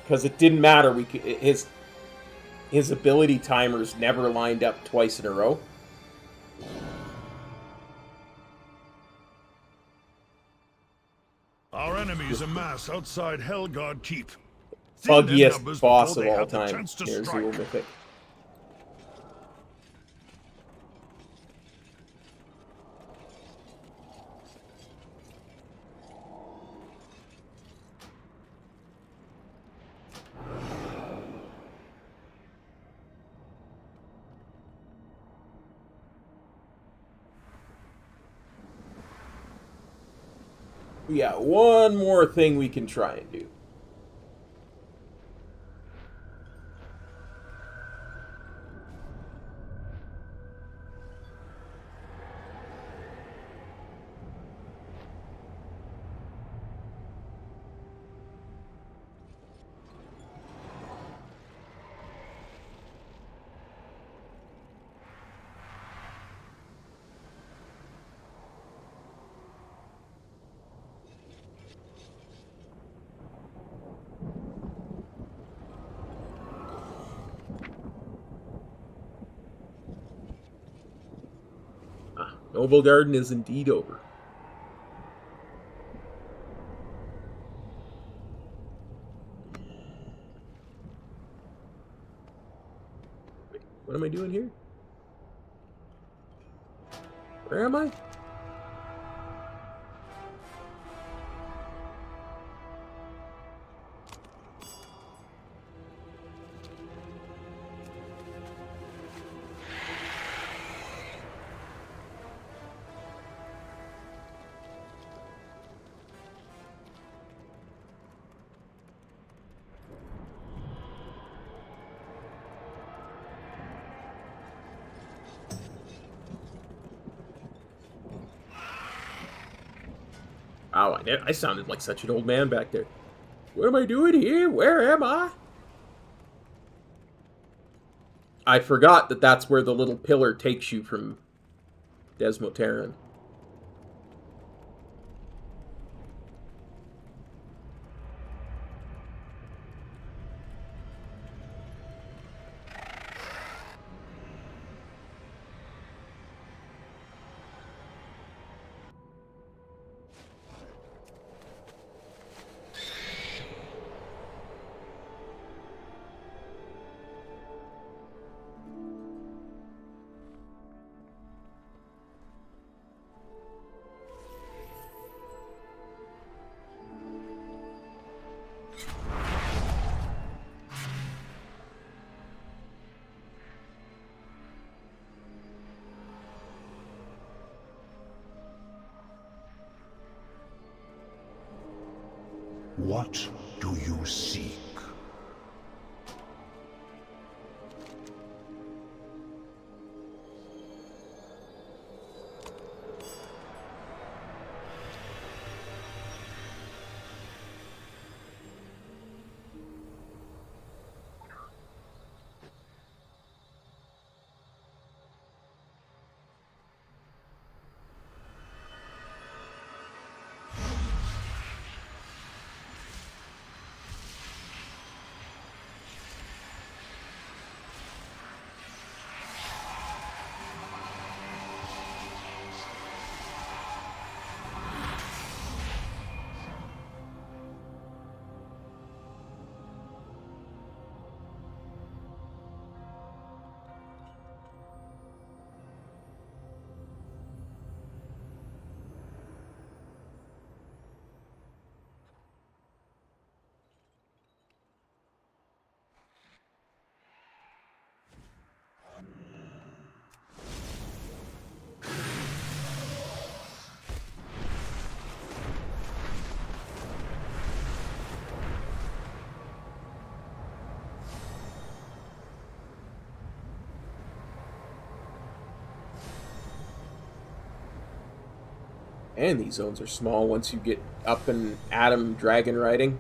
Because it didn't matter, his ability timers never lined up twice in a row. Our enemies amass outside Helgard Keep. Buggiest boss of all time. Ner'zhul mythic. We got one more thing we can try and do. Noble Garden is indeed over. Wait, what am I doing here? Where am I? Wow, I sounded like such an old man back there. What am I doing here? Where am I? I forgot that that's where the little pillar takes you from Desmoteran. What do you seek? And these zones are small once you get up and at 'em dragon riding.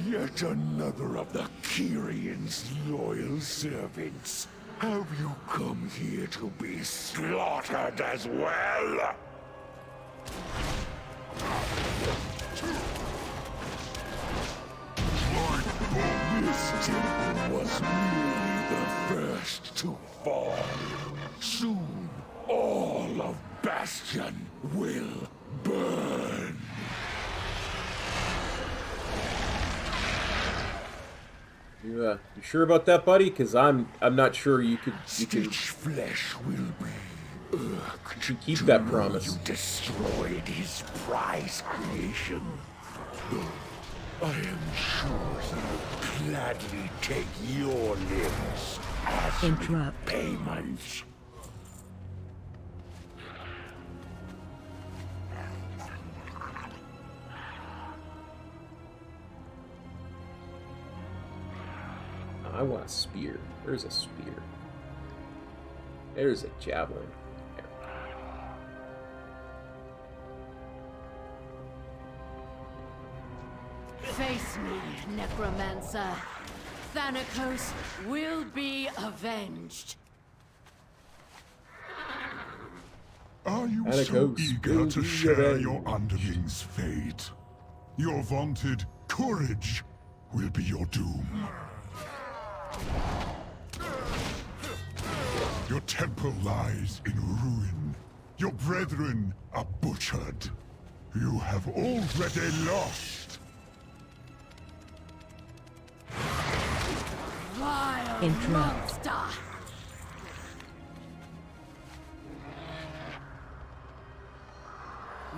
Yet another of the Kyrian's loyal servants. Have you come here to be slaughtered as well? This temple was merely the first to fall. Soon, all of Bastion will burn. You sure about that, buddy? Because I'm not sure you could flesh will be irked. Keep that promise. You destroyed his prize creation. I am sure he'll gladly take your limbs as payment. I want a spear. There's a spear. There's a javelin. Face me, Necromancer. Thanatos will be avenged. Are you so Thanatos eager will to be share avenged. your underling's fate? Your vaunted courage will be your doom. Your temple lies in ruin. Your brethren are butchered. You have already lost. Vile monster!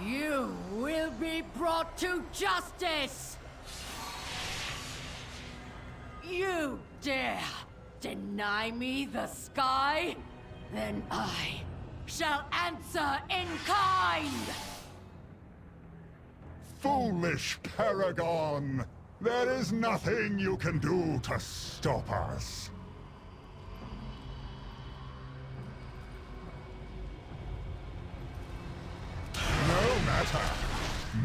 You will be brought to justice! You dare deny me the sky? Then I shall answer in kind! Foolish Paragon! There is nothing you can do to stop us. No matter.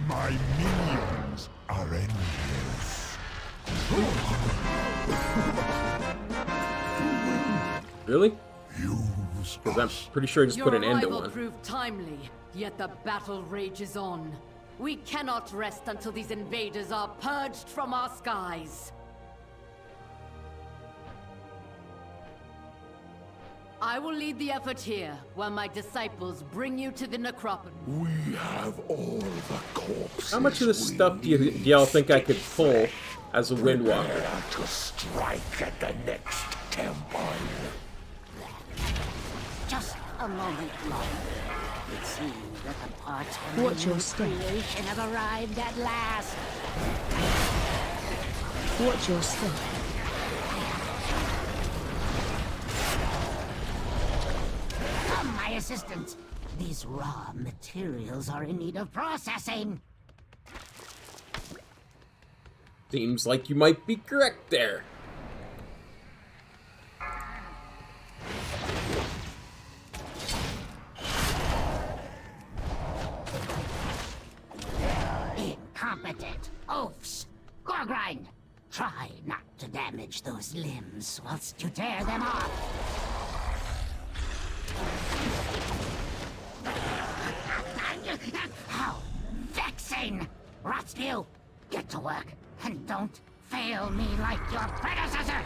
My minions are endless. Really? Use Because I'm pretty sure I just put an end to Your arrival one. proved timely, yet the battle rages on. We cannot rest until these invaders are purged from our skies. I will lead the effort here, while my disciples bring you to the necropolis. We have all the corpses. How much of this stuff do y'all think I could pull as a Windwalker. To strike at the next temple. Just a moment longer. It seems that the parts from Watch the your new step. creation have arrived at last. Watch your step. Come, my assistant. These raw materials are in need of processing. Seems like you might be correct there. Incompetent oafs. Gorgrind, try not to damage those limbs whilst you tear them off. How vexing! Rotspew, get to work, and don't fail me like your predecessor!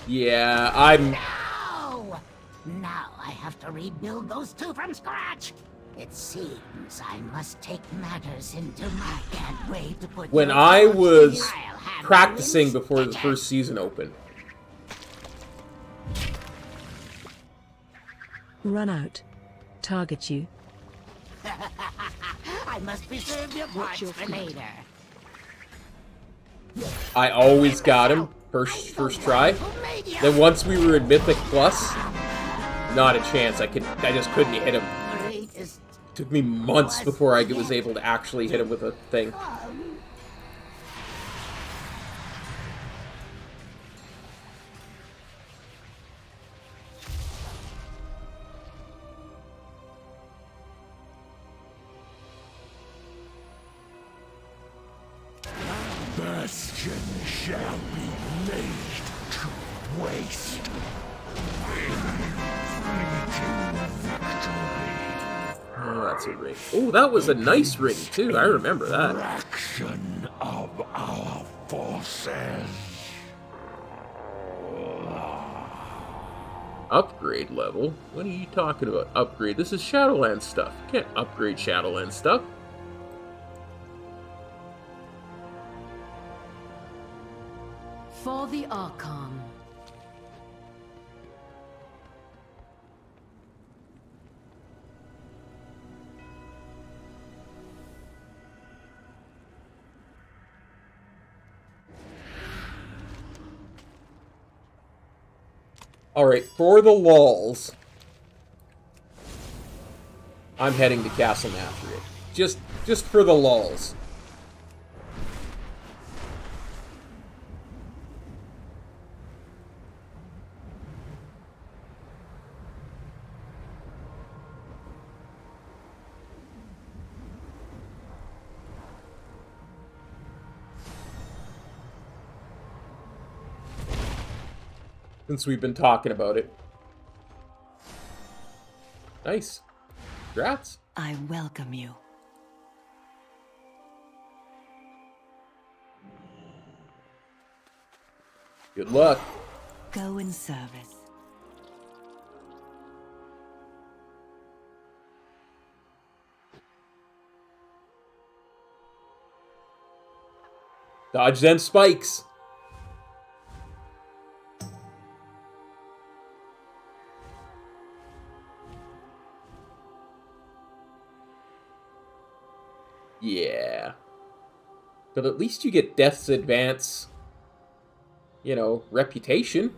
Yeah, I'm... No! Now I have to rebuild those two from scratch! It seems I must take matters into my... Can't wait to put When your I thoughts was to- I'll have practicing you before the stitches. first season opened, Run out. Target you. I must preserve your parts for later. I always got him first try. Then once we were in Mythic Plus, not a chance. I just couldn't hit him. Took me months before I was able to actually hit him with a thing. Bastion shall be laid to waste. Oh, that's a ring. Oh, that was a nice ring, too. I remember that. Fraction of our forces. Upgrade level? What are you talking about? Upgrade? This is Shadowlands stuff. You can't upgrade Shadowlands stuff. For the Archon. Alright, for the lulz, I'm heading to Castle Nathriel. Just for the lulz. Since we've been talking about it. Nice. Congrats. I welcome you. Good luck. Go in service. Dodge them spikes. Yeah. But at least you get Death's Advance, you know, reputation.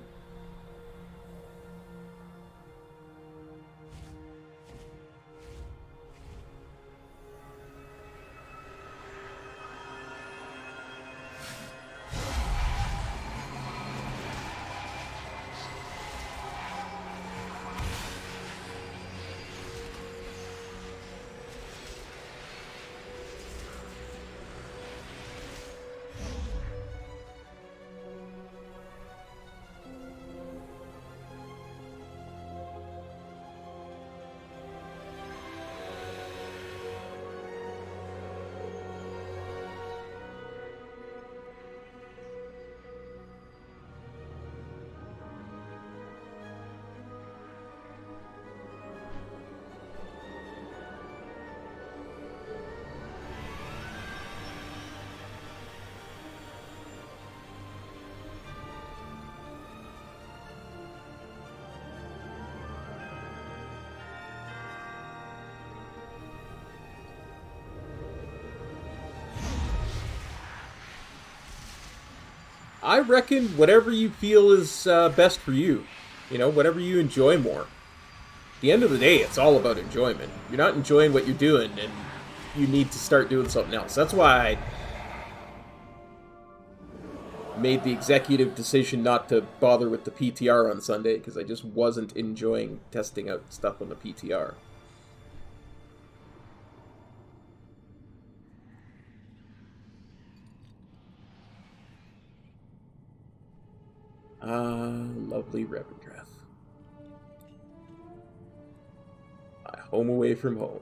I reckon whatever you feel is best for you. You know, whatever you enjoy more. At the end of the day, it's all about enjoyment. You're not enjoying what you're doing, and you need to start doing something else. That's why I made the executive decision not to bother with the PTR on Sunday, because I just wasn't enjoying testing out stuff on the PTR. Lovely Revendreth. My home away from home.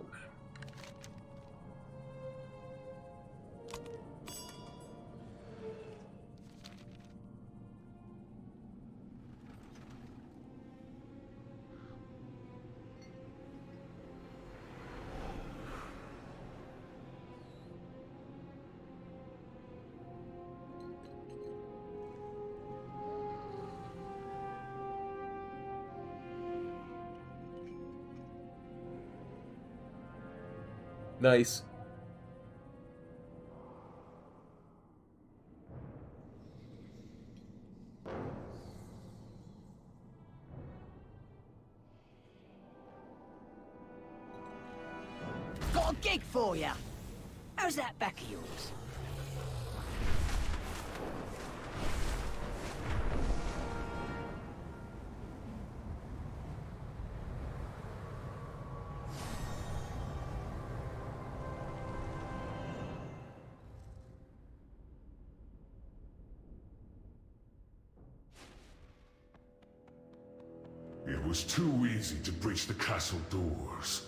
Nice. Got a gig for ya. How's that back of yours? It was too easy to breach the castle doors.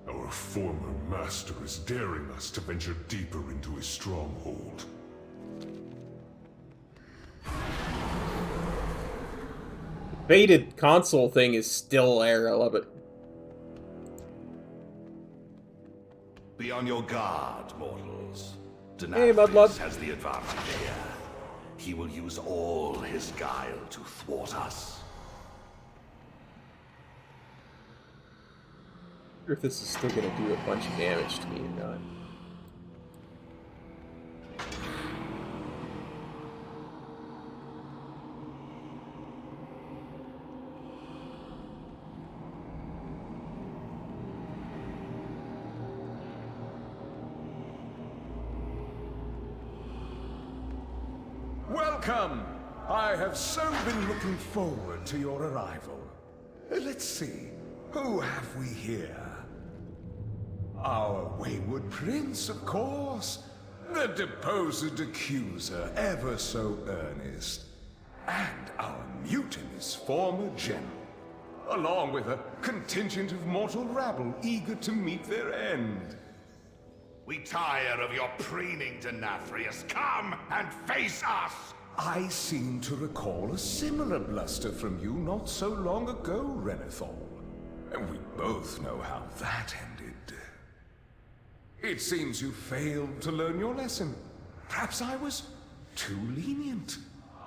Our former master is daring us to venture deeper into his stronghold. Faded console thing is still there. I love it. Be on your guard, mortals. Hey, Mudlub. has the advantage here. He will use all his guile to thwart us. I wonder if this is still going to do a bunch of damage to me or not. Welcome! I have so been looking forward to your arrival. Let's see, who have we here? Our wayward prince, of course. The deposed accuser, ever so earnest. And our mutinous former general. Along with a contingent of mortal rabble eager to meet their end. We tire of your preening, Denathrius. Come and face us! I seem to recall a similar bluster from you not so long ago, Renethal. And we both know how that ended. It seems you failed to learn your lesson. Perhaps I was too lenient.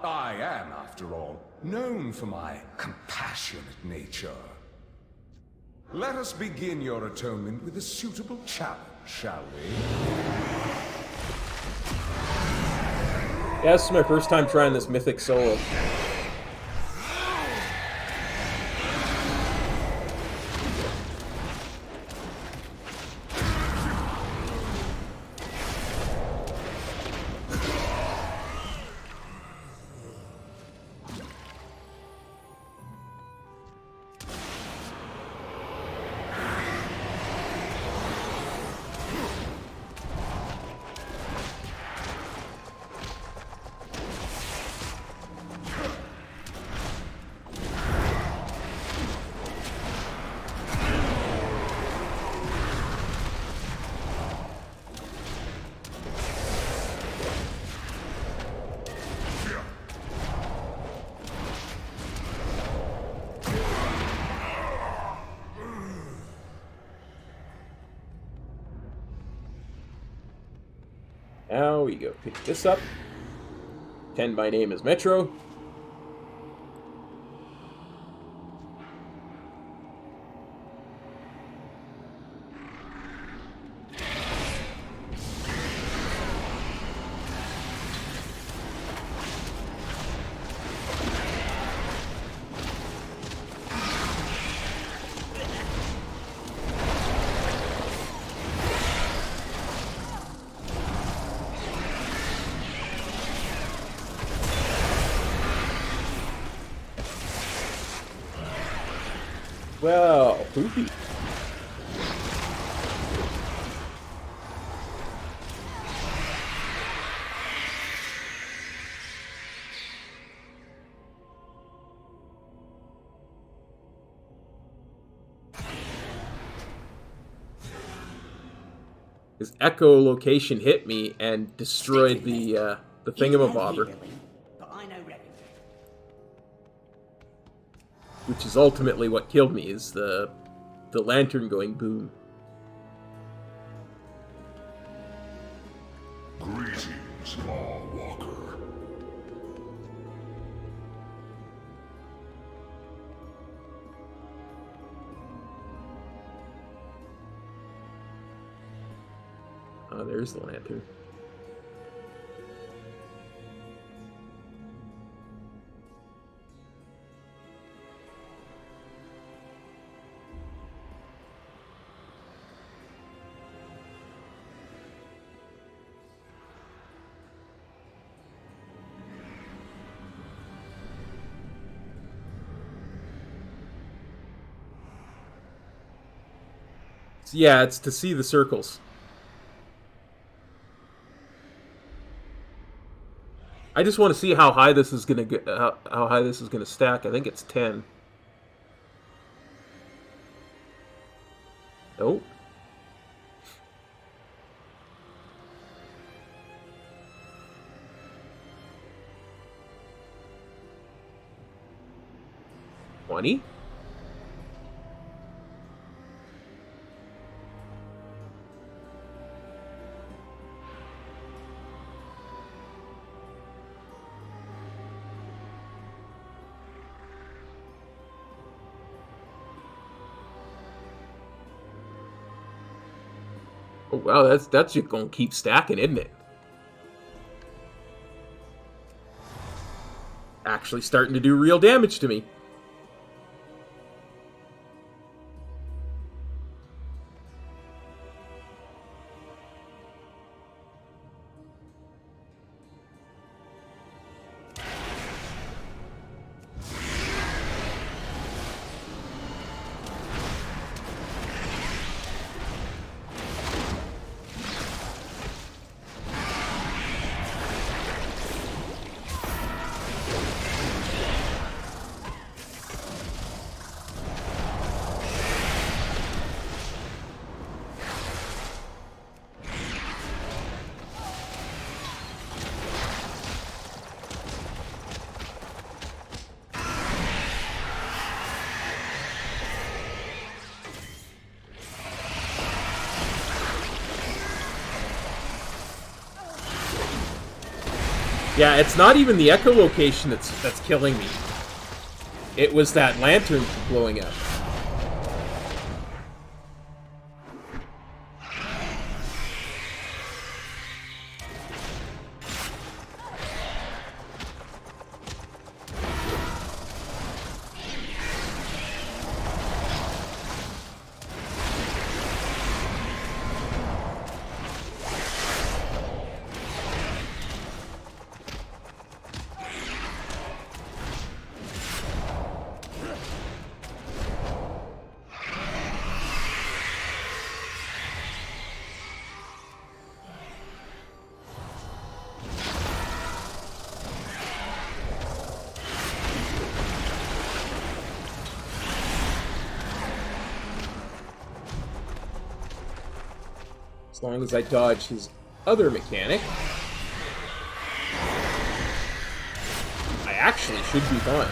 I am, after all, known for my compassionate nature. Let us begin your atonement with a suitable challenge, shall we? Yeah, this is my first time trying this Mythic solo. Now we go pick this up. Pretend my name is Metro. Well, poopy. His echolocation hit me and destroyed the thingamabobber. Which is ultimately what killed me, is the lantern going boom. Greetings, Law Walker. Oh, there's the lantern. Yeah, it's to see the circles. I just want to see how high this is gonna get, how high this is gonna stack. I think it's 10. Nope. $20? Oh wow, that's just gonna keep stacking, isn't it? Actually starting to do real damage to me. Yeah, it's not even the echolocation that's killing me. It was that lantern blowing up. As long as I dodge his other mechanic, I actually should be fine.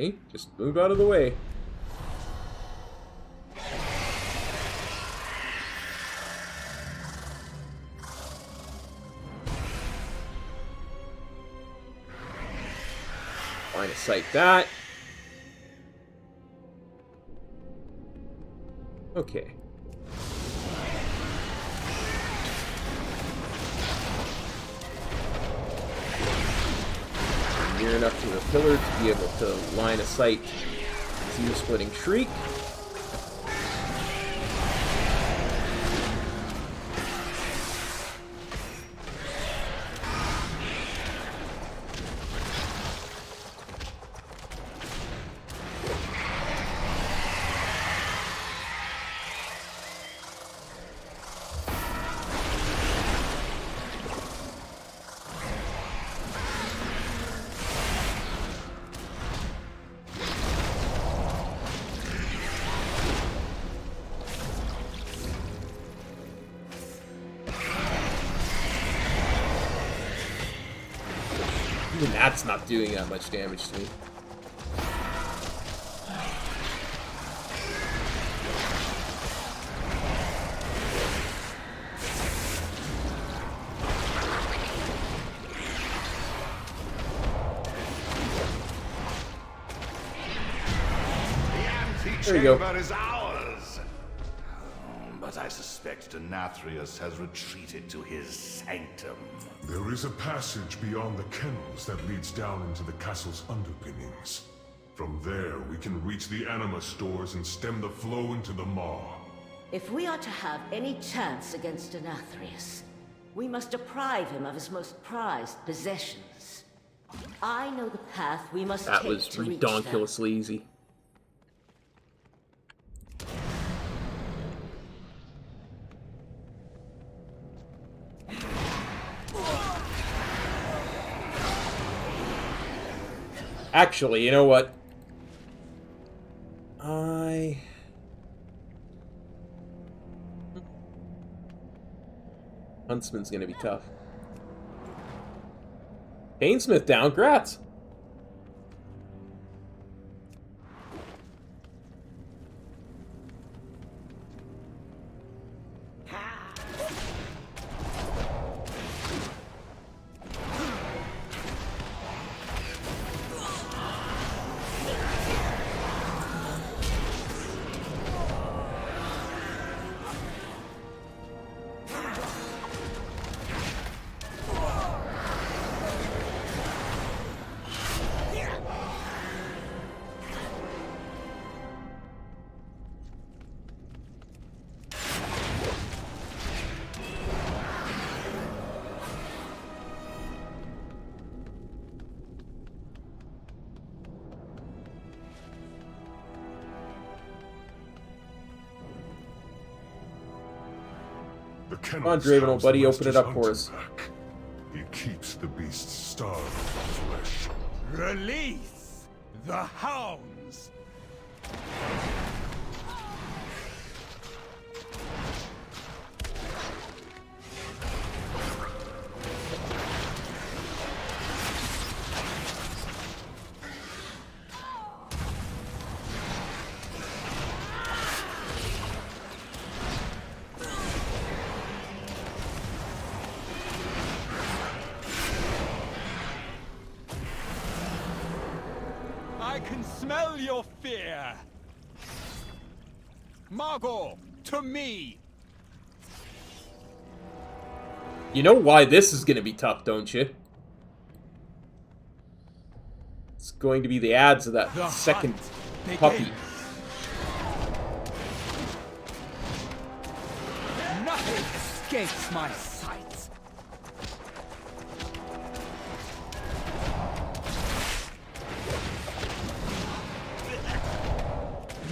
Okay, just move out of the way. Line of sight that. Okay. Near enough to the pillar to be able to line of sight to Splitting Shriek. Even that's not doing that much damage to me. There you go. Is ours. But I suspect Denathrius has retreated to his sanctum. There is a passage beyond the kennels that leads down into the castle's underpinnings. From there, we can reach the anima stores and stem the flow into the maw. If we are to have any chance against Denathrius, we must deprive him of his most prized possessions. I know the path we must take to reach them. That was redonkulously easy. Actually, you know what? Huntsman's gonna be tough. Painsmith down, grats! Come on, Draven, old buddy, open it up for us. He keeps the beast starved for flesh. Release the hounds! I can smell your fear! Margot, to me! You know why this is gonna be tough, don't you? It's going to be the ads of that second puppy. Nothing escapes my sight!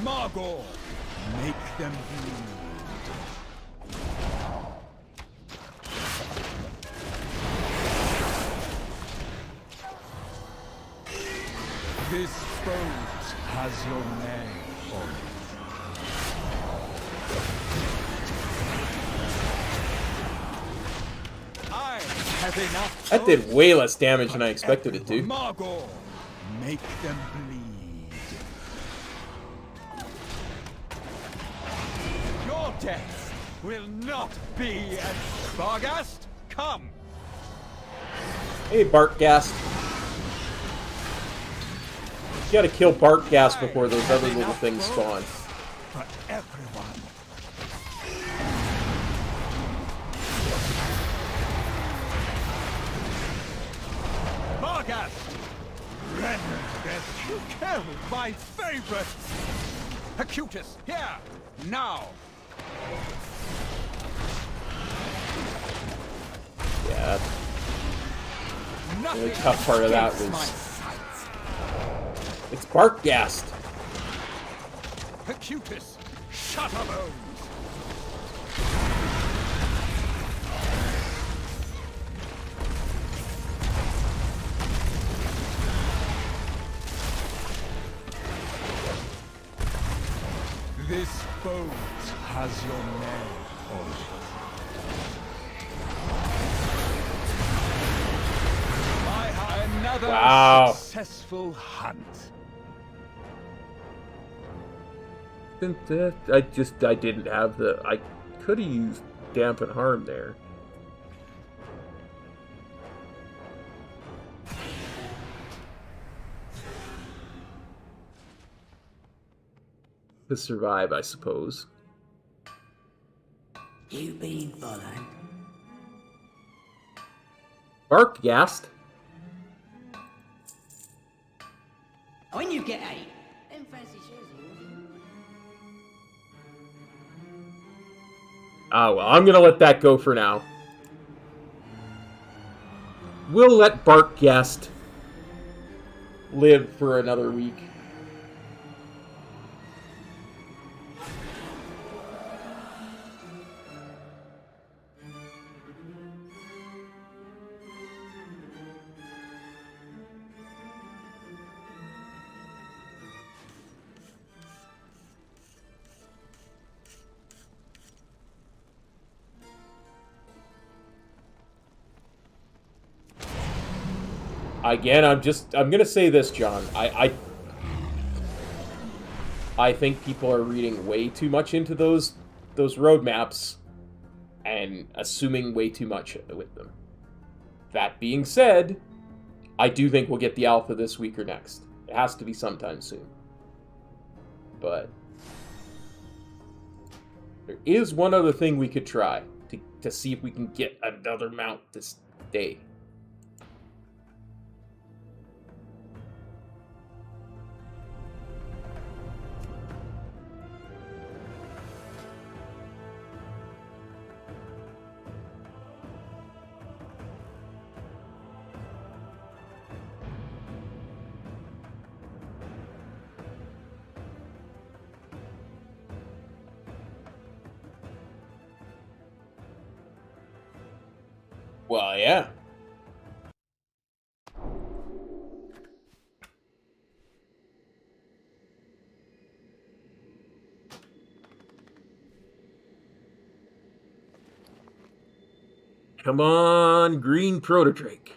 Margot, make them bleed. This boat has your name on it. I have enough. That did way less damage than I expected it to. Margot, make them bleed. Your death will not be as Barghast. Come. Hey, Bartghast. You gotta kill Bartghast before those other little things spawn. For everyone You killed my favorite! Acutus, here! Now! Yeah. The tough part of that was... It's Barkghast! Acutus, Shutterbones! This boat has your name on it. Another successful hunt. I didn't have the... I could have used Dampen Harm there. To survive, I suppose. You've been followed. Barkghast? When you get eight, them fancy shoes of yours. Ah, well, I'm gonna let that go for now. We'll let Barkghast live for another week. Again, I'm gonna say this, John. I think people are reading way too much into those roadmaps and assuming way too much with them. That being said, I do think we'll get the alpha this week or next. It has to be sometime soon. But there is one other thing we could try to see if we can get another mount this day. Well, yeah. Come on, green Protodrake.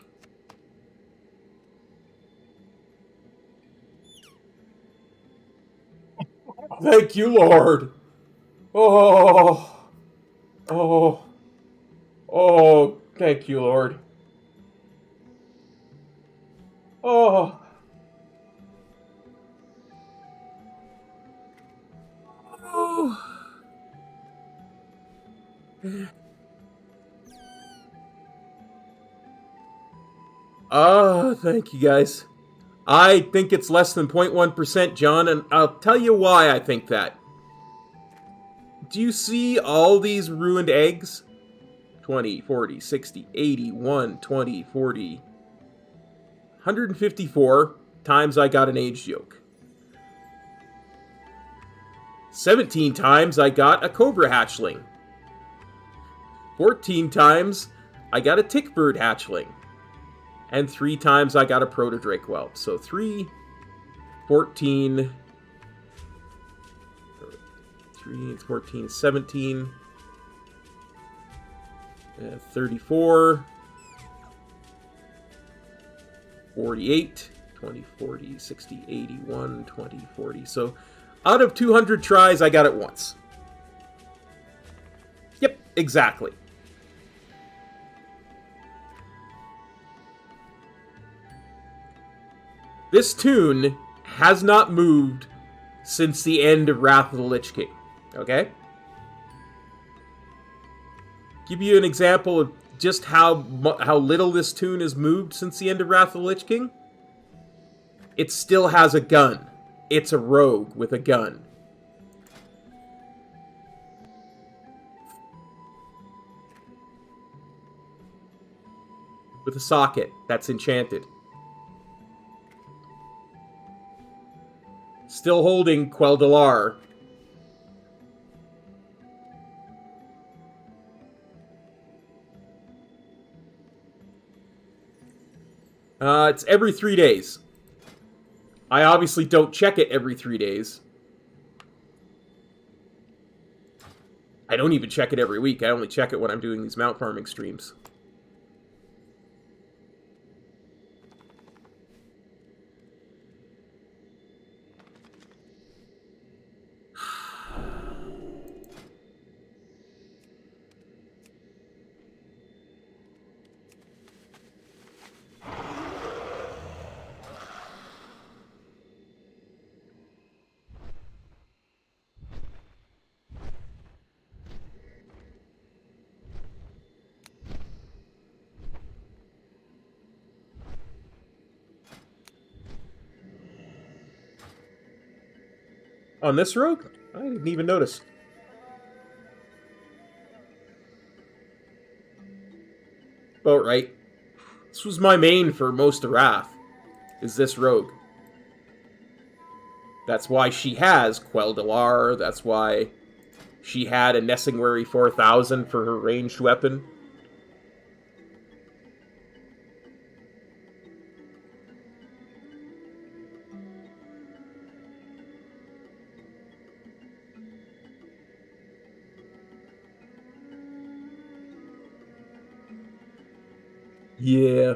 Thank you, Lord. Oh. Oh. Oh, thank you, Lord. Oh. Oh. Thank you, guys. I think it's less than 0.1%, John, and I'll tell you why I think that. Do you see all these ruined eggs? 20, 40, 60, 80, 1, 20, 40. 154 times I got an aged yoke. 17 times I got a cobra hatchling. 14 times I got a tickbird hatchling. And 3 times I got a protodrake whelp. So 3, 14, 3, 14, 17, 34, 48, 20, 40, 60, 81, 20, 40. So out of 200 tries, I got it once. Yep, exactly. This tune has not moved since the end of Wrath of the Lich King. Okay? Give you an example of just how little this tune has moved since the end of Wrath of the Lich King. it still has a gun. It's a rogue with a gun. With a socket that's enchanted. Still holding Quel Delar. It's every 3 days. I obviously don't check it every 3 days. I don't even check it every week. I only check it when I'm doing these mount farming streams. On this rogue? I didn't even notice. About right. This was my main for most of Wrath, is this rogue. That's why she has Quel Delar, that's why she had a Nessingwary 4000 for her ranged weapon. Yeah.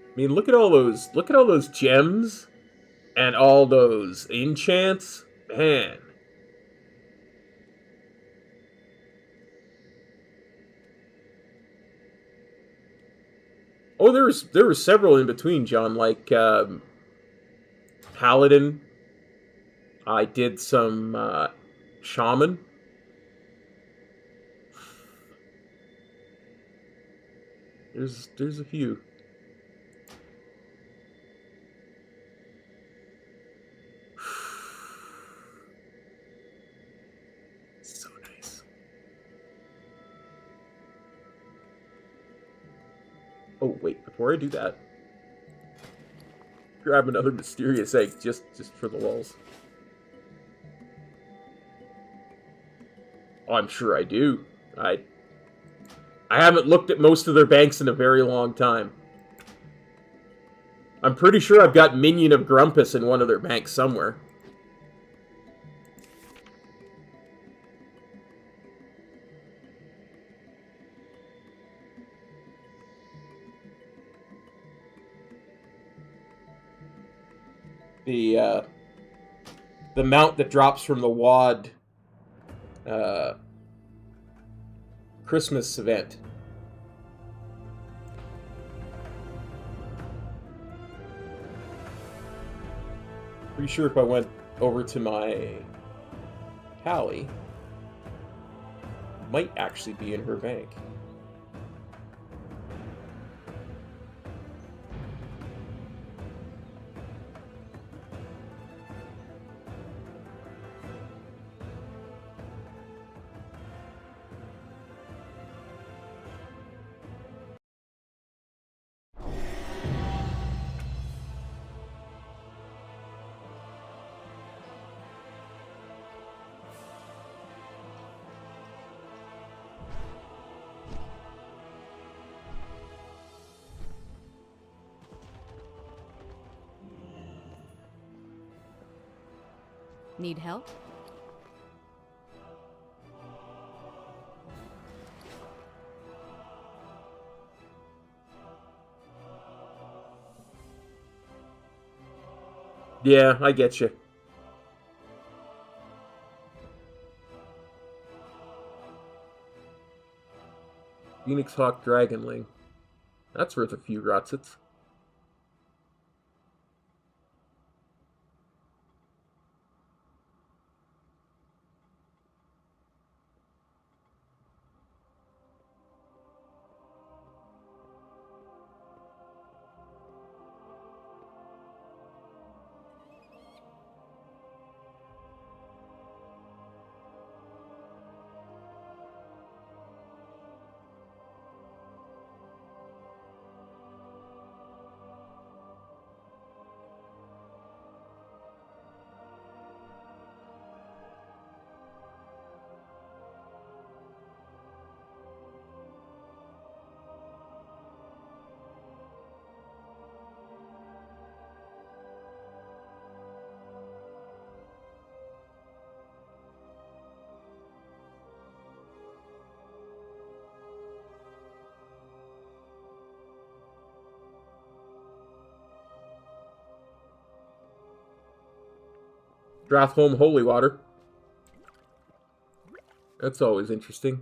I mean, look at all those gems and all those enchants. Man. Oh, there were several in between, John, like Paladin. I did some Shaman. There's a few. So nice. Oh wait, before I do that, grab another mysterious egg just for the lulz. Oh, I'm sure I do. I haven't looked at most of their banks in a very long time. I'm pretty sure I've got Minion of Grumpus in one of their banks somewhere. The mount that drops from the WAD Christmas event. Pretty sure if I went over to my Hallie, might actually be in her bank. Need help? Yeah, I get you. Phoenix Hawk Dragonling. That's worth a few Rotsits. Drathholm Holy Water. That's always interesting.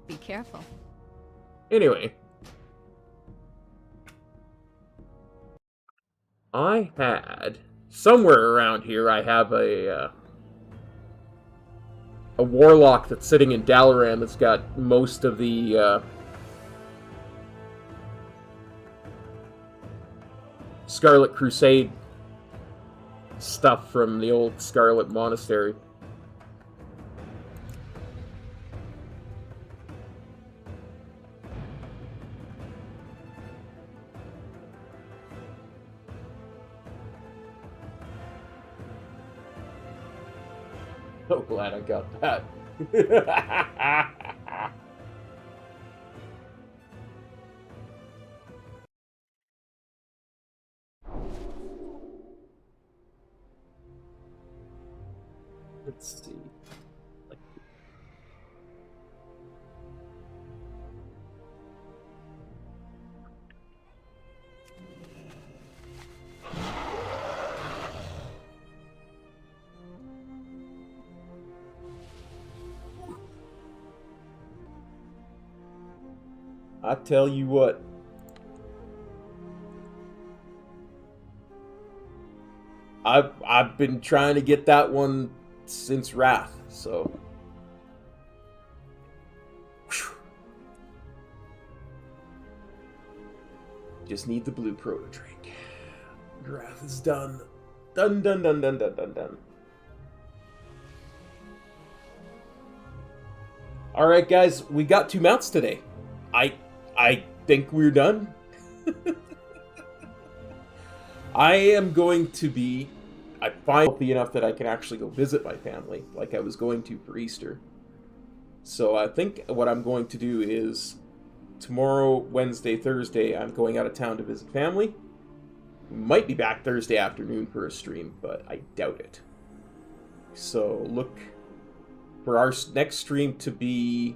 Be careful. Anyway. I had, somewhere around here, I have a warlock that's sitting in Dalaran that's got most of the Scarlet Crusade stuff from the old Scarlet Monastery. So glad I got that. Let's see. I tell you what. I've been trying to get that one since Wrath, so. Whew. Just need the blue proto drink. Wrath is done. Done, done, done, done, done, done, done. Alright guys, we got 2 mounts today. I think we're done. I am going to be... I'm healthy enough that I can actually go visit my family, like I was going to for Easter. So I think what I'm going to do is tomorrow, Wednesday, Thursday, I'm going out of town to visit family. Might be back Thursday afternoon for a stream, but I doubt it. So look for our next stream to be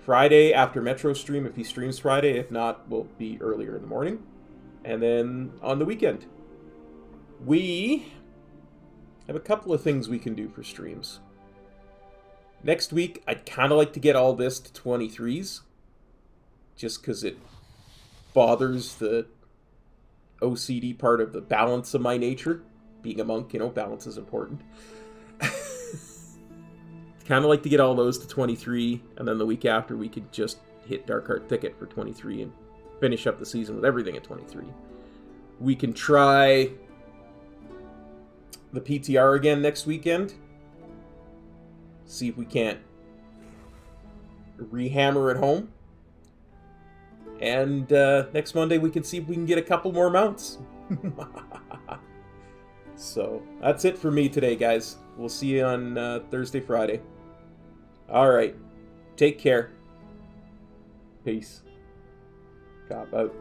Friday after Metro stream, if he streams Friday. If not, we'll be earlier in the morning. And then on the weekend. We have a couple of things we can do for streams. Next week, I'd kind of like to get all this to 23s. Just because it bothers the OCD part of the balance of my nature. Being a monk, you know, balance is important. Kind of like to get all those to 23, and then the week after we could just hit Darkheart Thicket for 23 and finish up the season with everything at 23. We can try the PTR again next weekend. See if we can't rehammer it home. And next Monday we can see if we can get a couple more mounts. So, that's it for me today, guys. We'll see you on Thursday, Friday. Alright. Take care. Peace. Cop out.